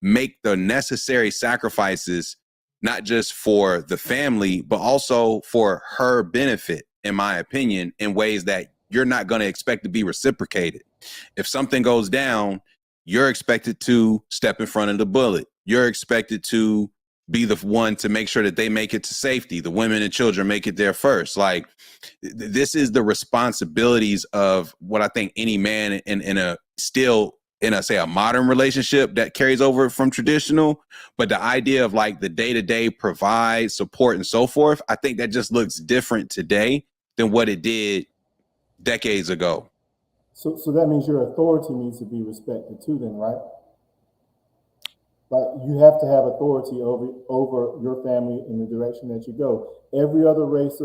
make the necessary sacrifices, not just for the family, but also for her benefit, in my opinion, in ways that you're not going to expect to be reciprocated. If something goes down, you're expected to step in front of the bullet. You're expected to be the one to make sure that they make it to safety. The women and children make it there first. Like, this is the responsibilities of what I think any man in a say a modern relationship that carries over from traditional, but the idea of like the day-to-day provide, support, and so forth, I think that just looks different today than what it did decades ago. So that means your authority needs to be respected too then, right? Like, you have to have authority over your family in the direction that you go. Every other race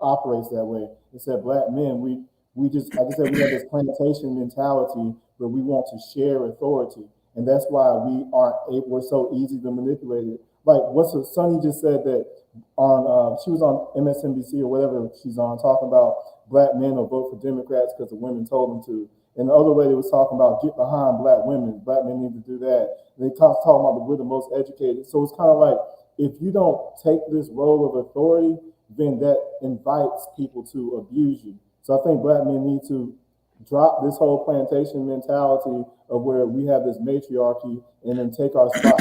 operates that way. Except black men, we just, like I said, we have this plantation mentality where we want to share authority. And that's why we're so easy to manipulate it. Like, Sonny just said that she was on MSNBC or whatever she's on, talking about black men will vote for Democrats because the women told them to. And the other way they was talking about get behind black women. Black men need to do that. And they talking about we're the most educated. So it's kind of like, if you don't take this role of authority, then that invites people to abuse you. So I think black men need to drop this whole plantation mentality of where we have this matriarchy and then take our spot.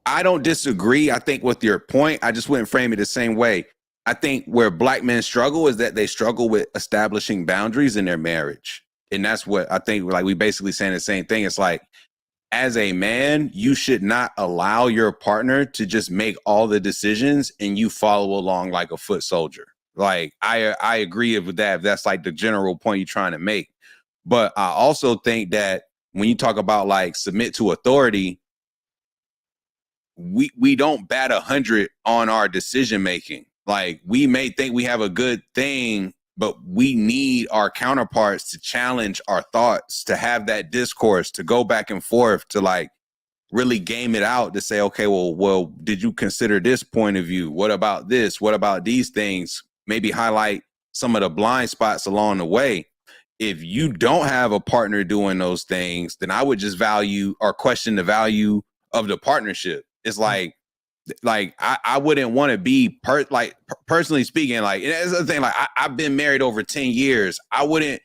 I don't disagree, I think, with your point. I just wouldn't frame it the same way. I think where black men struggle is that they struggle with establishing boundaries in their marriage. And that's what I think, like, we basically saying the same thing. It's like, as a man, you should not allow your partner to just make all the decisions and you follow along like a foot soldier. Like, I agree with that, if that's like the general point you're trying to make. But I also think that when you talk about like submit to authority, we don't bat 100 on our decision making. Like, we may think we have a good thing, but we need our counterparts to challenge our thoughts, to have that discourse, to go back and forth, to like really game it out, to say, okay, well, did you consider this point of view? What about this? What about these things? Maybe highlight some of the blind spots along the way. If you don't have a partner doing those things, then I would just value or question the value of the partnership. It's like I wouldn't want to be personally speaking, like, and that's the thing, like, I've been married over 10 years. I wouldn't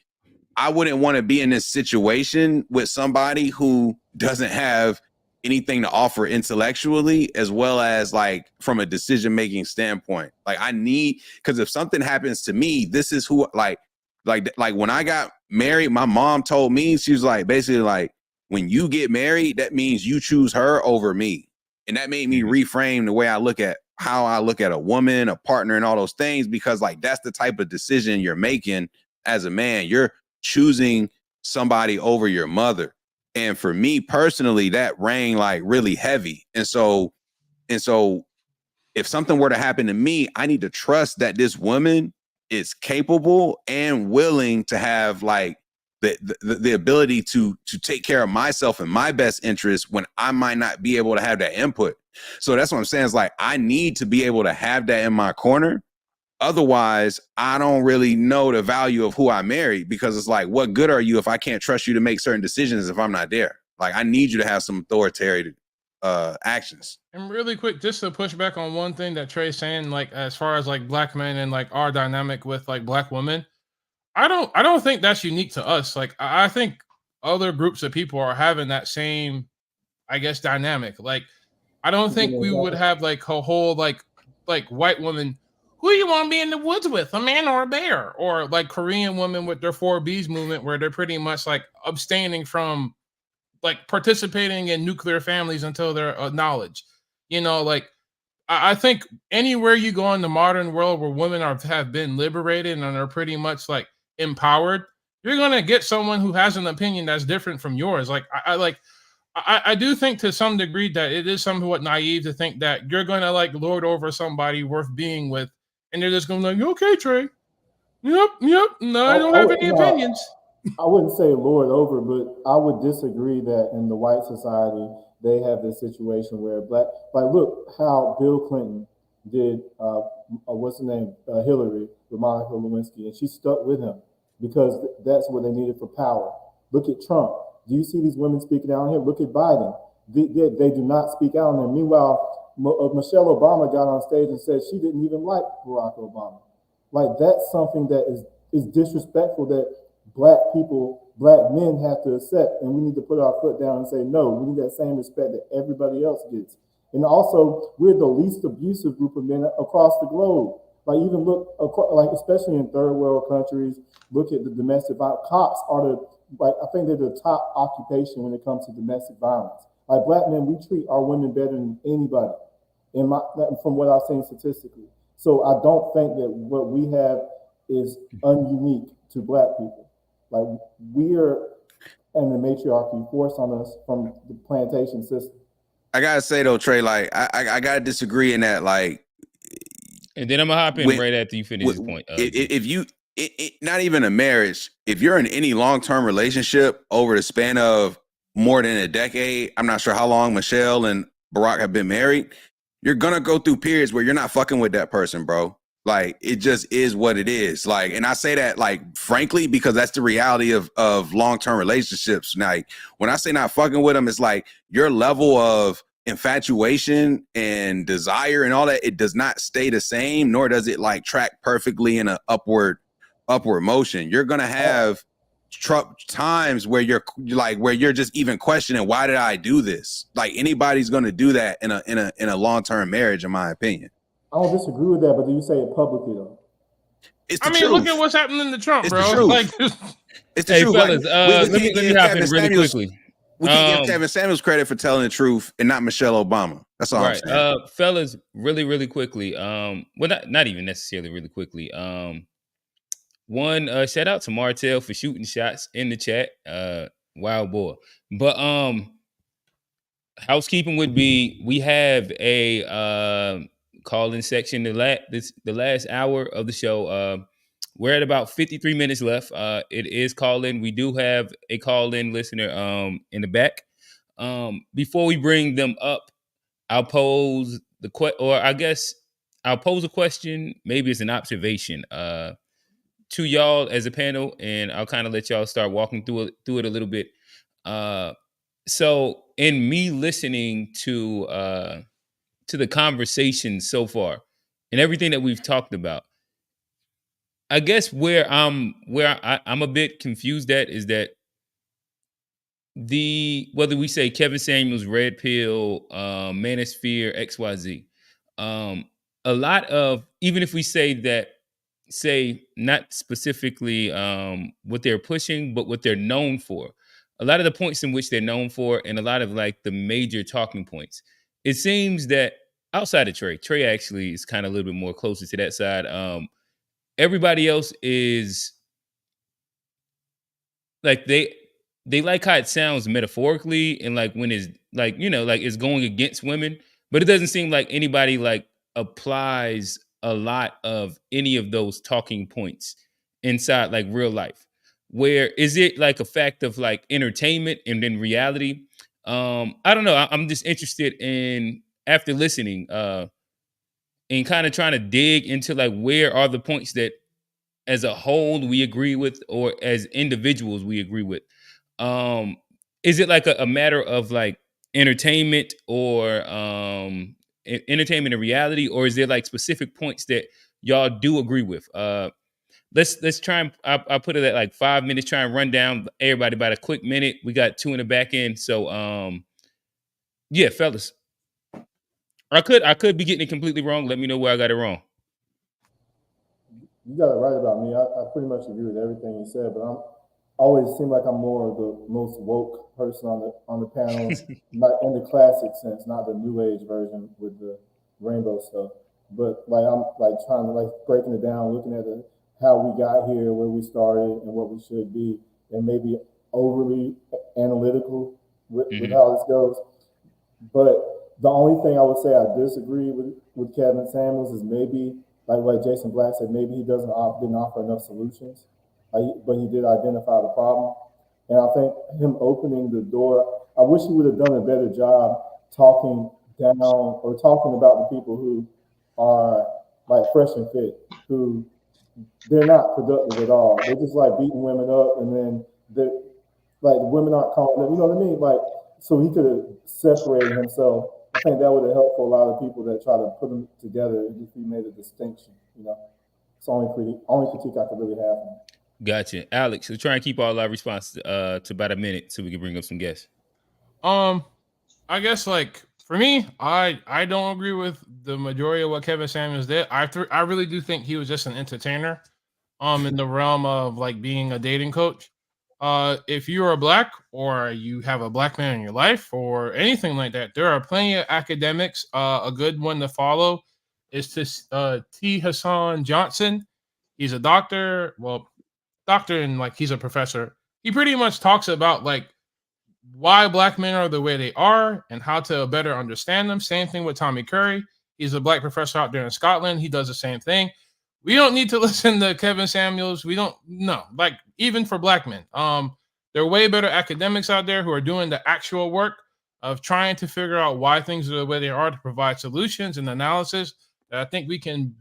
want to be in this situation with somebody who doesn't have anything to offer intellectually, as well as like from a decision-making standpoint. Like, because if something happens to me, this is who, like when I got married, my mom told me, she was like, basically like, when you get married, that means you choose her over me. And that made me reframe the way I look at how I look at a woman, a partner, and all those things, because like, that's the type of decision you're making as a man. You're choosing somebody over your mother. And for me personally, that rang like really heavy. And so if something were to happen to me, I need to trust that this woman is capable and willing to have like the ability to take care of myself and my best interest when I might not be able to have that input. So that's what I'm saying, is like, I need to be able to have that in my corner. Otherwise, I don't really know the value of who I married, because it's like, what good are you if I can't trust you to make certain decisions if I'm not there? Like, I need you to have some authoritarian actions. And really quick, just to push back on one thing that Trey's saying, like, as far as like black men and like our dynamic with like black women, I don't think that's unique to us. Like, I think other groups of people are having that same, I guess, dynamic. Like, I don't think we would have like a whole like white woman, who you want to be in the woods with, a man or a bear? Or like Korean women with their 4Bs movement, where they're pretty much like abstaining from like participating in nuclear families until they're acknowledged. You know, like, I think anywhere you go in the modern world where women have been liberated and are pretty much like empowered, you're gonna get someone who has an opinion that's different from yours. Like, I do think to some degree that it is somewhat naive to think that you're gonna like lord over somebody worth being with and they're just going to be like, okay, Trey. Yep. No, I don't have any opinions. I wouldn't say lord over, but I would disagree that in the white society they have this situation where black, like look how Bill Clinton did, what's the name, Hillary with Monica Lewinsky, and she stuck with him because that's what they needed for power. Look at Trump. Do you see these women speaking out on him? Look at Biden. They do not speak out on him. Meanwhile, Michelle Obama got on stage and said she didn't even like Barack Obama. Like that's something that is disrespectful that black people, black men have to accept, and we need to put our foot down and say, no, we need that same respect that everybody else gets. And also, we're the least abusive group of men across the globe. Like even look, like especially in third world countries, look at the domestic violence. Cops are I think they're the top occupation when it comes to domestic violence. Like black men, we treat our women better than anybody, from what I've seen statistically. So I don't think that what we have is ununique to black people. Like we're in the matriarchy forced on us from the plantation system. I gotta say though, Trey, like I gotta disagree in that, like. And then I'm gonna hop in right after you finish this point. If you, not even a marriage, if you're in any long-term relationship over the span of more than a decade, I'm not sure how long Michelle and Barack have been married, you're gonna go through periods where you're not fucking with that person, bro. Like it just is what it is. Like, and I say that like frankly because that's the reality of long-term relationships. Like when I say not fucking with them, it's like your level of infatuation and desire and all that, it does not stay the same, nor does it like track perfectly in an upward motion. You're gonna have times where you're just even questioning, why did I do this? Like anybody's gonna do that in a long-term marriage, in my opinion. I don't disagree with that, but do you say it publicly though? It's the truth. Look at what's happening to Trump, it's bro. The truth. Like, it's the truth. Fellas, like, let me hop in really quickly. We can give Kevin Samuels credit for telling the truth and not Michelle Obama. That's all I'm saying. Fellas, really quickly. Well, not even necessarily really quickly. One, shout out to Martell for shooting shots in the chat. Wild boy. But housekeeping would be, we have a call-in section the last hour of the show. We're at about 53 minutes left. It is call-in. We do have a call-in listener in the back. Before we bring them up, I'll pose I'll pose a question. Maybe it's an observation to y'all as a panel, and I'll kind of let y'all start walking through it a little bit. So in me listening to the conversation so far and everything that we've talked about, I guess where I'm a bit confused at is that whether we say Kevin Samuels, Red Pill, Manosphere, XYZ, a lot of, even if we say not specifically what they're pushing, but what they're known for, a lot of the points in which they're known for, and a lot of like the major talking points, it seems that outside of Trey actually is kind of a little bit more closer to that side. Everybody else is like they like how it sounds metaphorically, and like when it's like, like it's going against women, but it doesn't seem like anybody like applies a lot of any of those talking points inside like real life. Where is it like a fact of like entertainment and then reality? I don't know. I'm just interested in, after listening, and kind of trying to dig into like where are the points that as a whole we agree with, or as individuals we agree with. Is it like a matter of like entertainment, or entertainment and reality, or is there like specific points that y'all do agree with? Let's try and I'll put it at like 5 minutes, try and run down everybody about a quick minute. We got 2 in the back end. So yeah, fellas. I could be getting it completely wrong. Let me know where I got it wrong. You got it right about me. I pretty much agree with everything you said, but I always seem like I'm more of the most woke person on the panel, not in the classic sense, not the new age version with the rainbow stuff. But like I'm like trying to like breaking it down, looking at how we got here, where we started, and what we should be, and maybe overly analytical with how this goes. But the only thing I would say I disagree with Kevin Samuels is maybe like Jason Black said, maybe he didn't offer enough solutions, but he did identify the problem. And I think him opening the door, I wish he would have done a better job talking down or talking about the people who are like fresh and fit, who they're not productive at all. They're just like beating women up, and then they're like the women aren't calling them. You know what I mean? Like, so he could have separated himself. I think that would have helped for a lot of people that try to put them together if he made a distinction. You know, it's the only critique I could really have. Gotcha. Alex, we'll try and keep all our responses to about a minute so we can bring up some guests. I guess like for me, I don't agree with the majority of what Kevin Samuels did. I really do think he was just an entertainer, in the realm of like being a dating coach. If you are black or you have a black man in your life or anything like that, there are plenty of academics. A good one to follow is T. Hassan Johnson. He's a doctor. Well, doctor and like he's a professor. He pretty much talks about like why black men are the way they are and how to better understand them. Same thing with Tommy Curry. He's a black professor out there in Scotland. He does the same thing. We don't need to listen to Kevin Samuels. We don't no, like even for black men. There are way better academics out there who are doing the actual work of trying to figure out why things are the way they are to provide solutions and analysis that I think we can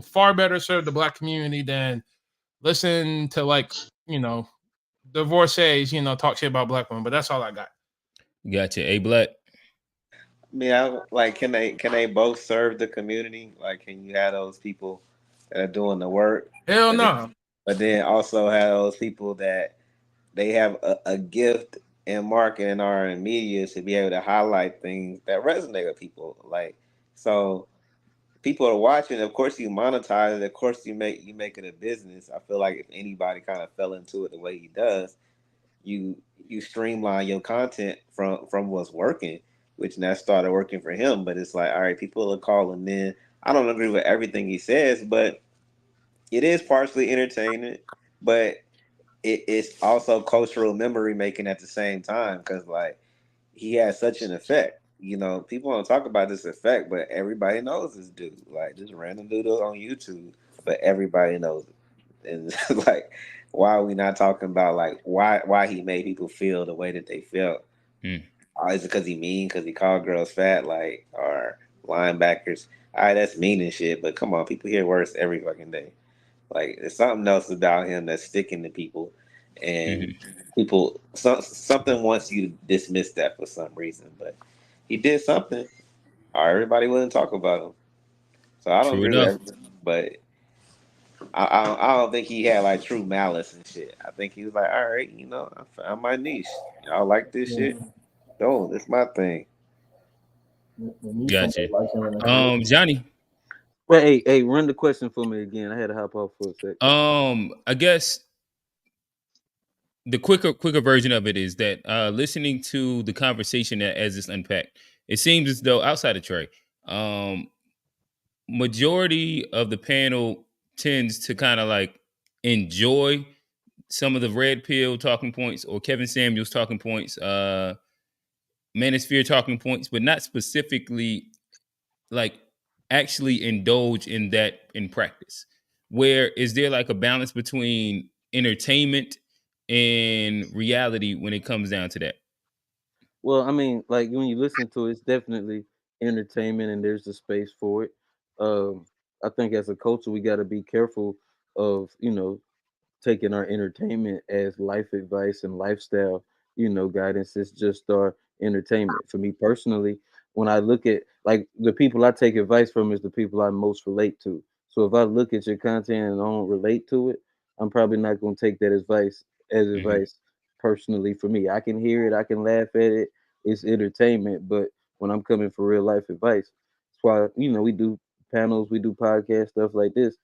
far better serve the black community than listen to like, divorcees, talk shit about black women. But that's all I got. Gotcha. A Black. I mean, can they both serve the community? Like, can you have those people that are doing the work? Hell no. But then also have those people that they have a gift in marketing or in media to be able to highlight things that resonate with people. Like, so people are watching. Of course, you monetize it. Of course, you make it a business. I feel like if anybody kind of fell into it the way he does, you streamline your content from what's working, which now started working for him. But it's like, all right, people are calling in. I don't agree with everything he says, but it is partially entertainment, but it's also cultural memory making at the same time, because like he has such an effect. People don't talk about this effect, but everybody knows this dude. Like this random dude on YouTube, but everybody knows it. And like, why are we not talking about like why he made people feel the way that they felt? Is it because he mean? Because he called girls fat, like, or linebackers? All right, that's mean and shit. But come on, people hear worse every fucking day. Like, there's something else about him that's sticking to people, and people something wants you to dismiss that for some reason. But he did something, or everybody wouldn't talk about him. So I don't True agree with enough. everything, but I don't think he had like true malice and shit. I think he was like, all right, I found my niche. Y'all like this shit? No, it's my thing. Gotcha. Like him in the Johnny. Well, hey, run the question for me again. I had to hop off for a sec. I guess the quicker version of it is that listening to the conversation as it's unpacked, it seems as though outside of Trey, majority of the panel tends to kind of like enjoy some of the red pill talking points or Kevin Samuels talking points, Manosphere talking points, but not specifically like actually indulge in that in practice. Where is there like a balance between entertainment and reality when it comes down to that? Well, I mean, like when you listen to it, it's definitely entertainment, and there's a space for it. I think as a culture, we got to be careful of taking our entertainment as life advice and lifestyle, guidance. It's just our entertainment. For me personally, when I look at like the people I take advice from is the people I most relate to. So if I look at your content and I don't relate to it, I'm probably not going to take that advice as advice personally for me. I can hear it, I can laugh at it. It's entertainment, but when I'm coming for real life advice, that's why we do panels, we do podcasts, stuff like this.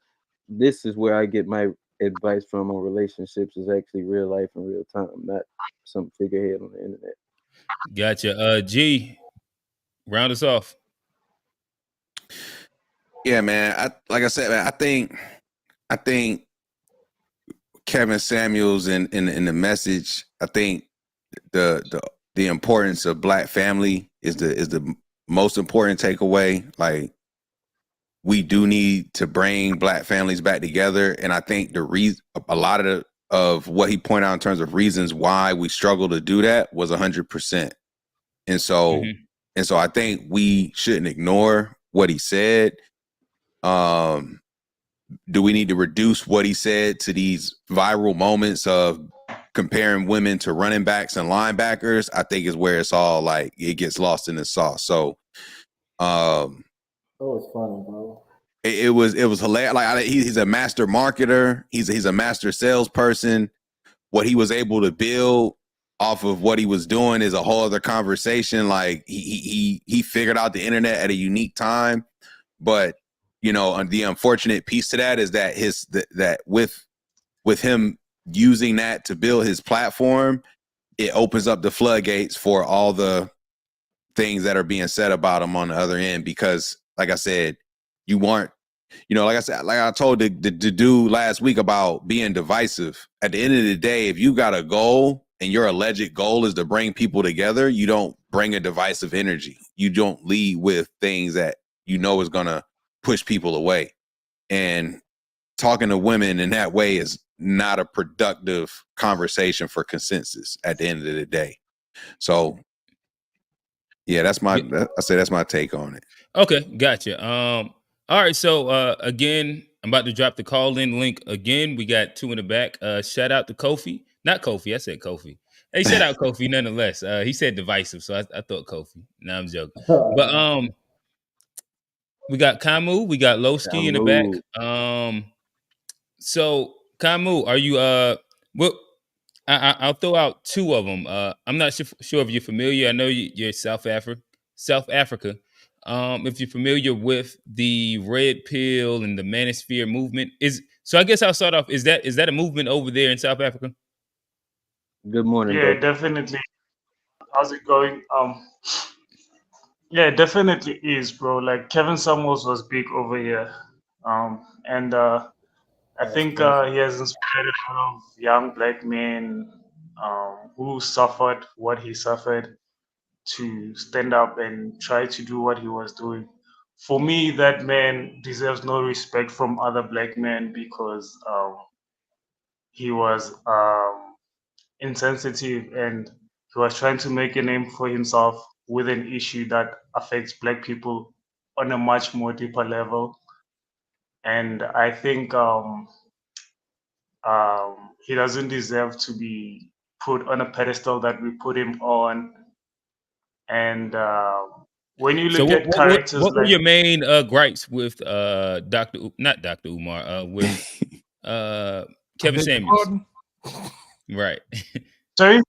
This is where I get my advice from on relationships is actually real life and real time, not some figurehead on the internet. Gotcha. G, round us off. Yeah, man. Like I said, man, I think Kevin Samuels in the message. I think the importance of Black family is the most important takeaway. Like we do need to bring Black families back together. And I think the reason, a lot of what he pointed out in terms of reasons why we struggle to do that was 100%. And so, I think we shouldn't ignore what he said. Do we need to reduce what he said to these viral moments of comparing women to running backs and linebackers? I think is where it's all like, it gets lost in the sauce. So, Oh, it's funny, bro. It was hilarious. Like, he's a master marketer. He's a master salesperson. What he was able to build off of what he was doing is a whole other conversation. Like, he figured out the internet at a unique time. But, you know, the unfortunate piece to that is that that with him using that to build his platform, it opens up the floodgates for all the things that are being said about him on the other end. Because, like I said, you weren't, you know, like I told the dude last week about being divisive. At the end of the day, if you got a goal and your alleged goal is to bring people together, you don't bring a divisive energy. You don't lead with things that you know is going to push people away. And talking to women in that way is not a productive conversation for consensus at the end of the day. So, yeah, that's my take on it. Okay, gotcha. All right, so again, I'm about to drop the call-in link again. We got two in the back. Shout out to Kofi. Not Kofi, I said Kofi. Hey, shout out Kofi nonetheless. He said divisive, so I thought Kofi. No, I'm joking. But we got Kamu, we got Lowski in the back. So Kamu, are you well, I'll throw out two of them. I'm not sure if you're familiar. I know you're South Africa. If you're familiar with the Red Pill and the Manosphere movement, I guess I'll start off. Is that a movement over there in South Africa? Good morning, Yeah, bro. definitely. How's it going? Yeah, it definitely is, bro. Like Kevin Samuels was big over here, and I think he has inspired a lot of young black men who suffered what he suffered to stand up and try to do what he was doing. For me, that man deserves no respect from other black men because he was insensitive and he was trying to make a name for himself with an issue that affects black people on a much more deeper level. And I think he doesn't deserve to be put on a pedestal that we put him on. And when you So look at characters what were like your main gripes with not Dr. Umar, with Kevin Samuels? Right. sorry,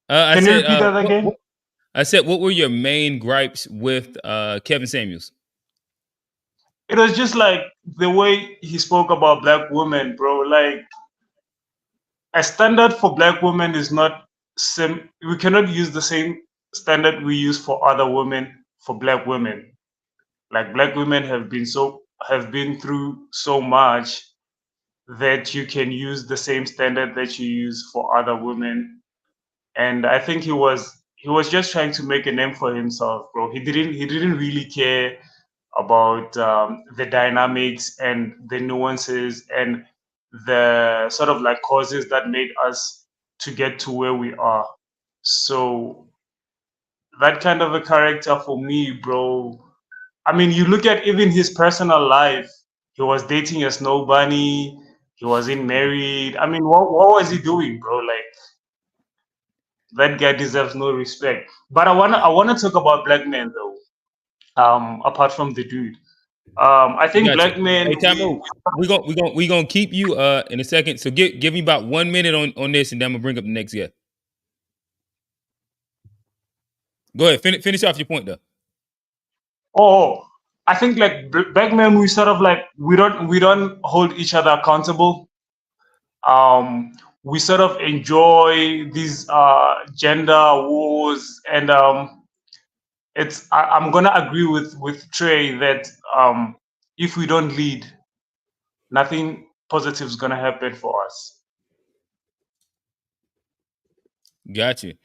I can you said repeat that again? I said, what were your main gripes with Kevin Samuels? It was just like the way he spoke about black women, bro. Like a standard for black women is not same. We cannot use the same standard we use for other women for black women. Like black women have been through so much that you can use the same standard that you use for other women. And I think he was just trying to make a name for himself, bro. He didn't really care about the dynamics and the nuances and the sort of like causes that made us to get to where we are. So that kind of a character for me, bro. I mean, you look at even his personal life. He was dating a snow bunny. He wasn't married. I mean, what was he doing, bro? Like that guy deserves no respect. But I wanna talk about black men though. Apart from the dude. I think Gotcha. black men. Hey, Tamo, we gonna keep you in a second. So give me about 1 minute on this, and then I'm gonna bring up the next guy. Go ahead, finish off your point though. Oh, I think like black men, we sort of like we don't hold each other accountable. Um, we sort of enjoy these gender wars, and I'm gonna agree with Trey that if we don't lead, nothing positive is gonna happen for us. Gotcha.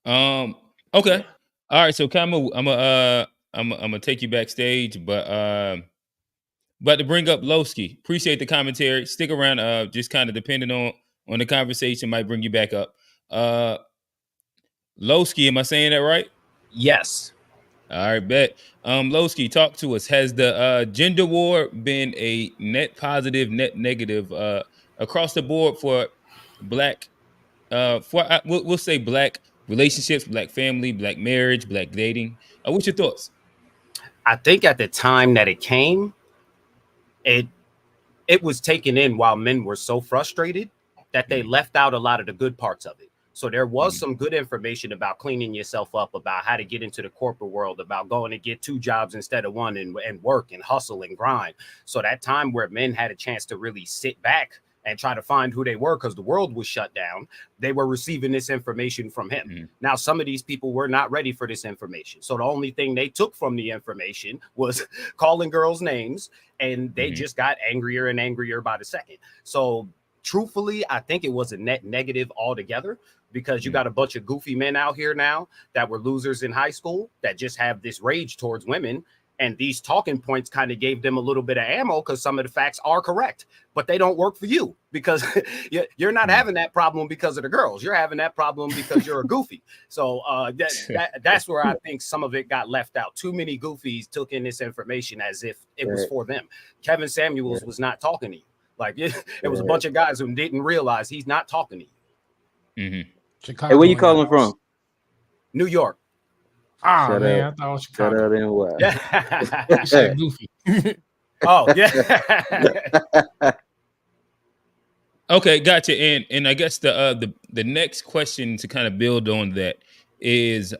Okay. Yeah. All right. So Kamo, I'm gonna take you backstage, but About to bring up Lowski. Appreciate the commentary. Stick around. Just kind of depending on the conversation, might bring you back up. Lowski, am I saying that right? Yes. All right, bet. Lowski, talk to us. Has the gender war been a net positive, net negative across the board for black? We'll say black relationships, black family, black marriage, black dating. What's your thoughts? I think at the time that it came, it was taken in while men were so frustrated that they left out a lot of the good parts of it. So there was some good information about cleaning yourself up, about how to get into the corporate world, about going to get 2 jobs instead of 1 and work and hustle and grind. So that time where men had a chance to really sit back and try to find who they were because the world was shut down, they were receiving this information from him. Now, some of these people were not ready for this information. So the only thing they took from the information was calling girls names, and they just got angrier and angrier by the second. So truthfully, I think it was a net negative altogether, because you got a bunch of goofy men out here now that were losers in high school that just have this rage towards women. And these talking points kind of gave them a little bit of ammo, because some of the facts are correct, but they don't work for you, because you're not having that problem because of the girls. You're having that problem because you're a goofy. So that's where I think some of it got left out. Too many goofies took in this information as if it was for them. Kevin Samuels was not talking to you. Like it was a bunch of guys who didn't realize he's not talking to you. Hey, where you calling from? New York. Ah, man, I thought it was Chicago. Shout out NY. Yeah. You said goofy. Oh, yeah. Okay, gotcha. And I guess the next question to kind of build on that is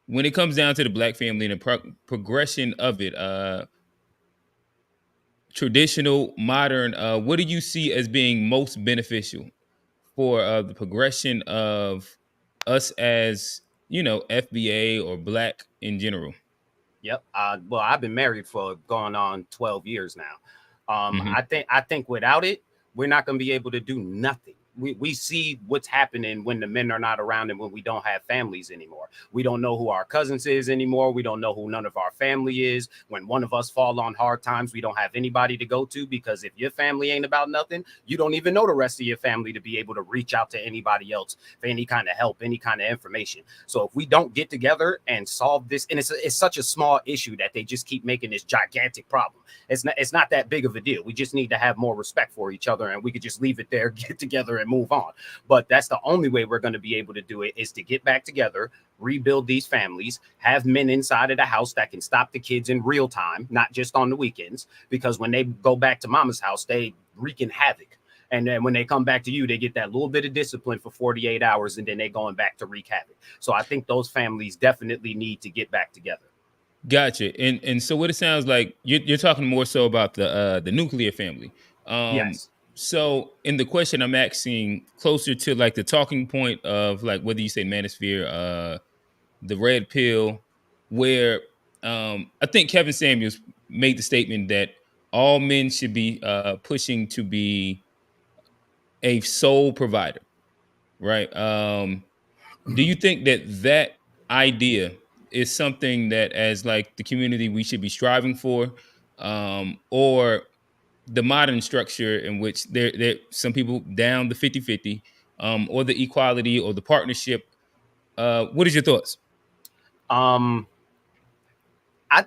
when it comes down to the black family and the progression of it, traditional, modern, what do you see as being most beneficial for the progression of us as, FBA or black in general? Yep. Well, I've been married for going on 12 years now. I think without it, we're not going to be able to do nothing. We see what's happening when the men are not around and when we don't have families anymore. We don't know who our cousins is anymore. We don't know who none of our family is. When one of us fall on hard times, we don't have anybody to go to, because if your family ain't about nothing, you don't even know the rest of your family to be able to reach out to anybody else for any kind of help, any kind of information. So if we don't get together and solve this, and it's such a small issue that they just keep making this gigantic problem. It's not that big of a deal. We just need to have more respect for each other, and we could just leave it there, get together and move on. But that's the only way we're going to be able to do it, is to get back together, rebuild these families, have men inside of the house that can stop the kids in real time, not just on the weekends, because when they go back to mama's house, they wreaking havoc. And then when they come back to you, they get that little bit of discipline for 48 hours, and then they're going back to wreak havoc. So I think those families definitely need to get back together. Gotcha. And so what it sounds like, you're talking more so about the nuclear family. Yes. So in the question, I'm asking closer to like the talking point of like whether you say manosphere, the red pill, where I think Kevin Samuels made the statement that all men should be pushing to be a sole provider, right? Do you think that idea is something that as like the community we should be striving for, or the modern structure in which there some people down the 50-50, or the equality or the partnership? What is your thoughts? I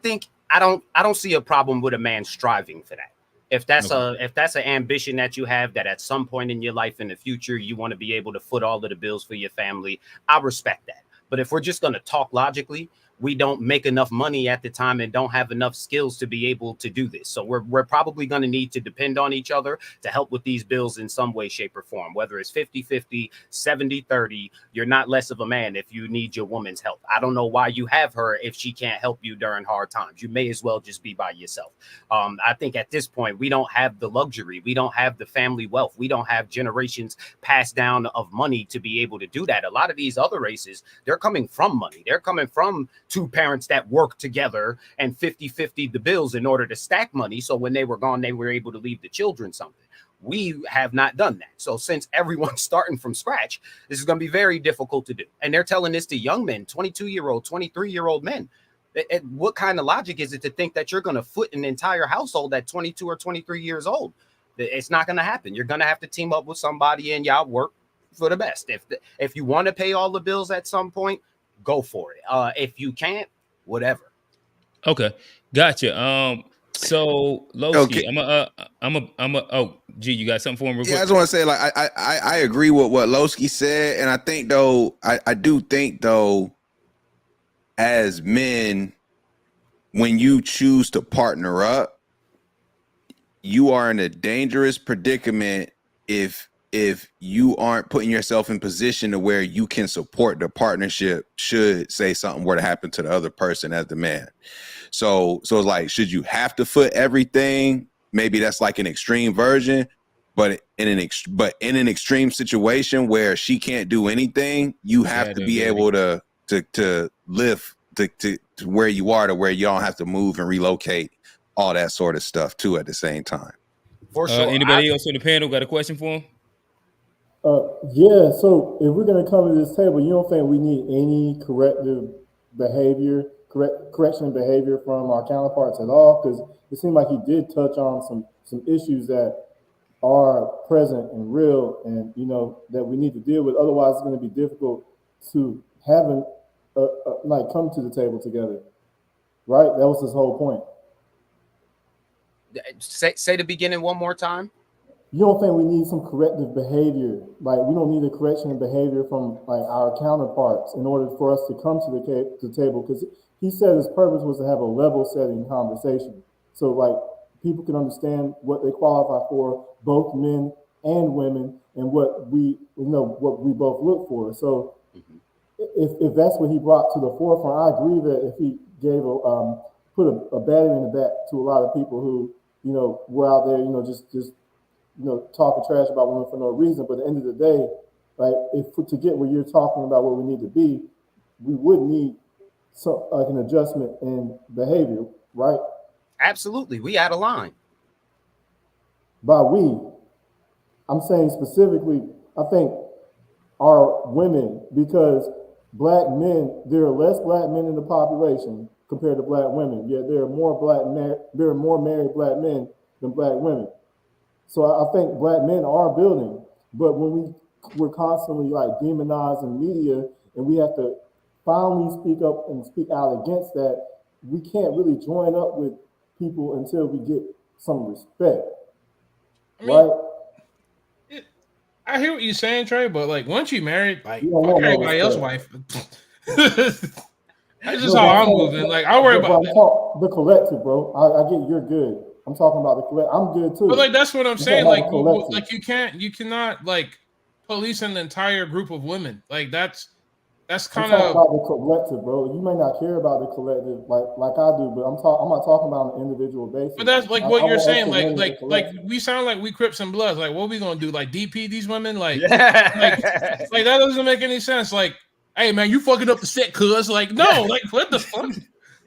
think I don't see a problem with a man striving for that. If that's an ambition that you have, that at some point in your life in the future you want to be able to foot all of the bills for your family, I respect that. But if we're just going to talk logically, we don't make enough money at the time and don't have enough skills to be able to do this. So we're probably going to need to depend on each other to help with these bills in some way, shape, or form, whether it's 50-50, 70-30. You're not less of a man if you need your woman's help. I don't know why you have her if she can't help you during hard times. You may as well just be by yourself. I think at this point, we don't have the luxury. We don't have the family wealth. We don't have generations passed down of money to be able to do that. A lot of these other races, they're coming from money. They're coming from 2 parents that work together and 50-50 the bills in order to stack money. So when they were gone, they were able to leave the children something. We have not done that. So since everyone's starting from scratch, this is going to be very difficult to do. And they're telling this to young men, 22-year-old, 23-year-old men. What kind of logic is it to think that you're going to foot an entire household at 22 or 23 years old? It's not going to happen. You're going to have to team up with somebody and y'all work for the best. If you want to pay all the bills at some point, go for it. If you can't, whatever. Okay, gotcha. So Lowski, Okay. You got something for him real quick? Yeah, I just want to say, like, I agree with what Lowski said, and I think though, I do think though, as men, when you choose to partner up, you are in a dangerous predicament if you aren't putting yourself in position to where you can support the partnership should say something were to happen to the other person as the man. So it's like, should you have to foot everything? Maybe that's like an extreme version, but in an extreme situation where she can't do anything, you have to be able to live to where you are, to where you don't have to move and relocate, all that sort of stuff too at the same time. For sure. Anybody else on the panel got a question for him? Yeah, so if we're going to come to this table, you don't think we need any corrective behavior, correction behavior from our counterparts at all? Because it seemed like he did touch on some issues that are present and real, and that we need to deal with. Otherwise, it's going to be difficult to have like come to the table together, right? That was his whole point. Say the beginning one more time. You don't think we need some corrective behavior? Like, we don't need a correction in behavior from like our counterparts in order for us to come to the table? Because he said his purpose was to have a level setting conversation, so like people can understand what they qualify for, both men and women, and what we both look for. So if that's what he brought to the forefront, I agree that if he gave put a battery in the back to a lot of people who were out there just talking trash about women for no reason. But at the end of the day, like, to get where you're talking about where we need to be, we would need like an adjustment in behavior, right? Absolutely. We out of line. By we, I'm saying specifically, I think our women, because black men, there are less black men in the population compared to black women. Yet there are more married black men than black women. So I think black men are building, but when we're constantly like demonizing media, and we have to finally speak up and speak out against that, we can't really join up with people until we get some respect, right? I hear what you're saying, Trey, but like once you married, like fuck everybody else's wife. That's just how I'm moving. Like I worry about the collective, bro. I get you're good. I'm talking about the collective. I'm good too. But like that's what I'm saying. Like you cannot like police an entire group of women. Like that's kind of about the collective, bro. You may not care about the collective like I do, but I'm not talking about an individual basis. But that's like what you're saying. Like we sound like we Crips and Bloods. Like what are we gonna do? Like DP these women? Like that doesn't make any sense. Like, hey man, you fucking up the set, cuz. Like, no, like what the fuck?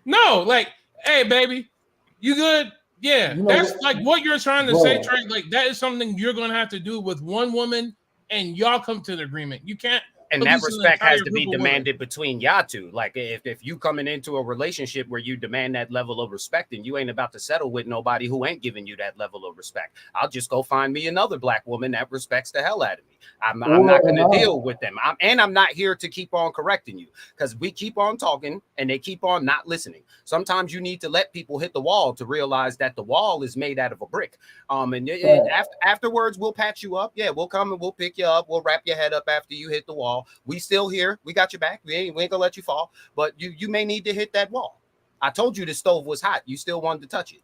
No, like, hey baby, you good? Yeah, that's like what you're trying to say, Trey. Like that is something you're gonna have to do with one woman, and y'all come to an agreement. You can't. And that respect has to be demanded between y'all two. Like if you coming into a relationship where you demand that level of respect, and you ain't about to settle with nobody who ain't giving you that level of respect. I'll just go find me another black woman that respects the hell out of me. I'm not going to deal with them. I'm not here to keep on correcting you, because we keep on talking and they keep on not listening. Sometimes you need to let people hit the wall to realize that the wall is made out of a brick. Afterwards, we'll patch you up. Yeah, we'll come and we'll pick you up. We'll wrap your head up after you hit the wall. We still here. We got your back. We ain't gonna let you fall. But you may need to hit that wall. I told you the stove was hot. You still wanted to touch it.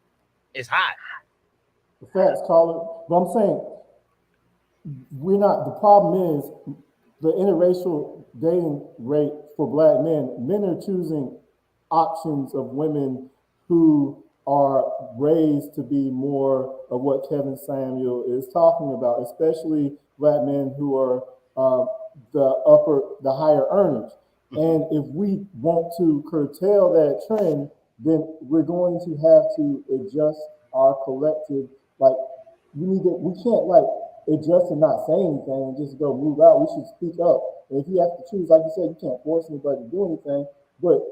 It's hot. The facts, call it. But I'm saying we're not. The problem is the interracial dating rate for black men. Men are choosing options of women who are raised to be more of what Kevin Samuel is talking about, especially black men who are the higher earners. And if we want to curtail that trend, then we're going to have to adjust our collective. Like we can't like adjust and not say anything and just go move out. We should speak up. And if you have to choose, like you said, you can't force anybody to do anything. But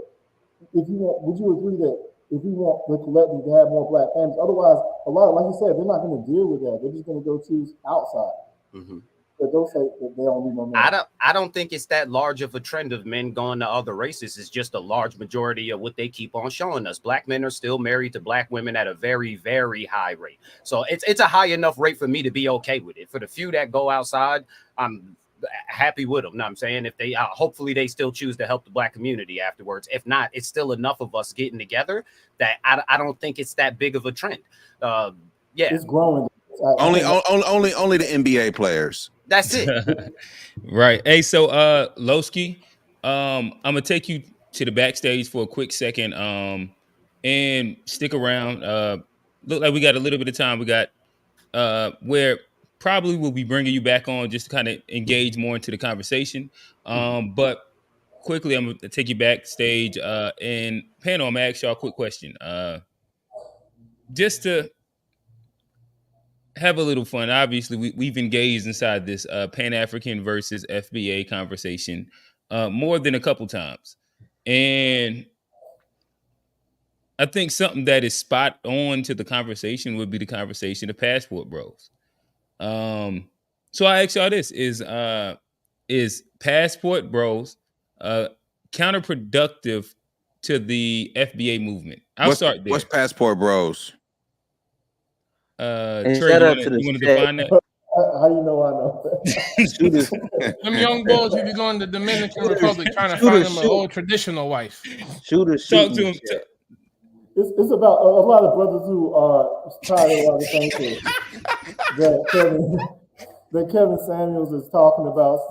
if you want, would you agree that if we want the collective to have more black families, otherwise, a lot of, like you said, they're not going to deal with that. They're just going to go choose outside. Mm-hmm. But they'll say that they don't need no man. I don't think it's that large of a trend of men going to other races. It's just a large majority of what they keep on showing us. Black men are still married to black women at a very, very high rate. So it's a high enough rate for me to be okay with it. For the few that go outside, I'm happy with them. Know what I'm saying? If they hopefully they still choose to help the black community afterwards. If not, it's still enough of us getting together that I don't think it's that big of a trend. Yeah, it's growing. Only the NBA players. That's it. Right. Hey, so Lowski, I'm gonna take you to the backstage for a quick second. And stick around. Look like we got a little bit of time. We got where probably we'll be bringing you back on just to kind of engage more into the conversation. But quickly, I'm gonna take you backstage. And panel, I'm gonna ask y'all a quick question. Just to have a little fun. Obviously, we've engaged inside this Pan-African versus FBA conversation more than a couple times. And I think something that is spot on to the conversation would be the conversation of passport bros. So I ask y'all this, is passport bros counterproductive to the FBA movement? I'll start there. What's passport bros? And Trey, shout out to you want to the define that? How you know I know? Them young boys who be going to the Dominican Republic trying to find them an old traditional wife. Talk to him. It's about a lot of brothers who are tired of a lot of things that Kevin Samuels is talking about,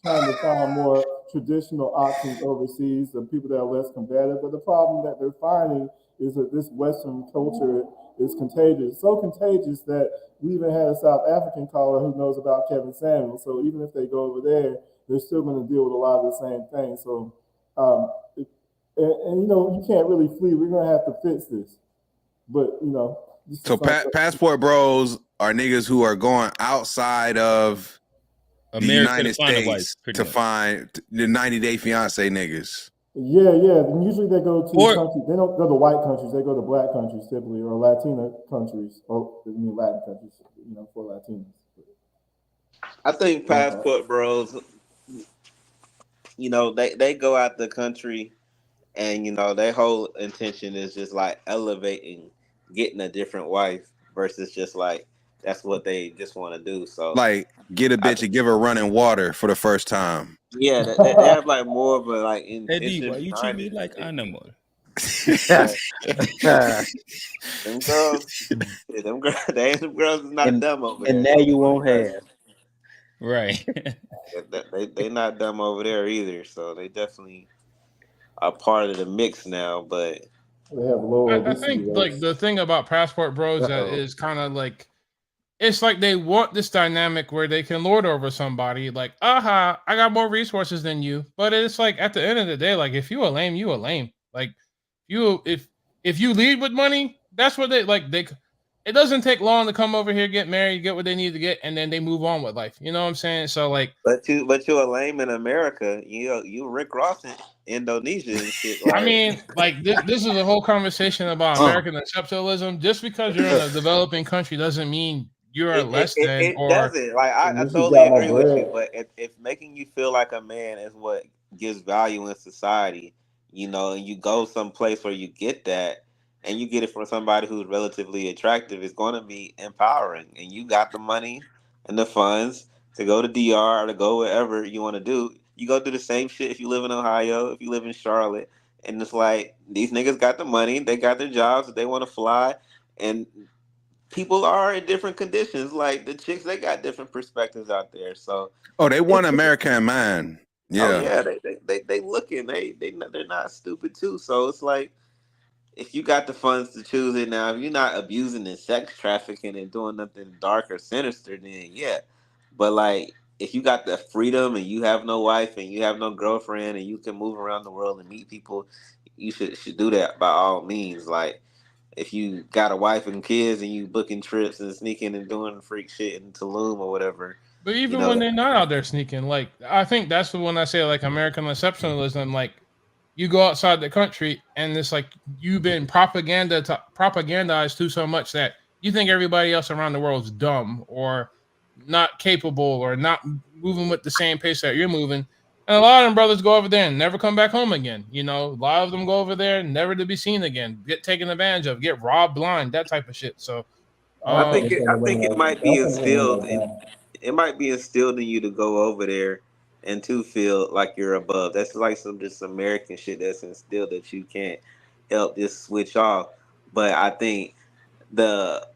trying to find more traditional options overseas, the people that are less combative. But the problem that they're finding is that this Western culture is contagious, so contagious that we even had a South African caller who knows about Kevin Samuels. So even if they go over there, they're still going to deal with a lot of the same things. So, and you know, you can't really flee. We're going to have to fix this. But, you know. So passport bros are niggas who are going outside of the United States to find the 90-day fiance niggas. Yeah. And usually they go to countries. They don't go to white countries. They go to black countries typically, or Latino countries, or Latin countries, you know, for Latinos. I think passport bros, you know, they go out the country, and you know their whole intention is just like elevating, getting a different wife versus just like that's what they just want to do. So like get a bitch and give her running water for the first time. Yeah, they have like more of a like intention. Hey D, why you treat me like I know more? Them girls is not dumb over there. And now you won't have. Right. they not dumb over there either. So they definitely are part of the mix now. But they have low I think like the thing about passport bros that is kind of like, it's like they want this dynamic where they can lord over somebody. Like, I got more resources than you. But it's like at the end of the day, like if you a lame, you a lame. Like if you lead with money, that's what they like. It doesn't take long to come over here, get married, get what they need to get, and then they move on with life. You know what I'm saying? So like, but you're a lame in America. You Rick Ross in Indonesia and shit. Like, I mean, like this is a whole conversation about American exceptionalism. Just because you're in a developing country doesn't mean you're less than. It doesn't. Like I totally agree with you, but if making you feel like a man is what gives value in society, you know, and you go someplace where you get that, and you get it from somebody who's relatively attractive, it's going to be empowering. And you got the money and the funds to go to DR or to go wherever you want to do. You go do the same shit if you live in Ohio, if you live in Charlotte, and it's like these niggas got the money, they got their jobs, they want to fly, and people are in different conditions. Like the chicks, they got different perspectives out there. So they want America in mind. Yeah. Oh yeah, they looking. They're not stupid too. So it's like if you got the funds to choose it now, if you're not abusing and sex trafficking and doing nothing dark or sinister, then yeah. But like if you got the freedom and you have no wife and you have no girlfriend and you can move around the world and meet people, you should do that by all means. Like if you got a wife and kids and you booking trips and sneaking and doing freak shit in Tulum or whatever. But even when they're not out there sneaking, like I think that's the one I say, like American exceptionalism, like you go outside the country and it's like you've been propagandized to so much that you think everybody else around the world is dumb or not capable or not moving with the same pace that you're moving. And a lot of them brothers go over there and never come back home again. You know, a lot of them go over there never to be seen again, get taken advantage of, get robbed blind, that type of shit. So I think it might be instilled in you to go over there and to feel like you're above. That's like some just American shit that's instilled that you can't help just switch off. But I think the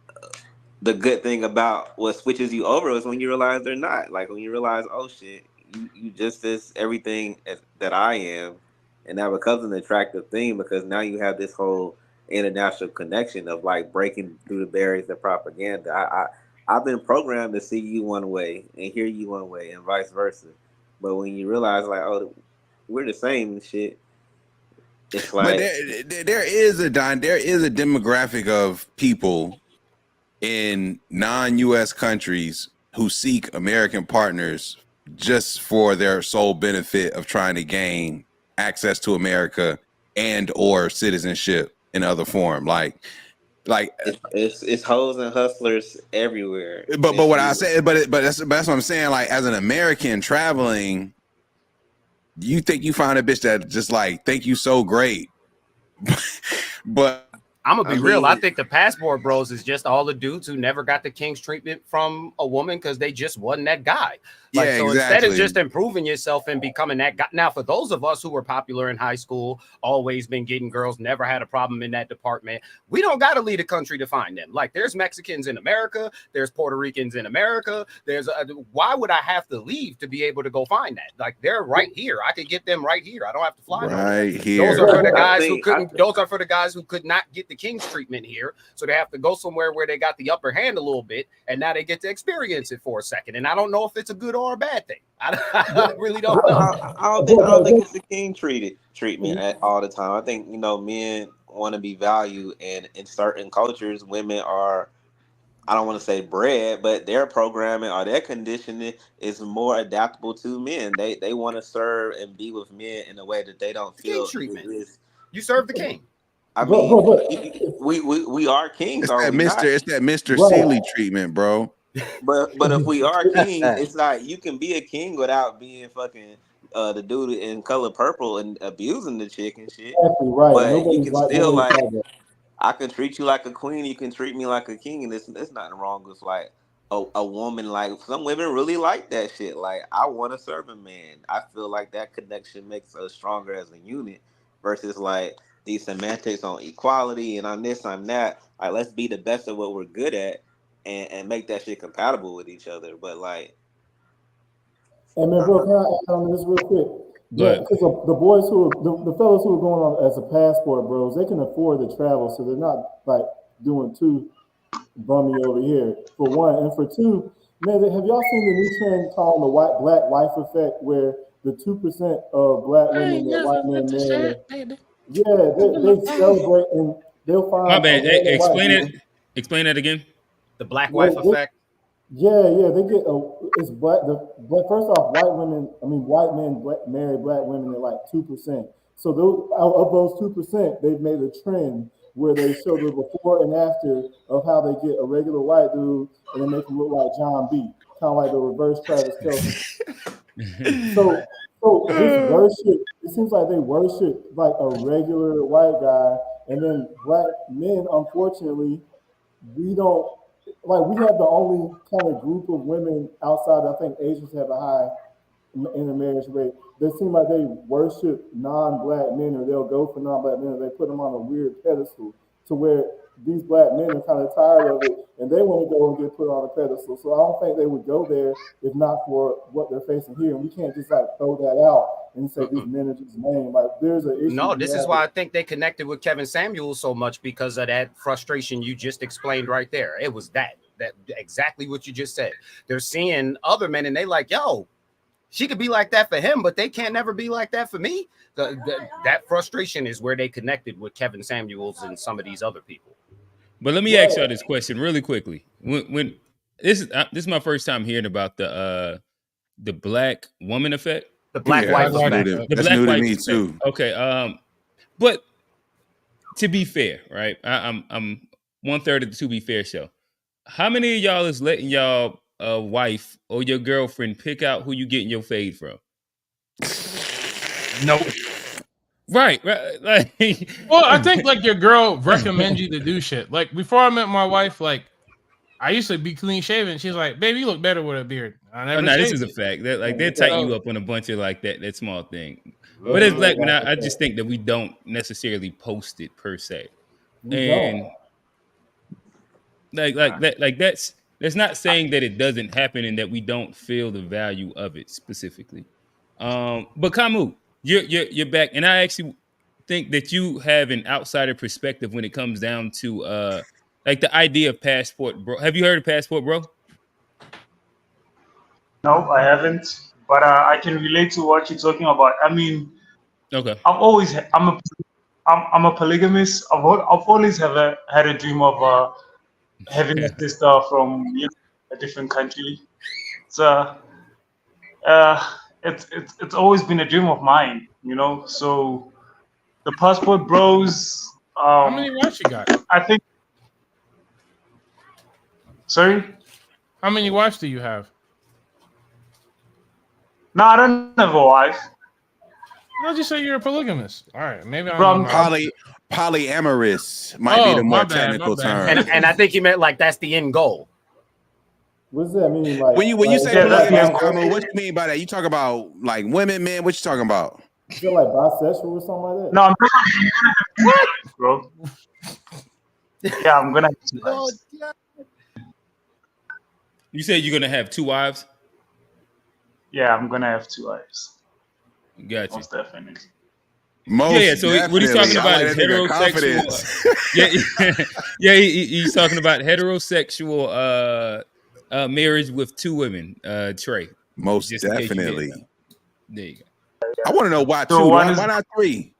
good thing about what switches you over is when you realize they're not. Like when you realize, oh shit, you just this everything that I am, and that becomes an attractive thing because now you have this whole international connection of like breaking through the barriers of propaganda. I've been programmed to see you one way and hear you one way and vice versa. But when you realize like, oh, we're the same and shit, it's like there is a demographic of people in non-US countries who seek American partners just for their sole benefit of trying to gain access to America and or citizenship in other form. Like it's hoes and hustlers everywhere. But what I say, but that's what I'm saying. Like as an American traveling, you think you find a bitch that just like think you so great, but I'm gonna be real. I think the passport bros is just all the dudes who never got the king's treatment from a woman because they just wasn't that guy. Like, yeah, so exactly. Instead of just improving yourself and becoming that guy. Now, for those of us who were popular in high school, always been getting girls, never had a problem in that department, we don't got to leave the country to find them. Like, there's Mexicans in America, there's Puerto Ricans in America. Why would I have to leave to be able to go find that? Like, they're right here. I could get them right here. I don't have to fly right here. Those are for the guys who couldn't. Those are for the guys who could not get the king's treatment here, so they have to go somewhere where they got the upper hand a little bit, and now they get to experience it for a second. And I don't know if it's a good or a bad thing. I really don't know. I don't think it's the king treatment all the time. I think men want to be valued, and in certain cultures, women are. I don't want to say bred, but their programming or their conditioning is more adaptable to men. They want to serve and be with men in a way that they don't feel treatment. You serve the king. I mean, we are kings. It's that Mr. Seeley treatment, bro. But if we are king, it's like you can be a king without being fucking the dude in color purple and abusing the chick and shit. Exactly right. But Nobody's you can still like I can treat you like a queen, you can treat me like a king, and there's nothing wrong with like a woman. Like some women really like that shit. Like I want to serve a man. I feel like that connection makes us stronger as a unit versus like these semantics on equality and on this, on that. Like let's be the best of what we're good at. And make that shit compatible with each other, but like. Hey man, bro, can I add on this real quick? Yeah, because the boys the fellas who are going on as a passport bros, they can afford to travel, so they're not like doing too bummy over here. For one, and for two, man, have y'all seen the new trend called the black wife effect, where the 2% of black women that white men marry, they celebrate and they'll find. My bad. Explain that again. The black wife effect. Yeah, they get it's black. First off, white men marry black women at like 2%. So of those 2%, they've made a trend where they show the before and after of how they get a regular white dude and they make him look like John B, kind of like the reverse Travis Kelce. So this worship, it seems like they worship like a regular white guy, and then black men, unfortunately, we don't. Like we have the only kind of group of women outside. I think Asians have a high intermarriage rate. They seem like they worship non-black men, or they'll go for non-black men, and they put them on a weird pedestal to where these black men are kind of tired of it, and they want to go and get put on a pedestal. So I don't think they would go there if not for what they're facing here. And we can't just like throw that out and say these men are just lame. Like there's an issue. No, this is why I think they connected with Kevin Samuels so much, because of that frustration you just explained right there. It was that exactly what you just said. They're seeing other men and they like, yo, she could be like that for him, but they can't never be like that for me. That frustration is where they connected with Kevin Samuels and some of these other people. But let me ask y'all this question really quickly. When this is my first time hearing about the black woman effect. The black Yeah, wife Black wife effect. effect. The that's black new to wife me effect. too. Okay. But to be fair, right? I'm 1/3 of the To Be Fair show. How many of y'all is letting y'all wife or your girlfriend pick out who you getting your fade from? Nope. Right. Like, Well, I think like your girl recommends you to do shit. Like before I met my wife, like I used to be clean shaven. She's like, "Baby, you look better with a beard." I oh never no, this shaved is a it. fact. That like they tighten you So up on a bunch of like that small thing. But as black men, I just think that we don't necessarily post it per se. We And don't. that's not saying that it doesn't happen and that we don't feel the value of it specifically. But Kamu, you're back, and I actually think that you have an outsider perspective when it comes down to like the idea of passport, bro. Have you heard of passport, bro? No, I haven't. But I can relate to what you're talking about. I mean, Okay. I'm a polygamist. I've always had a dream of having a sister from a different country. So it's always been a dream of mine, So the passport bros. how many wives you got? I think. Sorry. How many wives do you have? No, I don't have a wife. How'd you say you're a polygamist? All right, maybe Bro, I'm not. Polyamorous might be the more technical term. And I think he meant like that's the end goal. What does that mean? Like When you say Yeah, that's polygamous, the Kamu, what you mean by that? You talk about like women, men. What you talking about? you feel like bisexual or something like that? No, I'm what, bro? Yeah, I'm gonna have two wives. You said you're gonna have 2 wives. Yeah, I'm gonna have two wives. Got you. Most definitely. Yeah. So what he's talking about is heterosexual. He's talking about heterosexual marriage with 2 women. Trey. Most Just in case you didn't definitely. know. There you go. I want to know why So 2. one Why is- not 3?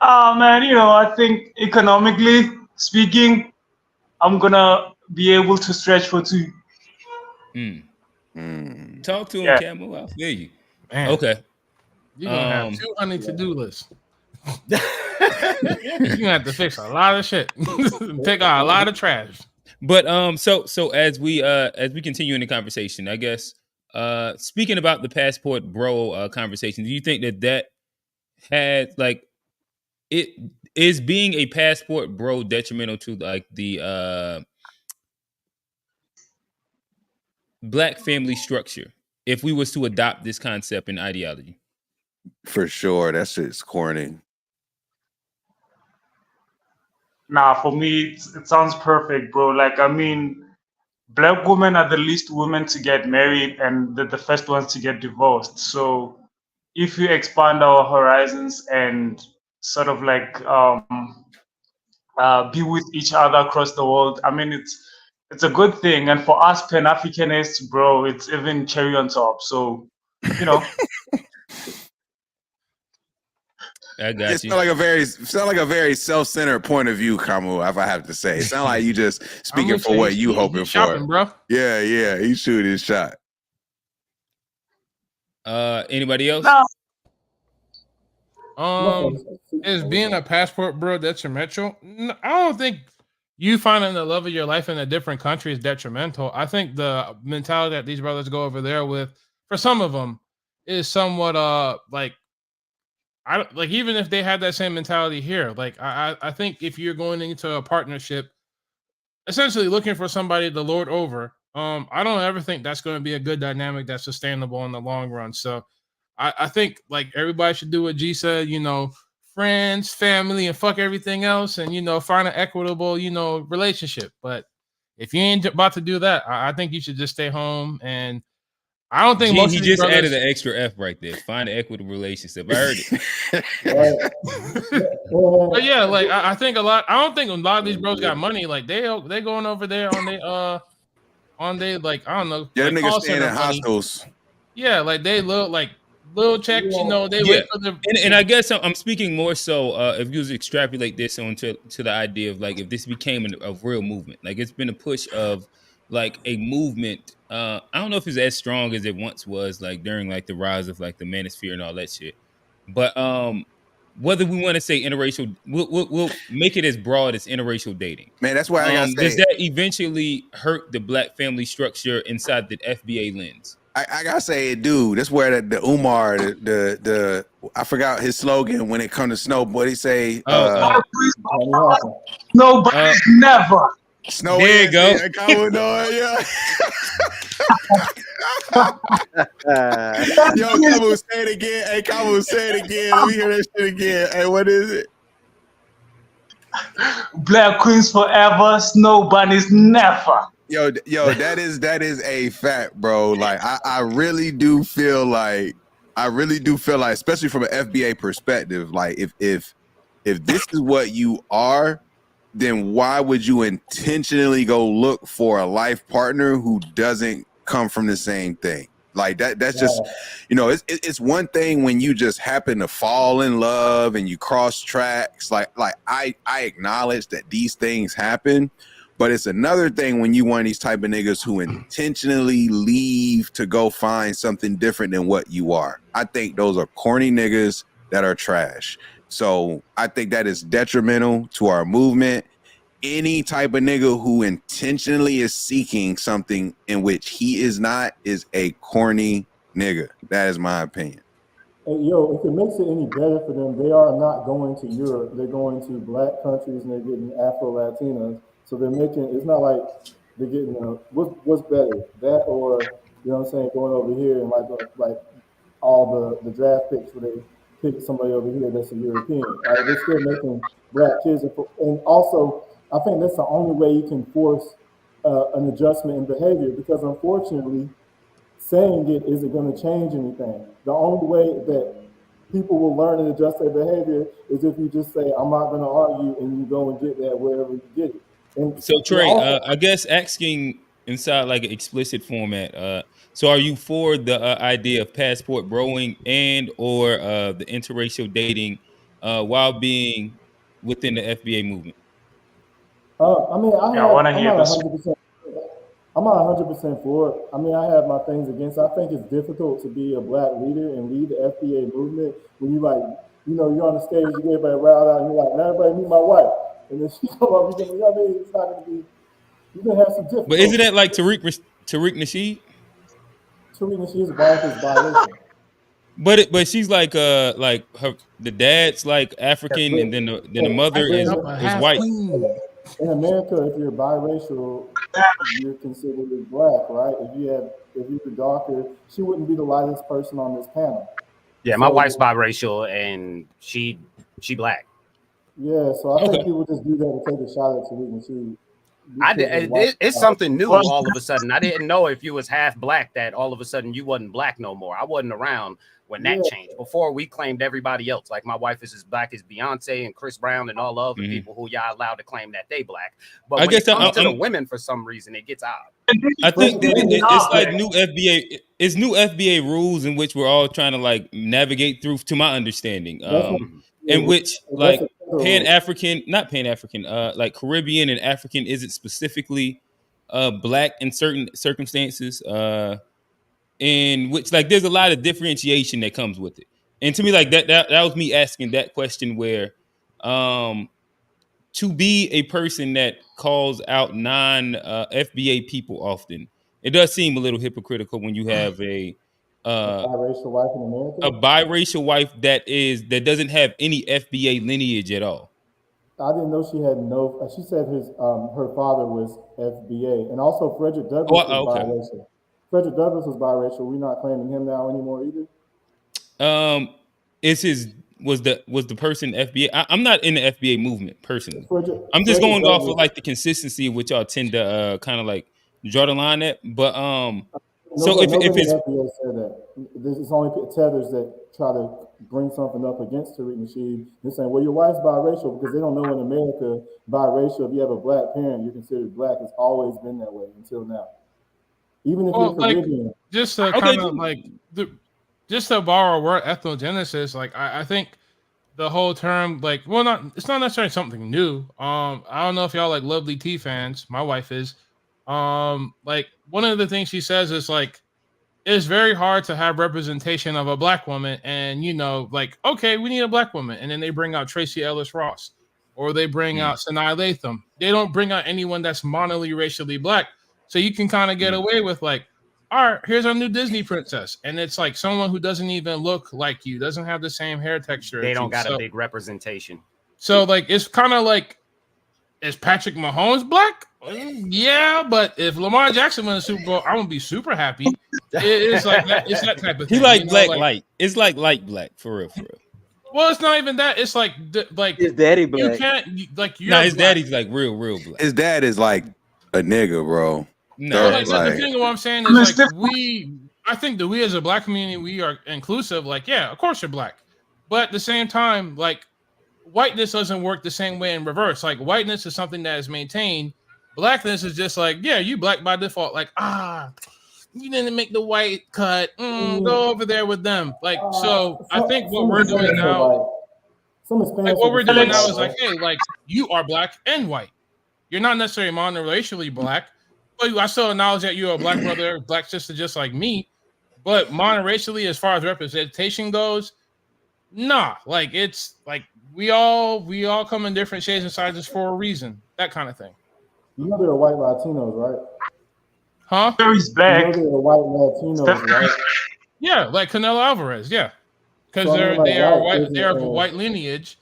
Man, I think economically speaking, I'm gonna be able to stretch for 2. Talk to him, Yeah. Camo. I feel you. Man, Okay. you're gonna have 200 to-do lists. You're gonna have to fix a lot of shit. Take out a lot of trash. But so as we continue in the conversation, I guess speaking about the passport bro conversation, do you think that had like it is being a passport bro detrimental to like the black family structure if we was to adopt this concept and ideology? For sure, that shit's corny. Nah, for me, it sounds perfect, bro. Like, I mean, black women are the least women to get married and the first ones to get divorced. So if you expand our horizons and sort of like be with each other across the world, I mean, it's a good thing. And for us Pan-Africanists, bro, it's even cherry on top. So, I got It you. sound like a very self-centered point of view, Kamu, if I have to say. It sound like you just speaking for what you hoping shopping, for. bro. Yeah, he shoot his shot. Anybody else? No. Is being a passport bro detrimental? No, I don't think you finding the love of your life in a different country is detrimental. I think the mentality that these brothers go over there with, for some of them, is somewhat like I don't like, even if they had that same mentality here, like I think if you're going into a partnership, essentially looking for somebody to lord over, I don't ever think that's going to be a good dynamic that's sustainable in the long run. So I think like everybody should do what G said, friends, family, and fuck everything else, and find an equitable, relationship. But if you ain't about to do that, I think you should just stay home. And I don't think most He of these just brothers added an extra F right there. Find an equitable relationship. I heard it. But yeah, like I think a lot. I don't think a lot of these bros got money. Like they going over there on they like I don't know. Yeah, like niggas call staying center in money. hostels. Yeah, like they look like little checks. They wait for the And I guess I'm speaking more so if you extrapolate this onto the idea of like if this became a real movement, like it's been a push of like a movement. I don't know if it's as strong as it once was, like during like the rise of like the manosphere and all that shit. But whether we want to say interracial, we'll make it as broad as interracial dating. Man, that's why I gotta Does say, that eventually hurt the black family structure inside the FBA lens? I gotta say it, dude. That's where the Umar, the I forgot his slogan when it comes to snow. What he say? Nobody's never. Snow. There you go. Yeah. Yo, Kamu, say it again. Hey, Kamu, say it again. Let me hear that shit again. Hey, what is it? Black queens forever, snow bunnies never. Yo, that is a fact, bro. Like, I really do feel like, especially from an FBA perspective, like if this is what you are, then why would you intentionally go look for a life partner who doesn't come from the same thing? Like that's just, it's one thing when you just happen to fall in love and you cross tracks. Like I acknowledge that these things happen, but it's another thing when you one of these type of niggas who intentionally leave to go find something different than what you are. I think those are corny niggas that are trash. So I think that is detrimental to our movement. Any type of nigga who intentionally is seeking something in which he is not is a corny nigga. That is my opinion. Hey, yo, if it makes it any better for them, they are not going to Europe. They're going to black countries and they're getting Afro-Latinas. So they're making, it's not like they're getting, what's better, that or, you know what I'm saying, going over here and like all the draft picks where they pick somebody over here that's a European. They're still making black kids. And also, I think that's the only way you can force an adjustment in behavior, because unfortunately, saying it isn't going to change anything. The only way that people will learn and adjust their behavior is if you just say, I'm not going to argue, and you go and get that wherever you get it. And so Trey, I guess asking inside like an explicit format, so are you for the idea of passport broing and or the interracial dating while being within the FBA movement? I mean, I want to hear this. I'm not 100% for it. I mean, I have my things against it. I think it's difficult to be a black leader and lead the FBA movement when you like, you're on the stage, you get everybody riled out, and you're like, now everybody meet my wife. And then she come up, it's not going to be, you're going to have some difficulty. But isn't that like Tariq Nasheed? Tariq Nasheed's wife is biracial. But she's like the dad's like African, and then the mother is white. In America, if you're biracial, you're considered black, right? If you're darker, she wouldn't be the lightest person on this panel. Yeah, my wife's biracial and she black. Yeah, so I think people just do that to take a shot at Tariq Nasheed. It's something new all of a sudden. I didn't know if you was half black that all of a sudden you wasn't black no more. I wasn't around when that changed. Before, we claimed everybody else. Like my wife is as black as Beyonce and Chris Brown and all the other people who y'all allowed to claim that they black. But when it comes to the women, for some reason, it gets odd. I think it's like new FBA. It's new FBA rules in which we're all trying to like navigate through, to my understanding. In which like not Pan-African, like Caribbean and African isn't specifically black in certain circumstances. In which like there's a lot of differentiation that comes with it. And to me, like that was me asking that question where to be a person that calls out non FBA people often, it does seem a little hypocritical when you have a biracial wife in America. A biracial wife that doesn't have any FBA lineage at all. I didn't know she had no. She said her father was FBA, and also Frederick Douglass was biracial. Frederick Douglass was biracial. We're not claiming him now anymore either. Was the person FBA? I'm not in the FBA movement personally. I'm just going off of like the consistency of which y'all tend to kind of like draw the line at. But so if it's FBA said that, there's only tethers that try to bring something up against Tariq Nasheed. They're saying, well, your wife's biracial, because they don't know in America biracial. If you have a black parent, you're considered black. It's always been that way until now. Even if you're Caribbean. Just to kind of like just to borrow a word, ethnogenesis. Like I think the whole term, like, it's not necessarily something new. I don't know if y'all like Lovely Tea fans. My wife is. Like one of the things she says is like it's very hard to have representation of a black woman, and like, okay, we need a black woman, and then they bring out Tracy Ellis Ross, or they bring out Sanaa Lathan. They don't bring out anyone that's monolithically racially black, so you can kind of get away with like, all right, here's our new Disney princess, and it's like someone who doesn't even look like you, doesn't have the same hair texture. They don't got a big representation. So like, it's kind of like, is Patrick Mahomes black? Yeah, but if Lamar Jackson wins the Super Bowl, I'm gonna be super happy. It's like that. It's that type of thing. He like black light. It's like light black for real. Well, it's not even that. It's like his daddy black. You can't like. Nah, his daddy's like real black. His dad is like a nigga, bro. No, like, the thing of what I'm saying is like I think that we as a black community, we are inclusive. Like, yeah, of course you're black, but at the same time, like, whiteness doesn't work the same way in reverse. Like, whiteness is something that is maintained. Blackness is just like, yeah, you black by default. Like, you didn't make the white cut. Go over there with them. Like, so I think what we're doing now, is like, hey, like, you are black and white. You're not necessarily monoracially black, but I still acknowledge that you're a black brother, black sister, just like me. But monoracially, as far as representation goes, nah. Like, it's like we all come in different shades and sizes for a reason. That kind of thing. You know there are white Latinos, right? Huh? He's black. You know there are white Latinos, right? Yeah, like Canelo Alvarez, yeah. Because they are of white lineage,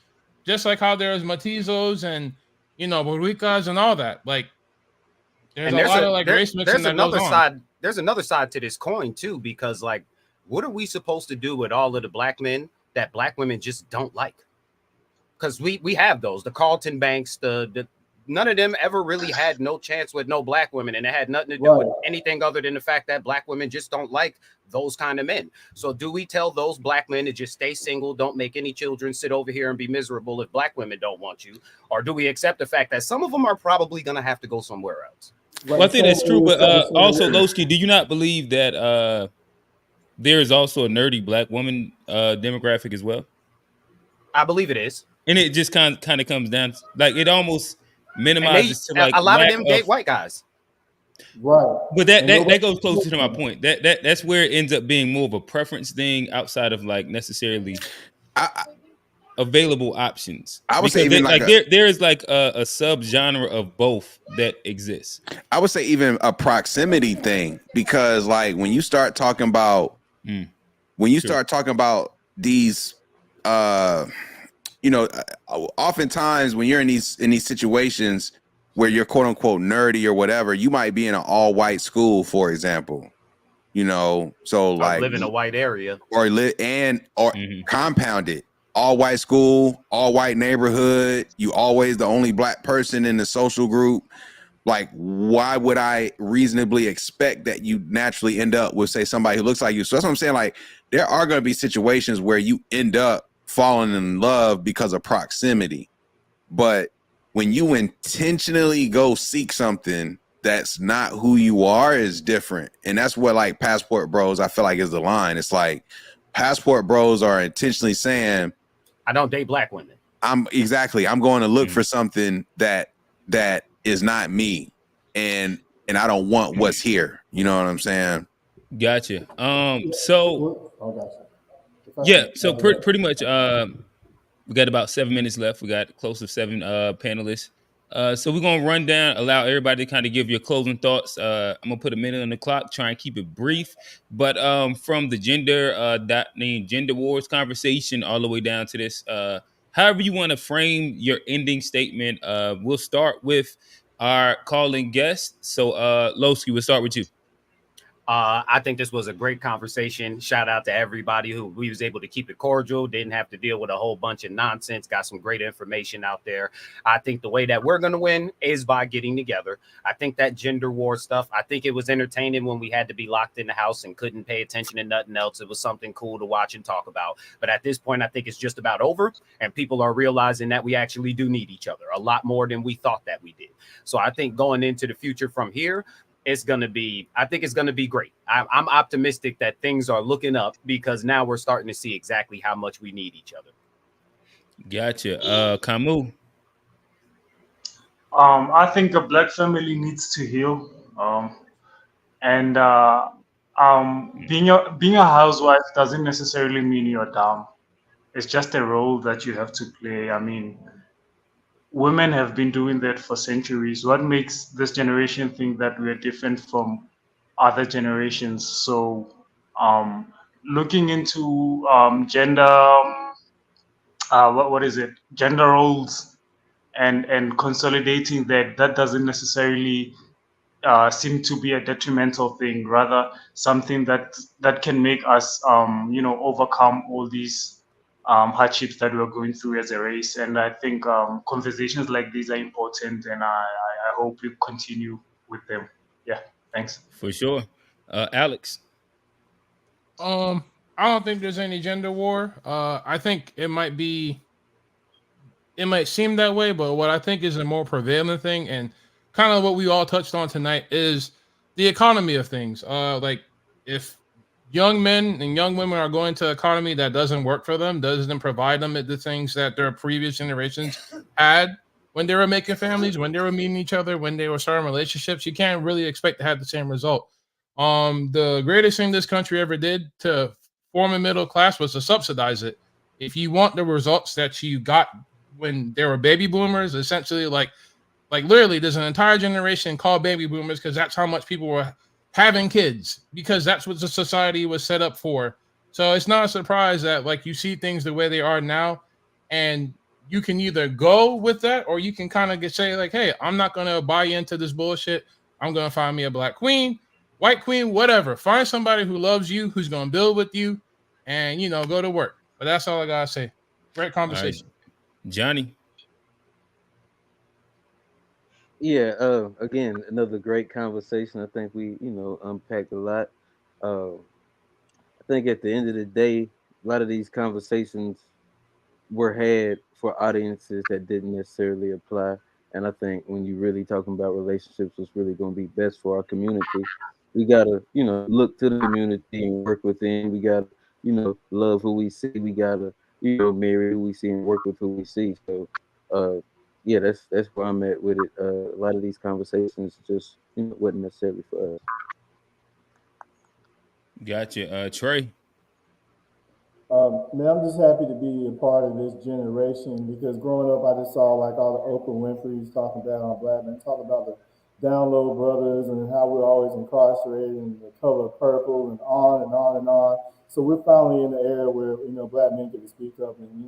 just like how there's Matizos and Boricas and all that. Like, there's a lot of like race mixing that goes on. There's another side to this coin too, because like, what are we supposed to do with all of the black men that black women just don't like? Because we have those, the Carlton Banks, the none of them ever really had no chance with no black women, and it had nothing to do with anything other than the fact that black women just don't like those kind of men. So do we tell those black men to just stay single, don't make any children, sit over here and be miserable if black women don't want you? Or do we accept the fact that some of them are probably going to have to go somewhere else? Well, I think that's true, but also, Lowski, do you not believe that there is also a nerdy black woman demographic as well? I believe it is. And it just kind of comes down to, like, it almost minimizes to like a lot of them gay white guys, right? But that goes closer to my point. That's where it ends up being more of a preference thing outside of like necessarily available options. I would say even like there is like a subgenre of both that exists. I would say even a proximity thing, because like when you start talking about start talking about these oftentimes when you're in these situations where you're quote unquote nerdy or whatever, you might be in an all white school, for example, so like live in a white area or compounded all white school, all white neighborhood. You always the only black person in the social group. Like, why would I reasonably expect that you naturally end up with, say, somebody who looks like you? So that's what I'm saying. Like, there are going to be situations where you end up falling in love because of proximity. But when you intentionally go seek something that's not who you are, is different. And that's what like Passport Bros, I feel like, is the line. It's like Passport Bros are intentionally saying, I don't date black women. I'm going to look for something that is not me, and I don't want what's here. You know what I'm saying? Gotcha. So yeah, so pretty much we got about 7 minutes left. We got close to 7 panelists. So we're gonna run down, allow everybody to kind of give your closing thoughts. I'm gonna put a minute on the clock, try and keep it brief. But from the gender wars conversation all the way down to this, however you want to frame your ending statement, we'll start with our calling guest. So Lowski, we'll start with you. I think this was a great conversation. Shout out to everybody who we was able to keep it cordial, didn't have to deal with a whole bunch of nonsense, got some great information out there. I think the way that we're going to win is by getting together. I think that gender war stuff, I think it was entertaining when we had to be locked in the house and couldn't pay attention to nothing else. It was something cool to watch and talk about. But at this point, I think it's just about over, and people are realizing that we actually do need each other a lot more than we thought that we did. So I think going into the future from here, I think it's going to be great. I'm optimistic that things are looking up, because now we're starting to see exactly how much we need each other. Gotcha. Camus. I think a black family needs to heal. Um, and being a housewife doesn't necessarily mean you're dumb. It's just a role that you have to play. I mean, women have been doing that for centuries. What makes this generation think that we're different from other generations? So, um, looking into gender, what is it? Gender roles and consolidating that doesn't necessarily seem to be a detrimental thing, rather something that can make us, overcome all these hardships that we're going through as a race. And I think conversations like these are important, and I hope we continue with them. Yeah, thanks. For sure. Alex. I don't think there's any gender war. I think it might seem that way, but what I think is a more prevalent thing, and kind of what we all touched on tonight, is the economy of things. Like if young men and young women are going to an economy that doesn't work for them, doesn't provide them the things that their previous generations had when they were making families, when they were meeting each other, when they were starting relationships, you can't really expect to have the same result. The greatest thing this country ever did to form a middle class was to subsidize it. If you want the results that you got when there were baby boomers, essentially like literally there's an entire generation called baby boomers because that's how much people were having kids, because that's what the society was set up for. So it's not a surprise that like you see things the way they are now, and you can either go with that or you can kind of say like, hey, I'm not going to buy into this bullshit. I'm going to find me a black queen, white queen, whatever. Find somebody who loves you, who's going to build with you, and go to work. But that's all I got to say. Great All right. conversation. Johnny. Yeah, again, another great conversation. I think we, unpacked a lot. I think at the end of the day, a lot of these conversations were had for audiences that didn't necessarily apply. And I think when you're really talking about relationships, what's really going to be best for our community, we gotta, look to the community and work within. We gotta, love who we see. We gotta, marry who we see and work with who we see. So, uh, yeah, that's where I'm at with it. A lot of these conversations just, wasn't necessarily for us. Gotcha. Trey. Man, I'm just happy to be a part of this generation because growing up, I just saw like all the Oprah Winfrey's talking down on black men, talking about the down low brothers and how we're always incarcerated and the color purple and on and on and on. So we're finally in the era where black men get to speak up and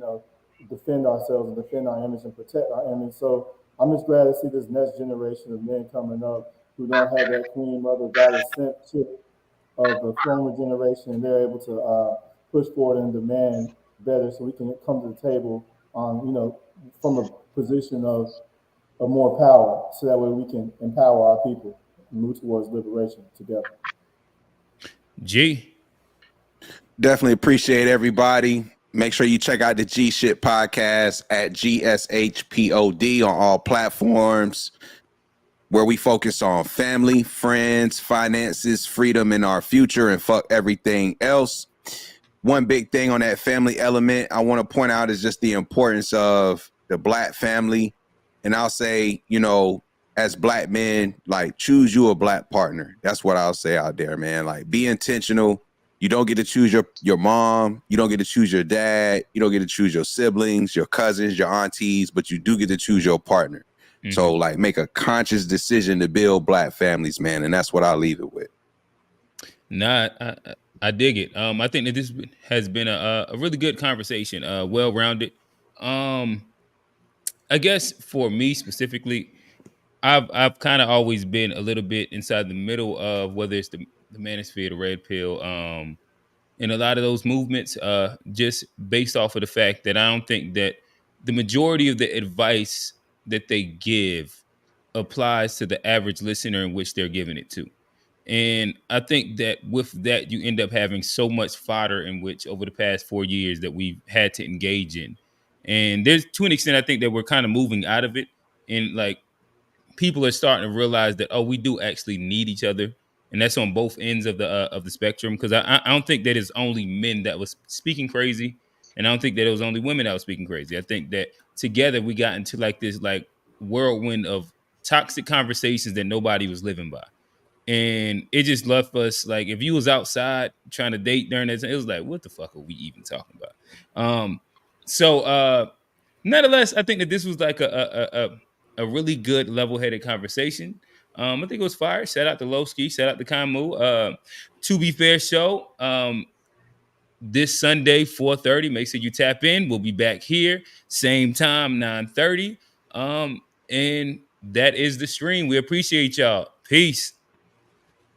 defend ourselves and defend our image and protect our image. So I'm just glad to see this next generation of men coming up who don't have that queen mother goddess sent chip of the former generation, and they're able to push forward and demand better, so we can come to the table on from a position of more power, so that way we can empower our people and move towards liberation together. G. Definitely appreciate everybody. Make sure you check out the G Shit podcast at GSHPOD on all platforms, where we focus on family, friends, finances, freedom, and our future, and fuck everything else. One big thing on that family element I want to point out is just the importance of the black family. And I'll say, as black men, like, choose you a black partner. That's what I'll say out there, man. Like, be intentional. You don't get to choose your mom. You don't get to choose your dad. You don't get to choose your siblings, your cousins, your aunties, but you do get to choose your partner. Mm-hmm. So, like, make a conscious decision to build black families, man. And that's what I'll leave it with. Nah, I dig it. I think that this has been a really good conversation, well-rounded. I guess for me specifically, I've kind of always been a little bit inside the middle of whether it's the manosphere, the red pill, in a lot of those movements, just based off of the fact that I don't think that the majority of the advice that they give applies to the average listener in which they're giving it to. And I think that with that, you end up having so much fodder in which over the past 4 years that we've had to engage in. And there's, to an extent, I think that we're kind of moving out of it. And like, people are starting to realize that, oh, we do actually need each other. And that's on both ends of the spectrum. Because I don't think that it's only men that was speaking crazy. And I don't think that it was only women that was speaking crazy. I think that together we got into like this like whirlwind of toxic conversations that nobody was living by. And it just left us like, if you was outside trying to date during that time, it was like, what the fuck are we even talking about? So nonetheless, I think that this was like a really good level-headed conversation. I think it was fire. Shout out to Lowski, shout out to Kamu. To Be Fair show. This Sunday, 4:30. Make sure you tap in. We'll be back here, same time, 9:30. And that is the stream. We appreciate y'all. Peace.